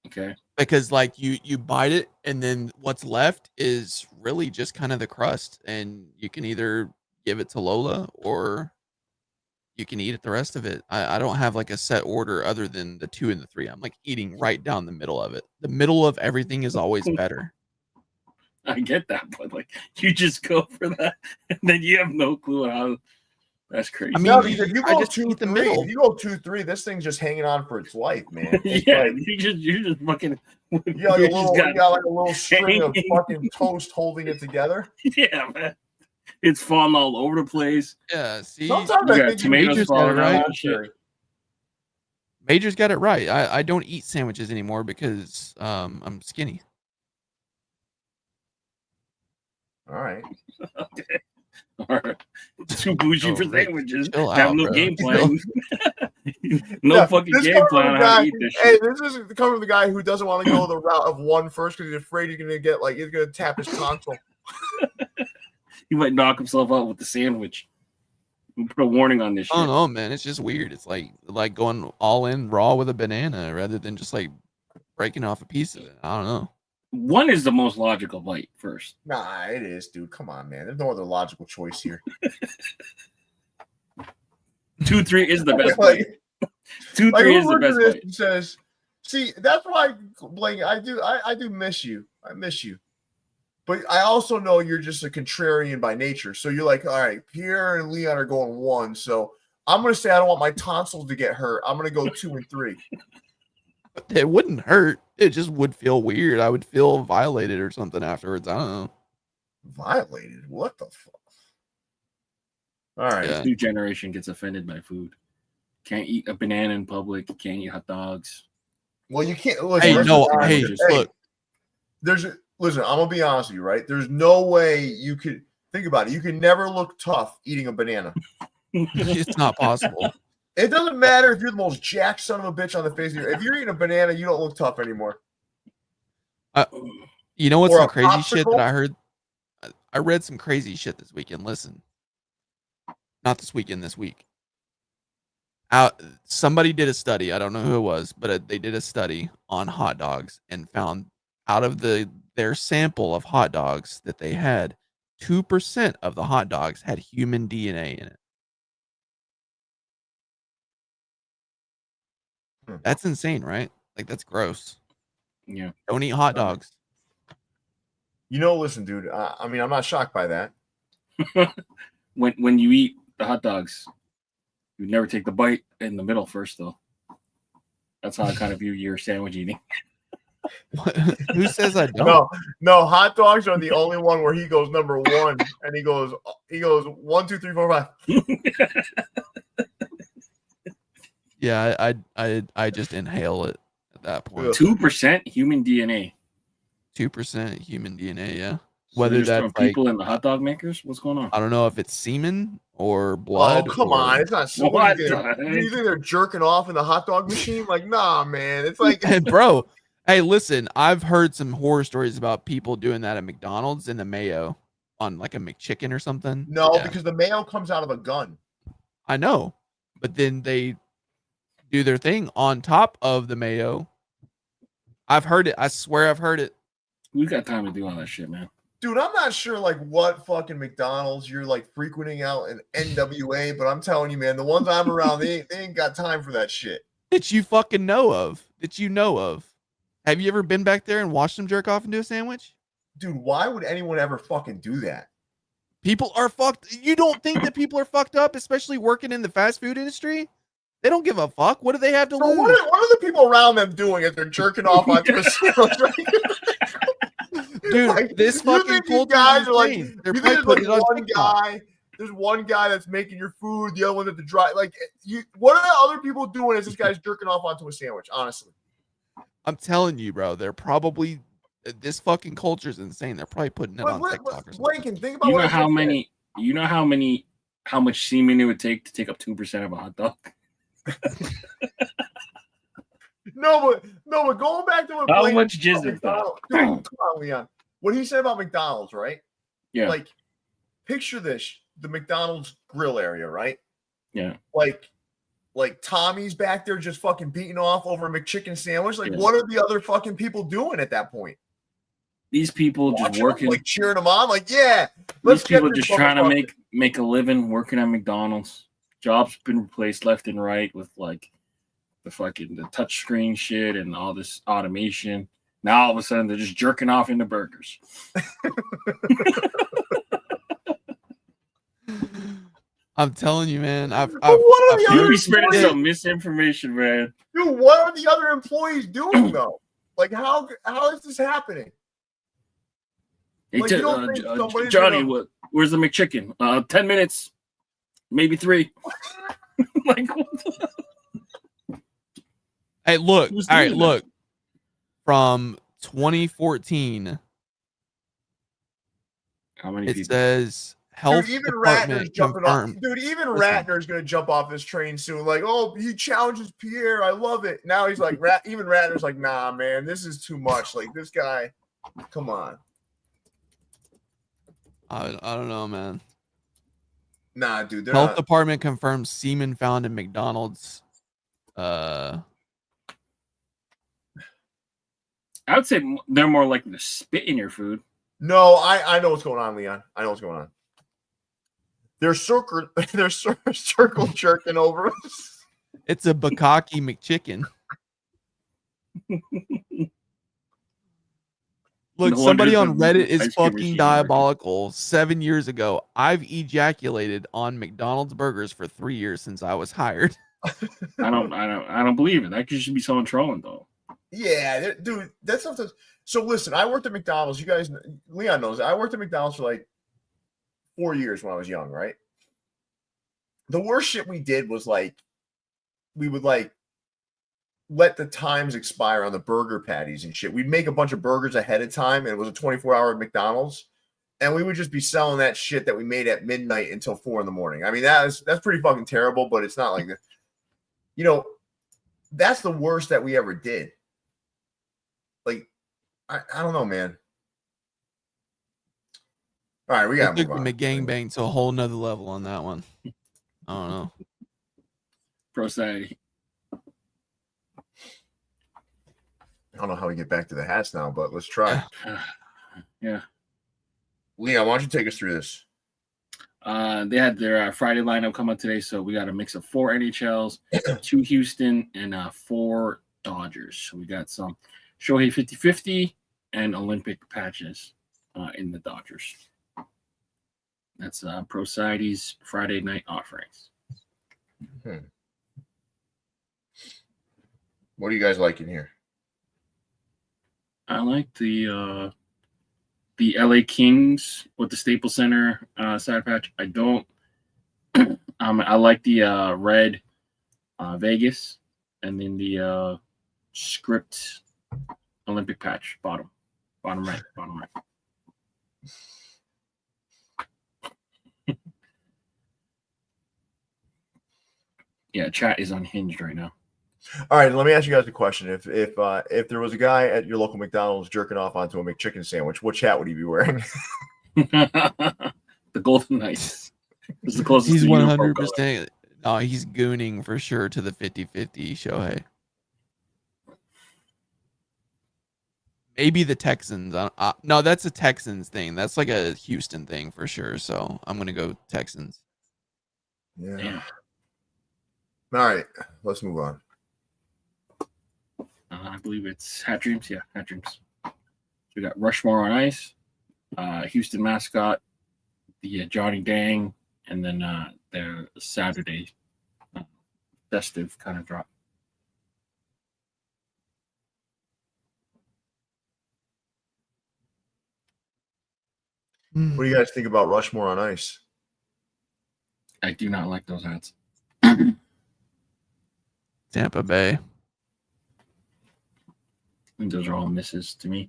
Okay. Because like you bite it and then what's left is really just kind of the crust, and you can either give it to Lola or you can eat it the rest of it. I don't have like a set order other than the 2 and the 3. I'm like eating right down the middle of it. The middle of everything is always better. I get that, but like you just go for that, and then you have no clue how. That's crazy. I mean, No, because if you I go just 2, eat the 3, middle. if you go 2, 3, this thing's just hanging on for its life, man. It's yeah, like, you just fucking. you got like a little string of fucking toast holding it together. Yeah, man. It's falling all over the place. Yeah, see, Sometimes You I got think tomatoes Major's got falling it out right. and shit. Major's got it right. I don't eat sandwiches anymore because I'm skinny. All right. Okay. All right. Too bougie Yo, for Rick, sandwiches. chill Have out, no bro. game Chill. plan. No Yeah, fucking this game comes plan from on the how guy- to eat this Hey, shit. this is coming from the guy who doesn't want to go the route of 1 first because he's afraid he's gonna get he's gonna tap his tonsil. He might knock himself out with the sandwich. We'll put a warning on this shit. I don't know, man. It's just weird. It's like going all in raw with a banana rather than just like breaking off a piece of it. I don't know. 1 is the most logical bite first. Nah, it is, dude. Come on, man. There's no other logical choice here. 2, 3 is the best Like- bite. 2, 3 is the best bite. And says, see, that's why, Blake, I do miss you. I miss you. But I also know you're just a contrarian by nature. So you're like, all right, Pierre and Leon are going 1. So I'm going to say I don't want my tonsils to get hurt. I'm going to go 2 and 3. It wouldn't hurt. It just would feel weird. I would feel violated or something afterwards. I don't know. Violated? What the fuck? All right. Yeah. New generation gets offended by food. Can't eat a banana in public. Can't eat hot dogs. Well, you can't. Listen, Hey, let's no, be honest hey, here. look. Listen, I'm gonna be honest with you, right? There's no way you could think about it. You can never look tough eating a banana. It's not possible. It doesn't matter if you're the most jacked son of a bitch on the face of the earth. If you're eating a banana, you don't look tough anymore. You know what's Or some a crazy shit that popsicle? I heard? I read some crazy shit this weekend. Listen, not this weekend, this week. Somebody did a study. I don't know who it was, but they did a study on hot dogs and found out of their sample of hot dogs that they had, 2% of the hot dogs had human DNA in it. That's insane, right? Like, that's gross. Yeah. Don't eat hot dogs. You know, listen, dude. I mean, I'm not shocked by that. When you eat the hot dogs, you never take the bite in the middle first, though. That's how I kind of view your sandwich eating. What? Who says I don't? No. Hot dogs are the only one where he goes number one, and he goes 1, 2, 3, 4, 5. Yeah, I just inhale it at that point. 2% human DNA. 2% human DNA, yeah. So Whether just that's from like, people in the hot dog makers, what's going on? I don't know if it's semen or blood. Oh, come on. It's not so. What Do the you think they're jerking off in the hot dog machine? Like, nah, man. It's like, And bro, hey, listen, I've heard some horror stories about people doing that at McDonald's in the mayo on like a McChicken or something. no, Yeah, because the mayo comes out of a gun. I know. But then they do their thing on top of the mayo. I've heard it. I swear I've heard it. We got time to do all that shit, man. Dude, I'm not sure like what fucking McDonald's you're like frequenting out in NWA, but I'm telling you, man, the ones I'm around, they ain't got time for that shit. That you fucking know of. That you know of. Have you ever been back there and watched them jerk off and do a sandwich? Dude, why would anyone ever fucking do that? People are fucked. You don't think that people are fucked up, especially working in the fast food industry? They don't give a fuck. What do they have to So lose? what are the people around them doing if they're jerking off onto a sandwich? Dude, Like, this you fucking think these culture guys is are like, insane. They're you probably think putting there's it like on one TikTok. guy, there's one guy that's making your food, the other one at the dry. Like, what are the other people doing as this guy's jerking off onto a sandwich? Honestly, I'm telling you, bro. They're probably this fucking culture is insane. They're probably putting it on TikTok or something. Lincoln, think about You what know I how just many? You know how much semen it would take to take up 2% of a hot dog? said. No, but going back to what How Blake much said about jizz is that? McDonald's- Dude, come on, Leon. What he said about McDonald's, right? Yeah. Like, picture this: the McDonald's grill area, right? Yeah. Like Tommy's back there just fucking beating off over a McChicken sandwich. Like, Yeah. what are the other fucking people doing at that point? These people just Watching working. them, like cheering them on, like, yeah. These get people this just trying to motherfucker. make a living working at McDonald's. Jobs been replaced left and right with like the touch screen shit and all this automation. Now all of a sudden they're just jerking off into burgers. I'm telling you, man. What are the You other be spreading employees? some misinformation, man. Dude, what are the other employees doing though? Like, how is this happening? Hey, Like, you don't think somebody's Johnny, gonna- where's the McChicken? 10 minutes, maybe 3. Like, what the- Hey, look. Who's All right, doing that? look. From 2014, how many it people? says health Dude, even Ratner's department jumping off. confirmed. Dude, even Listen. Ratner's gonna jump off this train soon. Like, oh, he challenges Pierre. I love it. Now he's like, even Ratner's like, nah, man, this is too much. Like, this guy, come on. I don't know, man. Nah, dude, they're Health not. department confirms semen found in McDonald's. I would say they're more likely to spit in your food. No, I know what's going on, Leon. I know what's going on. They're circle jerking over us. It's a Bukkake McChicken. Look, No somebody wonder on the Reddit ice is cream fucking machine diabolical. 7 years ago, I've ejaculated on McDonald's burgers for 3 years since I was hired. I don't believe it. That could just be someone trolling though. Yeah, dude, that's something. So listen, I worked at McDonald's. You guys, Leon knows. I worked at McDonald's for like 4 years when I was young, right? The worst shit we did was like we would like let the times expire on the burger patties and shit. We'd make a bunch of burgers ahead of time, and it was a 24-hour McDonald's, and we would just be selling that shit that we made at midnight until 4 in the morning. I mean, that's pretty fucking terrible, but it's not like that. You know, that's the worst that we ever did. Like, I don't know, man. All right, we got to move on. The McGangbang to a whole nother level on that one. I don't know. Society. I don't know how we get back to the hats now, but let's try. Yeah. Leon, why don't you take us through this? They had their Friday lineup come up today, so we got a mix of 4 NHLs, 2 Houston, and 4 Dodgers. So we got some Shohei 50-50 and Olympic patches in the Dodgers. That's Society's Friday night offerings. What do you guys like in here? I like the LA Kings with the Staples Center side patch. I don't. I like the red Vegas, and then the script Olympic patch bottom right. Yeah, chat is unhinged right now. All right, let me ask you guys a question. If there was a guy at your local McDonald's jerking off onto a McChicken sandwich, what hat would he be wearing? The Golden Knights. Is the closest. He's 100%. No, he's gooning for sure to the 50-50 Shohei. Maybe the Texans. No, that's a Texans thing. That's like a Houston thing for sure. So I'm gonna go Texans. Yeah. Damn. All right, let's move on. I believe it's Hat Dreams. Yeah, Hat Dreams. So we got Rushmore on ice, Houston mascot, the Johnny Dang, and then the Saturday festive kind of drop. What do you guys think about Rushmore on ice? I do not like those hats. Tampa Bay. I think those are all misses to me.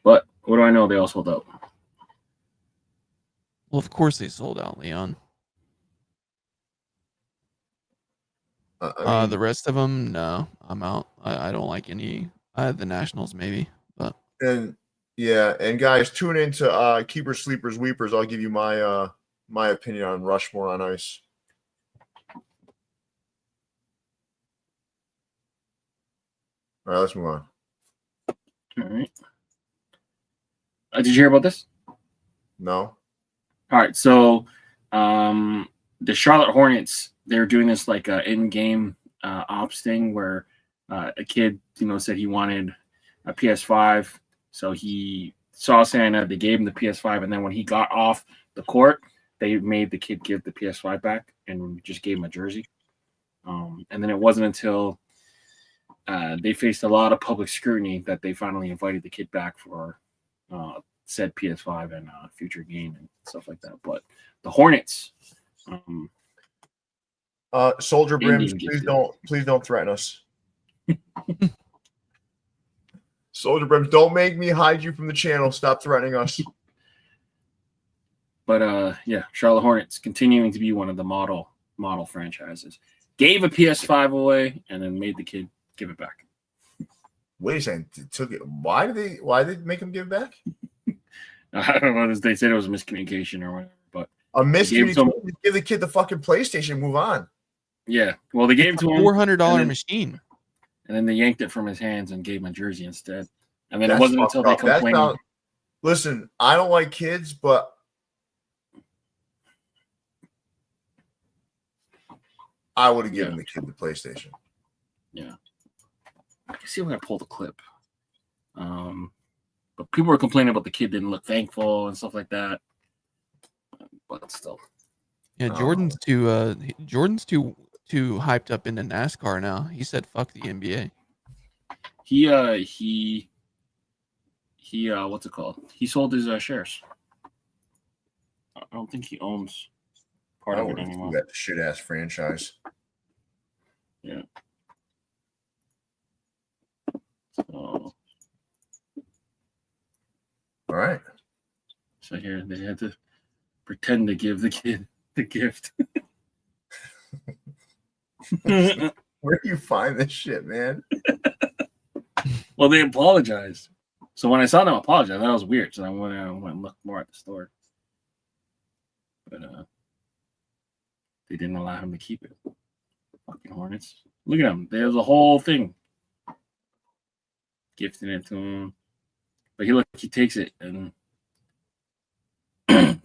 But what do I know? They all sold out. Well, of course they sold out, Leon. I mean, The rest of them, no, I'm out. I don't like any. The Nationals maybe, but and guys, tune in to Keepers, Sleepers, Weepers. I'll give you my my opinion on Rushmore on ice. All right, let's move on. All right. Did you hear about this? No. All right. So the Charlotte Hornets, they're doing this like in-game ops thing where a kid, said he wanted a PS5. So he saw Santa, they gave him the PS5, and then when he got off the court, they made the kid give the PS5 back and just gave him a jersey. And then it wasn't until they faced a lot of public scrutiny that they finally invited the kid back for said PS5 and future game and stuff like that. But the Hornets, Soldier Brims, please don't threaten us. Soldier Brims, don't make me hide you from the channel. Stop threatening us. But yeah, Charlotte Hornets continuing to be one of the model franchises. Gave a PS5 away and then made the kid give it back. Wait a second. Took it. Why did they make him give it back? I don't know. They said it was a miscommunication or whatever. But a miscommunication. Give the kid the fucking PlayStation and move on. Yeah. Well, they gave it to him $400 machine. And then they yanked it from his hands and gave him a jersey instead. And then it wasn't until they complained. Listen, I don't like kids, but I would have given the kid the PlayStation. Yeah. I can see if I can pull the clip. But people were complaining about the kid didn't look thankful and stuff like that. But still. Yeah, Jordan's too hyped up into NASCAR now. He said fuck the NBA. He what's it called? He sold his shares. I don't think he owns part of it anymore. That shit ass franchise. Yeah. So, All right. so here they had to pretend to give the kid the gift. Where do you find this shit, man? Well, they apologized. So when I saw them apologize, that was weird. So I went and looked more at the store. But they didn't allow him to keep it. Fucking Hornets. Look at him. There's a whole thing. Gifting it to him. But he takes it, and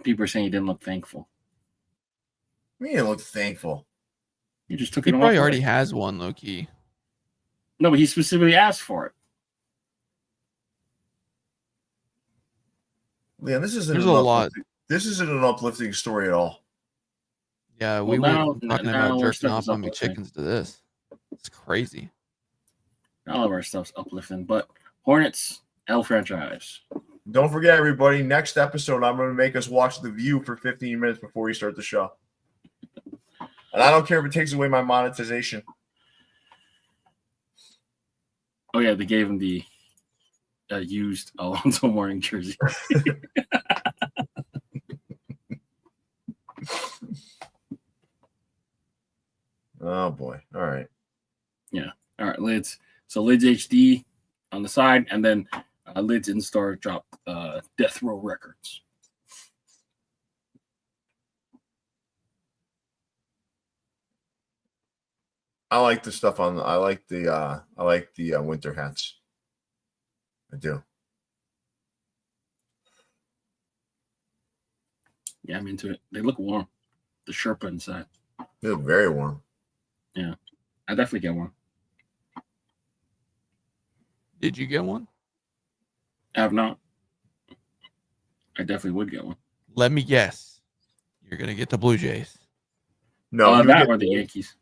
people are saying he didn't look thankful. Me didn't look thankful. He just took He it probably off. already has one, low key. No, but he specifically asked for it. Leon, this isn't There's a lot. This isn't an uplifting story at all. Yeah, we Well, went from talking now about our jerking stuff off is on uplifting. McChickens to this. It's crazy. All of our stuff's uplifting, but Hornets, L franchise. Don't forget, everybody, next episode, I'm going to make us watch The View for 15 minutes before we start the show. And I don't care if it takes away my monetization. Oh, yeah, they gave him the used Alonso Mourning jersey. Oh, boy. All right. Yeah. All right, Lids. So Lids HD on the side, and then Lids in store dropped Death Row Records. I like the stuff on. I like the winter hats. I do. Yeah, I'm into it. They look warm. The Sherpa inside. They look very warm. Yeah, I definitely get one. Did you get one? I have not. I definitely would get one. Let me guess. You're gonna get the Blue Jays. No, that or the Yankees.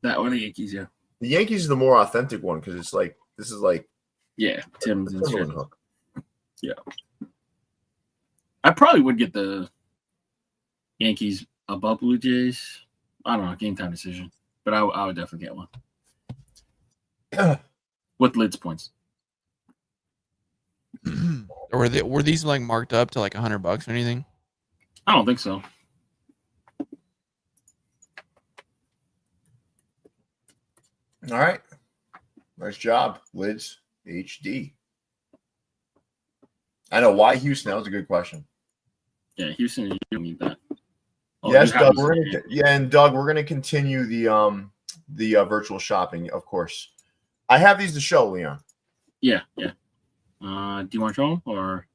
That or the Yankees, yeah. The Yankees is the more authentic one because it's like this is like Yeah, Tim's and Timberland shit. hook. Yeah. I probably would get the Yankees above Blue Jays. I don't know, game time decision. But I would definitely get one. With Lids points. Or were these like marked up to like $100 or anything? I don't think so. All right. Nice job, Lids HD. I know why Houston. That was a good question. Yeah, Houston, you don't need that. Yes, you Doug. have And Doug, we're gonna continue the virtual shopping, of course. I have these to show, Leon. Yeah. Do you want to show them or?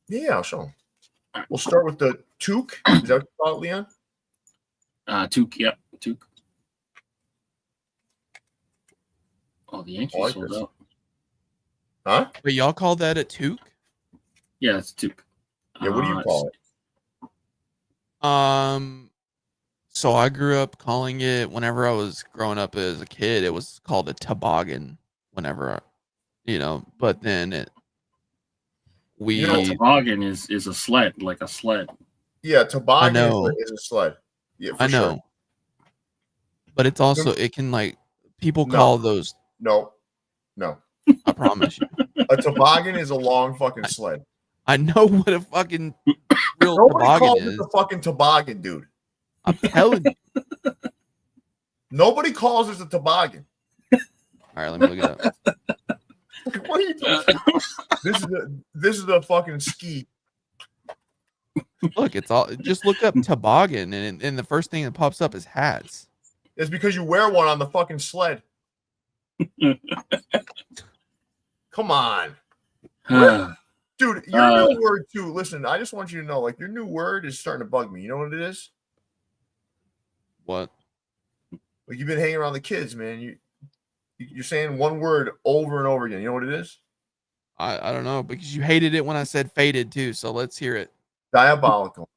Yeah, I'll show them. We'll start with the toque. Is that what you call it, Leon? Toque, yep, toque. Oh, the Yankees I like sold this. out. Huh? Wait, y'all call that a toque? Yeah, it's toque. Yeah. What do you call it? So I grew up calling it whenever I was growing up as a kid, it was called a toboggan whenever but then Toboggan is a sled, like a sled. Yeah, toboggan I know. is a sled. Yeah, for I know. Sure. But it's also it can like people No. call those No. I promise you. A toboggan is a long fucking sled. I know what a fucking real Nobody calls toboggan it is. the fucking toboggan, dude. I'm telling you. Nobody calls it a toboggan. All right, let me look it up. What are you doing? This is a fucking ski. Look, it's all just look up toboggan and the first thing that pops up is hats. It's because you wear one on the fucking sled. Come on. Dude, your new word too. Listen, I just want you to know, like, your new word is starting to bug me. You know what it is? What? Like, you've been hanging around the kids, man. You're saying one word over and over again. You know what it is? I don't know because you hated it when I said faded too. So let's hear it. Diabolical.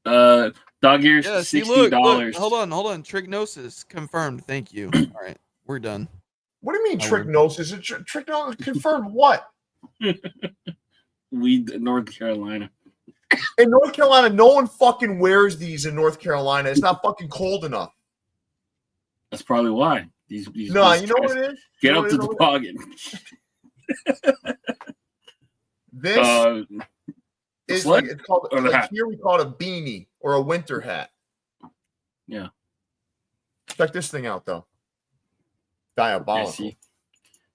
Dog ears, Yeah, see, $60. look, hold on. Trichnosis confirmed. Thank you. All right, we're done. What do you mean I trichnosis? Trichnosis confirmed what? North Carolina. In North Carolina, no one fucking wears these in North Carolina. It's not fucking cold enough. That's probably why. These No, you know what it is? Get You up know to what the it toboggan. This is sled like, it's called, or the like hat? here we call it a beanie or a winter hat. Yeah. Check this thing out though. Yeah, Diabolical. see?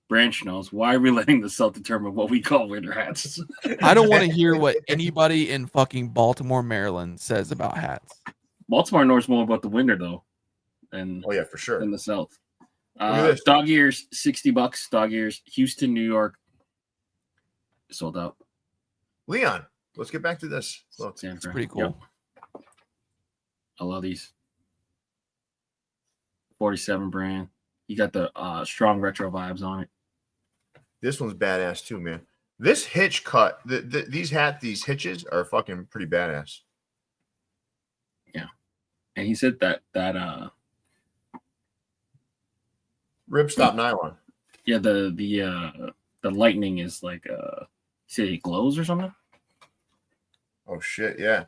Branch knows. Why are we letting the South determine what we call winter hats? I don't want to hear what anybody in fucking Baltimore, Maryland says about hats. Baltimore knows more about the winter though, and Oh yeah, for sure. in the South. at this. Dog ears, $60. Dog ears, Houston, New York, sold out. Leon, let's get back to this. Look, San It's Fran. pretty cool. Yep. I love these. 47 brand. You got the strong retro vibes on it. this one's badass too, man. This hitch cut, these hitches are fucking pretty badass. And he said that Ripstop nylon. yeah, the lightning is like you say it glows or something. Oh shit, yeah.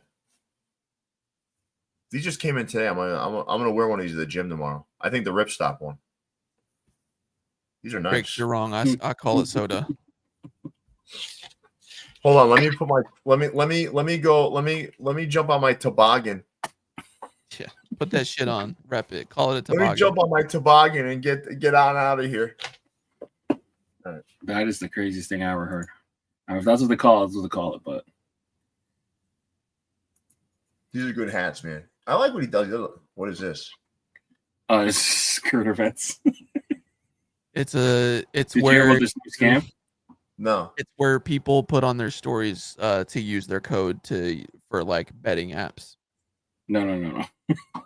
These just came in today. I'm gonna wear one of these to the gym tomorrow. I think the Ripstop one. These are nice. Rick, you're wrong. I call it soda. Hold on, let me put my let me jump on my toboggan. Yeah, put that shit on. Rep it. Call it a Let toboggan. me jump on my toboggan and get on out of here. That is the craziest thing I ever heard. I mean, if that's what they call it, that's what they call it. But These are good hats, man. I like what he does. What is this? it's skirter vets. It's Did you hear where about this new scam? No. it's where people put on their stories to use their code for like betting apps. No.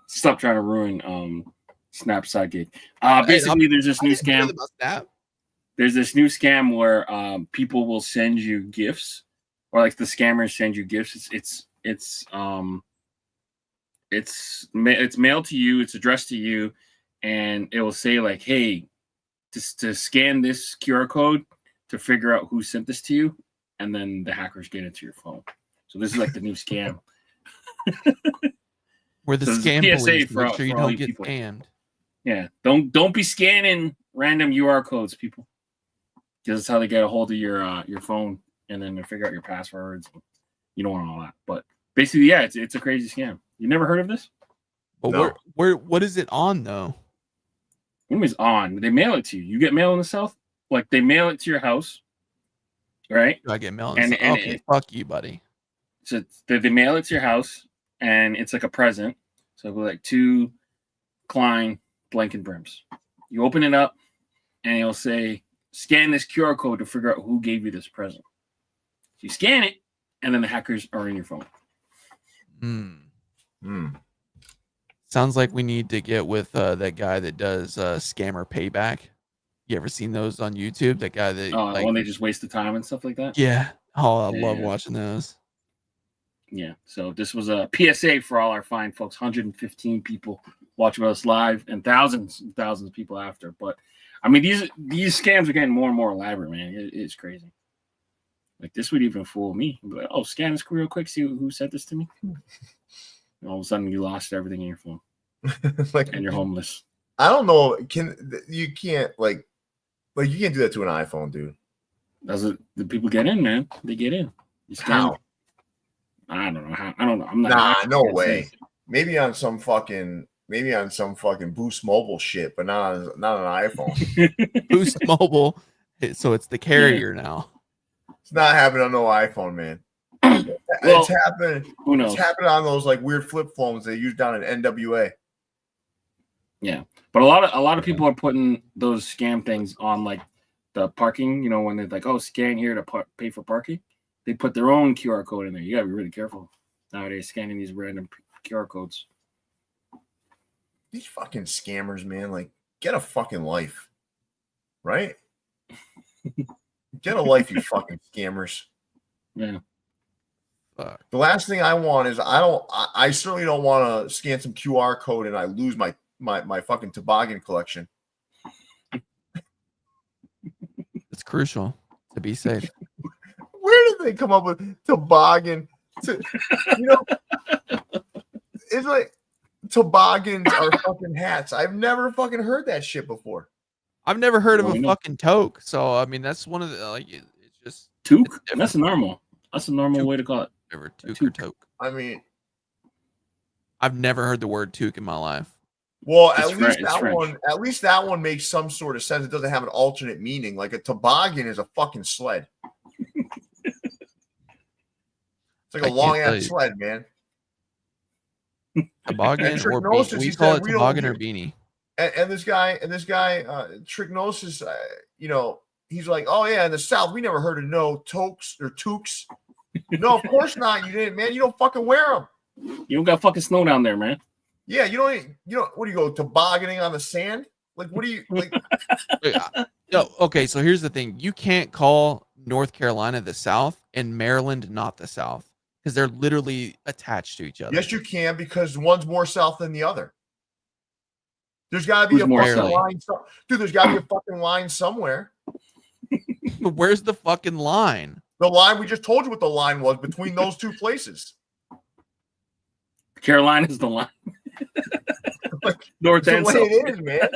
Stop trying to ruin Snap Sidekick. Hey, Basically, there's this new scam. About that. There's this new scam where people will send you gifts, or like the scammers send you gifts. It's mailed to you. It's addressed to you, and it will say like, "Hey, to scan this QR code to figure out who sent this to you," and then the hackers get into your phone. So this is like the new scam. Where the So there's a scam PSA police for make sure you all don't you get people. scammed. Yeah, don't be scanning random UR codes, people. Because that's how they get a hold of your phone, and then they figure out your passwords. You don't want all that, but basically, yeah, it's a crazy scam. You never heard of this? But No. what is it on though? When is on? They mail it to you. You get mail in the South, like they mail it to your house, right? Do I get mail? And Okay, fuck you, buddy. So they mail it to your house, and it's like a present. So it'll be like 2 Klein blanket brims. You open it up, and it'll say, "Scan this QR code to figure out who gave you this present." So you scan it, and then the hackers are in your phone. Sounds like we need to get with that guy that does scammer payback. You ever seen those on YouTube? That guy that When they just waste the time and stuff like that. yeah. Oh, I love Yeah. watching those. Yeah. So this was a PSA for all our fine folks. 115 people watching us live, and thousands and thousands of people after. But I mean, these scams are getting more and more elaborate, man. It's crazy. Like this would even fool me. I'd be like, oh, scan this real quick, see who sent this to me. And all of a sudden, you lost everything in your phone, Like, and you're homeless. I don't know. You can't like you can't do that to an iPhone, dude. That's it. The people get in, man. They get in. You scan. How? I don't know how. I don't know. I'm not. Nah, I no can't way. say. Maybe on some fucking Boost Mobile shit, but not on an iPhone. Boost Mobile. So it's the carrier now. It's not happening on no iPhone, man. Well, It's happening. Who knows? It's happening on those like weird flip phones they use down in NWA. Yeah, but a lot of people are putting those scam things on like the parking. You know, when they're like, "Oh, scan here to pay for parking," they put their own QR code in there. You gotta be really careful nowadays scanning these random QR codes. These fucking scammers, man. Like, get a fucking life, right? Get a life, you fucking scammers. Yeah, The last thing I want is I certainly don't want to scan some QR code and I lose my fucking toboggan collection. It's crucial to be safe. Where did they come up with toboggan? It's like toboggans are fucking hats? I've never fucking heard that shit before. I've never heard of Well, a we know. fucking toque. So I mean, that's one of the like. It's just Toque? it's That's normal. That's a normal Toque. way to call it. Never toque or Toque. toque. I mean, I've never heard the word toque in my life. well, It's at least French. that one. At least that one makes some sort of sense. It doesn't have an alternate meaning. Like a toboggan is a fucking sled. It's like I a can't long tell ass you. sled, man. Toboggan or Trichnosis, beanie. We he call said it we don't toboggan or do- beanie. And this guy, Trichnosis, you know, he's like, oh yeah, in the South, we never heard of no toques or toques. No, of course not. You didn't, man. You don't fucking wear them. You don't got fucking snow down there, man. Yeah, you don't. What do you go tobogganing on the sand? Like, what do you like? No, okay, so here's the thing. You can't call North Carolina the South and Maryland not the South because they're literally attached to each other. Yes, you can because one's more south than the other. There's got to be Who's a more fucking south? line. Dude, there's got to be a fucking line somewhere. Where's the fucking line? The line we just told you what the line was between those two places. Carolina's the line. North That's and the way south. it is, man.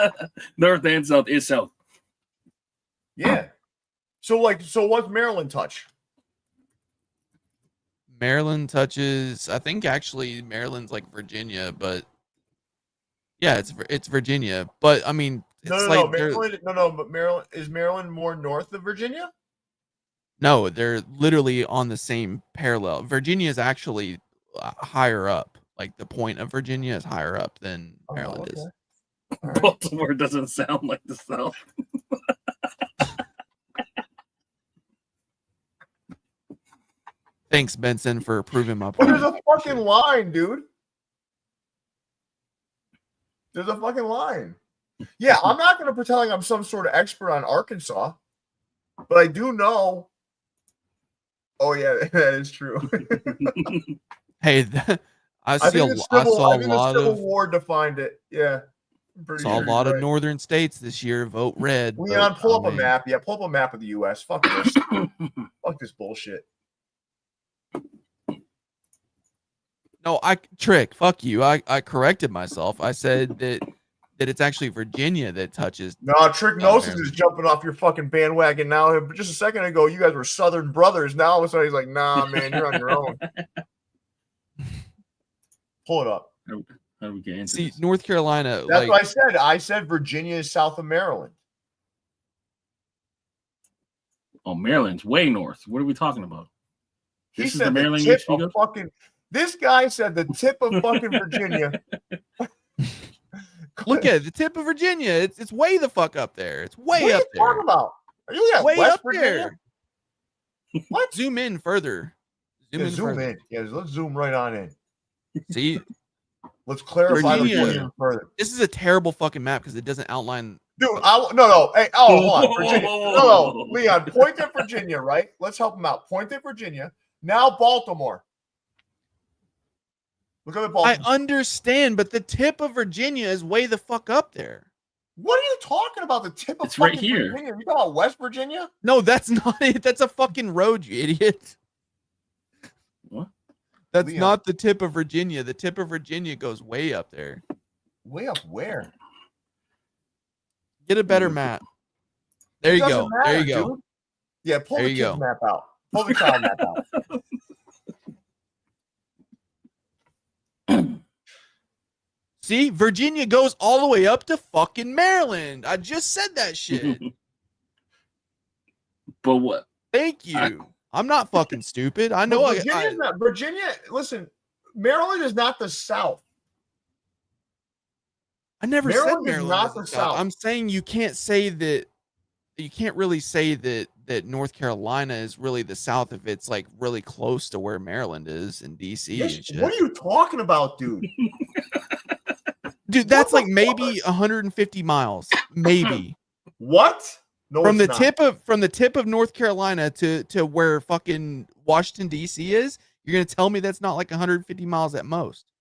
North and south is south. Yeah. So what's Maryland touch? Maryland touches, I think actually Maryland's like Virginia, but yeah, it's Virginia. But I mean, it's No. But Maryland is Maryland more north of Virginia? No, they're literally on the same parallel. Virginia is actually higher up. Like the point of Virginia is higher up than Maryland is. Right. Baltimore doesn't sound like the South. Thanks, Benson, for proving my But point. there's a fucking line, dude. There's a fucking line. Yeah, I'm not going to pretend like I'm some sort of expert on Arkansas, but I do know. Oh yeah, that is true. Hey, I I see a think I saw a the lot Civil of War defined it. Yeah, I'm pretty saw a sure lot you're of right. northern states this year vote red. Leon, but, pull I up a mean, map. Yeah, pull up a map of the U.S. Fuck this. Fuck this bullshit. No, fuck you. I corrected myself. I said that it's actually Virginia that touches. No, Trichnosis Maryland. is jumping off your fucking bandwagon now. But just a second ago, you guys were Southern brothers. Now all of a sudden he's like, nah, man, you're on your own. Pull it up. How do we get into See, this? North Carolina, That's like what I said. I said Virginia is south of Maryland. Oh, Maryland's way north. What are we talking about? He This is said the Maryland tip you speak of of? fucking. This guy said the tip of fucking Virginia. look at it, the tip of Virginia. It's way the fuck up there. It's way What are up you talking there. about? Are you looking at Way West up Virginia? there. What? Zoom in further. Zoom further. in. Yeah, let's zoom right on in. See, Let's clarify Virginia. the point further. this is a terrible fucking map because it doesn't outline. Dude, no. Hey, hold on. Virginia. Whoa. No, Leon, point at Virginia, right? Let's help him out. Point at Virginia. Now Baltimore. Look at the I Baltimore. understand, but the tip of Virginia is way the fuck up there. What are you talking about? The tip of It's right fucking here. Virginia? You talking about West Virginia? No, that's not it. That's a fucking road, you idiot. What? That's Leon. not the tip of Virginia. The tip of Virginia goes way up there. Way up where? Get a better map. There It you doesn't go. matter, There you go. dude. Yeah, pull There the you kid's go. map out. Pull the child map out. See, Virginia goes all the way up to fucking Maryland. I just said that shit. But what? Thank you. I'm not fucking stupid. I know. But Virginia's not. Virginia, listen, Maryland is not the South. I never Maryland said is Maryland not was the the South. South. I'm saying you can't say that. You can't really say that North Carolina is really the South if it's like really close to where Maryland is in DC Yes, and shit. what are you talking about, dude? Dude, that's What like the maybe 150 miles, maybe What? No, from it's the tip of North Carolina to where fucking Washington DC is. You're gonna tell me that's not like 150 miles at most?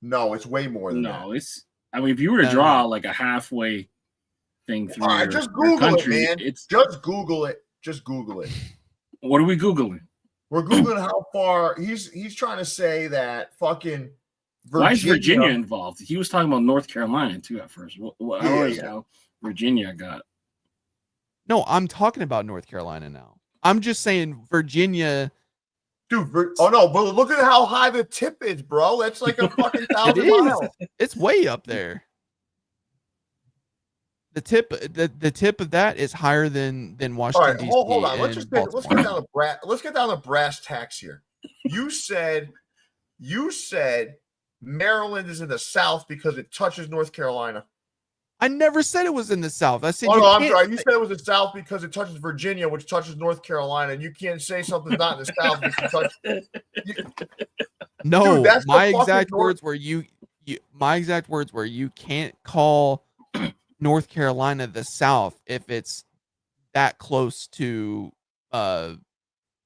No, it's way more than that. No, it's. I mean, if you were to No. draw like a halfway thing through All right, your, just your Google country, it, man. it's. Just Google it. Just Google it. What are we googling? We're googling how far he's trying to say that fucking Why is Virginia involved? He was talking about North Carolina too at first. How Virginia got? No, I'm talking about North Carolina now. I'm just saying Virginia. Dude, oh no, but look at how high the tip is, bro. That's like a fucking 1,000 miles. It's way up there. The tip of that is higher than Washington, D.C. Hold on. Let's get down to brass tacks here. You said Maryland is in the South because it touches North Carolina. I never said it was in the South. I said I'm sorry. You said it was the South because it touches Virginia, which touches North Carolina, and you can't say something's not in the South because it touches. No, dude, my exact words were you can't call North Carolina the South if it's that close to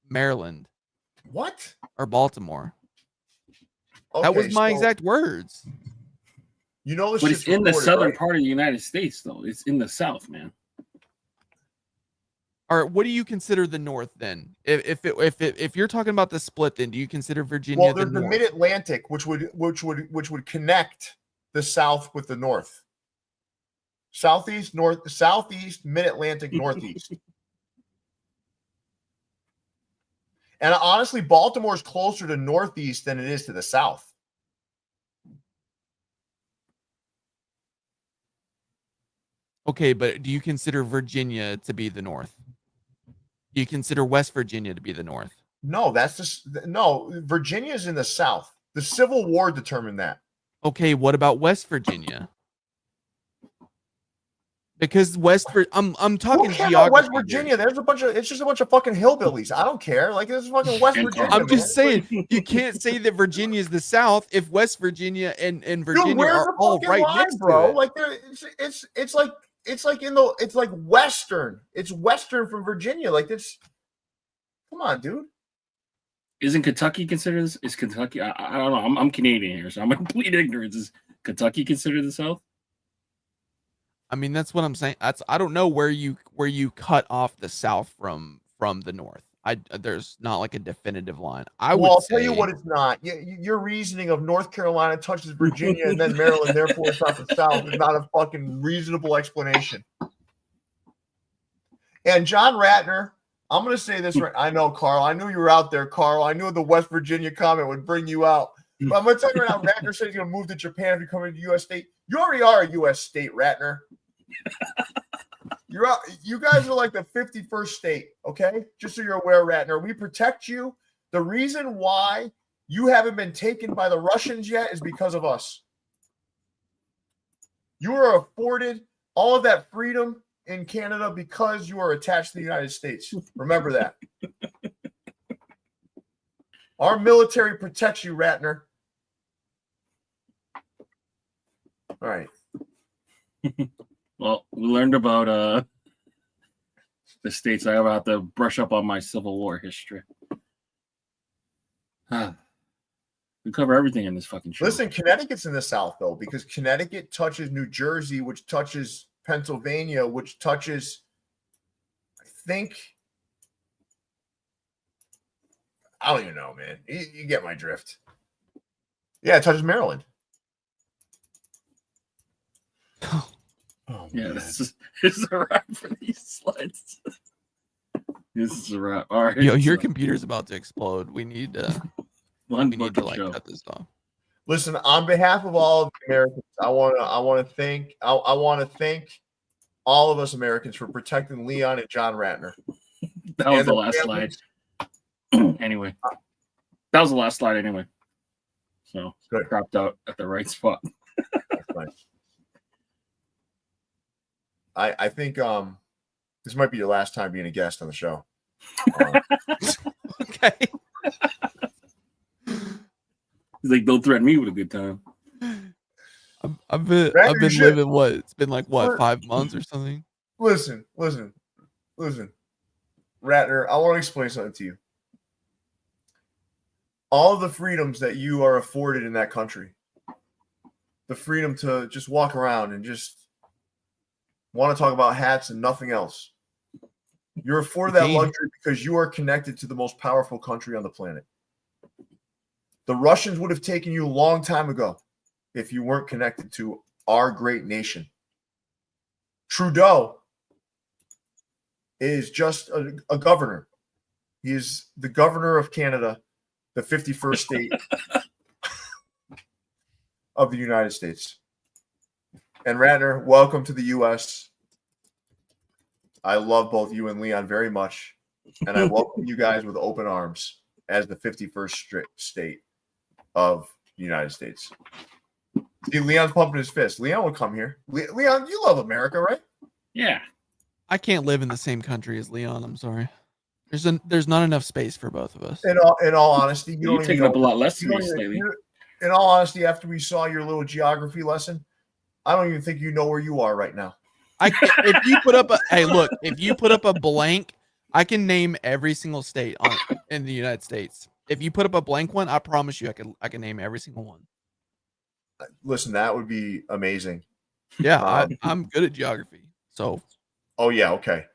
Maryland. What? Or Baltimore. Okay, that was my exact words. You know, but it's in the southern part of the United States, though. It's in the South, man. All right, what do you consider the North then? If you're talking about the split, then do you consider Virginia? Well, there's the Mid-Atlantic, which would connect the South with the North. Southeast, Mid-Atlantic, Northeast. And honestly, Baltimore is closer to Northeast than it is to the South. Okay, but do you consider Virginia to be the North? Do you consider West Virginia to be the North? No, Virginia is in the South. The Civil War determined that. Okay, what about West Virginia? Because I'm talking geography. West Virginia, it's just a bunch of fucking hillbillies. I don't care. Like, this is fucking West Virginia. I'm just saying, you can't say that Virginia is the South if West Virginia and Virginia are all right next to it. Like, it's like Western. It's Western from Virginia. Like, this. Come on, dude. Isn't Kentucky considered this? Is Kentucky? I don't know. I'm Canadian here, so I'm in complete ignorance. Is Kentucky considered the South? I mean, that's what I'm saying. I don't know where you cut off the South from the North. There's not like a definitive line. I'll tell you what, it's not. Your reasoning of North Carolina touches Virginia and then Maryland, therefore it's not the South, is not a fucking reasonable explanation. And John Ratner, I'm going to say this right. I know, Carl. I knew you were out there, Carl. I knew the West Virginia comment would bring you out. But I'm going to tell you right now, Ratner said he's going to move to Japan if you come into U.S. state. You already are a U.S. state, Ratner. You guys are like the 51st state, okay? Just so you're aware, Ratner. We protect you. The reason why you haven't been taken by the Russians yet is because of us. You are afforded all of that freedom in Canada because you are attached to the United States. Remember that. Our military protects you, Ratner. All right. Well, we learned about the states. I have to brush up on my Civil War history. We cover everything in this fucking show. Listen, Connecticut's in the South, though, because Connecticut touches New Jersey, which touches Pennsylvania, which touches, I think, I don't even know, man. You get my drift. Yeah, it touches Maryland. Oh, yeah, this is a wrap for these slides. This is a wrap. All right. Yo, your computer's about to explode. We need to cut this off. Listen, on behalf of all of the Americans, I want to thank all of us Americans for protecting Leon and John Ratner. That was the last slide. Anyway. That was the last slide anyway. So good. Dropped out at the right spot. That's nice. I think this might be your last time being a guest on the show. Okay. He's like, don't threaten me with a good time. I've been living what? It's been like what, 5 months or something? Listen. Ratner, I want to explain something to you. All of the freedoms that you are afforded in that country, the freedom to just walk around and just want to talk about hats and nothing else. You're afforded that luxury because you are connected to the most powerful country on the planet. The Russians would have taken you a long time ago if you weren't connected to our great nation. Trudeau is just a governor. He is the governor of Canada, the 51st state of the United States. And Ratner, welcome to the U.S. I love both you and Leon very much, and I welcome you guys with open arms as the 51st state of the United States. See, Leon's pumping his fist. Leon will come here. Leon, you love America, right? Yeah. I can't live in the same country as Leon. I'm sorry. There's not enough space for both of us. In all honesty, you You're don't taking even up a lot less space even- lately. In all honesty, after we saw your little geography lesson, I don't even think you know where you are right now. If you put up if you put up a blank, I can name every single state in the United States. If you put up a blank one, I promise you I can name every single one. Listen, that would be amazing. Yeah, I'm good at geography. So Oh yeah, okay.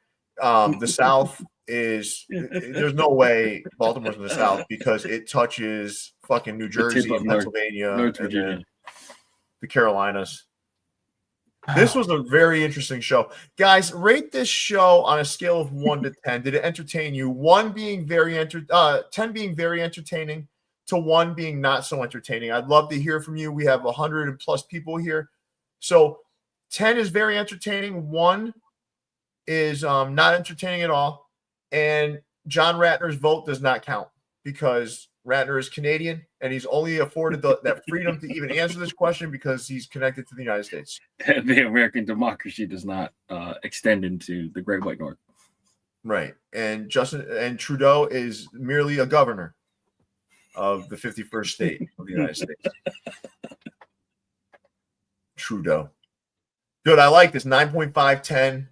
The South is there's no way Baltimore's in the South because it touches fucking New Jersey and Pennsylvania, North and Virginia, then the Carolinas. This was a very interesting show. Guys, rate this show on a scale of 1 to 10. Did it entertain you? 1 being 10 being very entertaining to 1 being not so entertaining. I'd love to hear from you. We have 100 plus people here. So 10 is very entertaining. 1 is not entertaining at all. And John Ratner's vote does not count because Ratner is Canadian and he's only afforded that freedom to even answer this question because he's connected to the United States. the American democracy does not extend into the Great White North. Right. And Trudeau is merely a governor of the 51st state of the United States. Trudeau. Good. I like this. 9.510.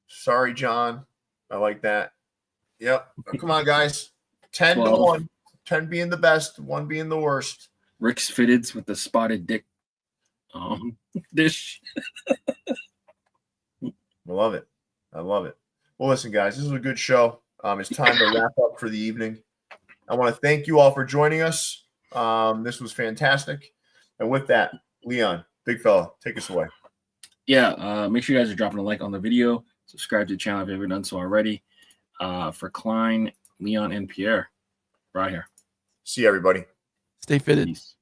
Sorry, John. I like that. Yep. Come on, guys. 10 to 1. 10 being the best, 1 being the worst. Rick's fitteds with the spotted dick dish. I love it. I love it. Well, listen, guys, this is a good show. It's time to wrap up for the evening. I want to thank you all for joining us. This was fantastic. And with that, Leon, big fella, take us away. Yeah, make sure you guys are dropping a like on the video. Subscribe to the channel if you haven't done so already. For Klein, Leon, and Pierre, right here. See you, everybody. stay fitted. Peace.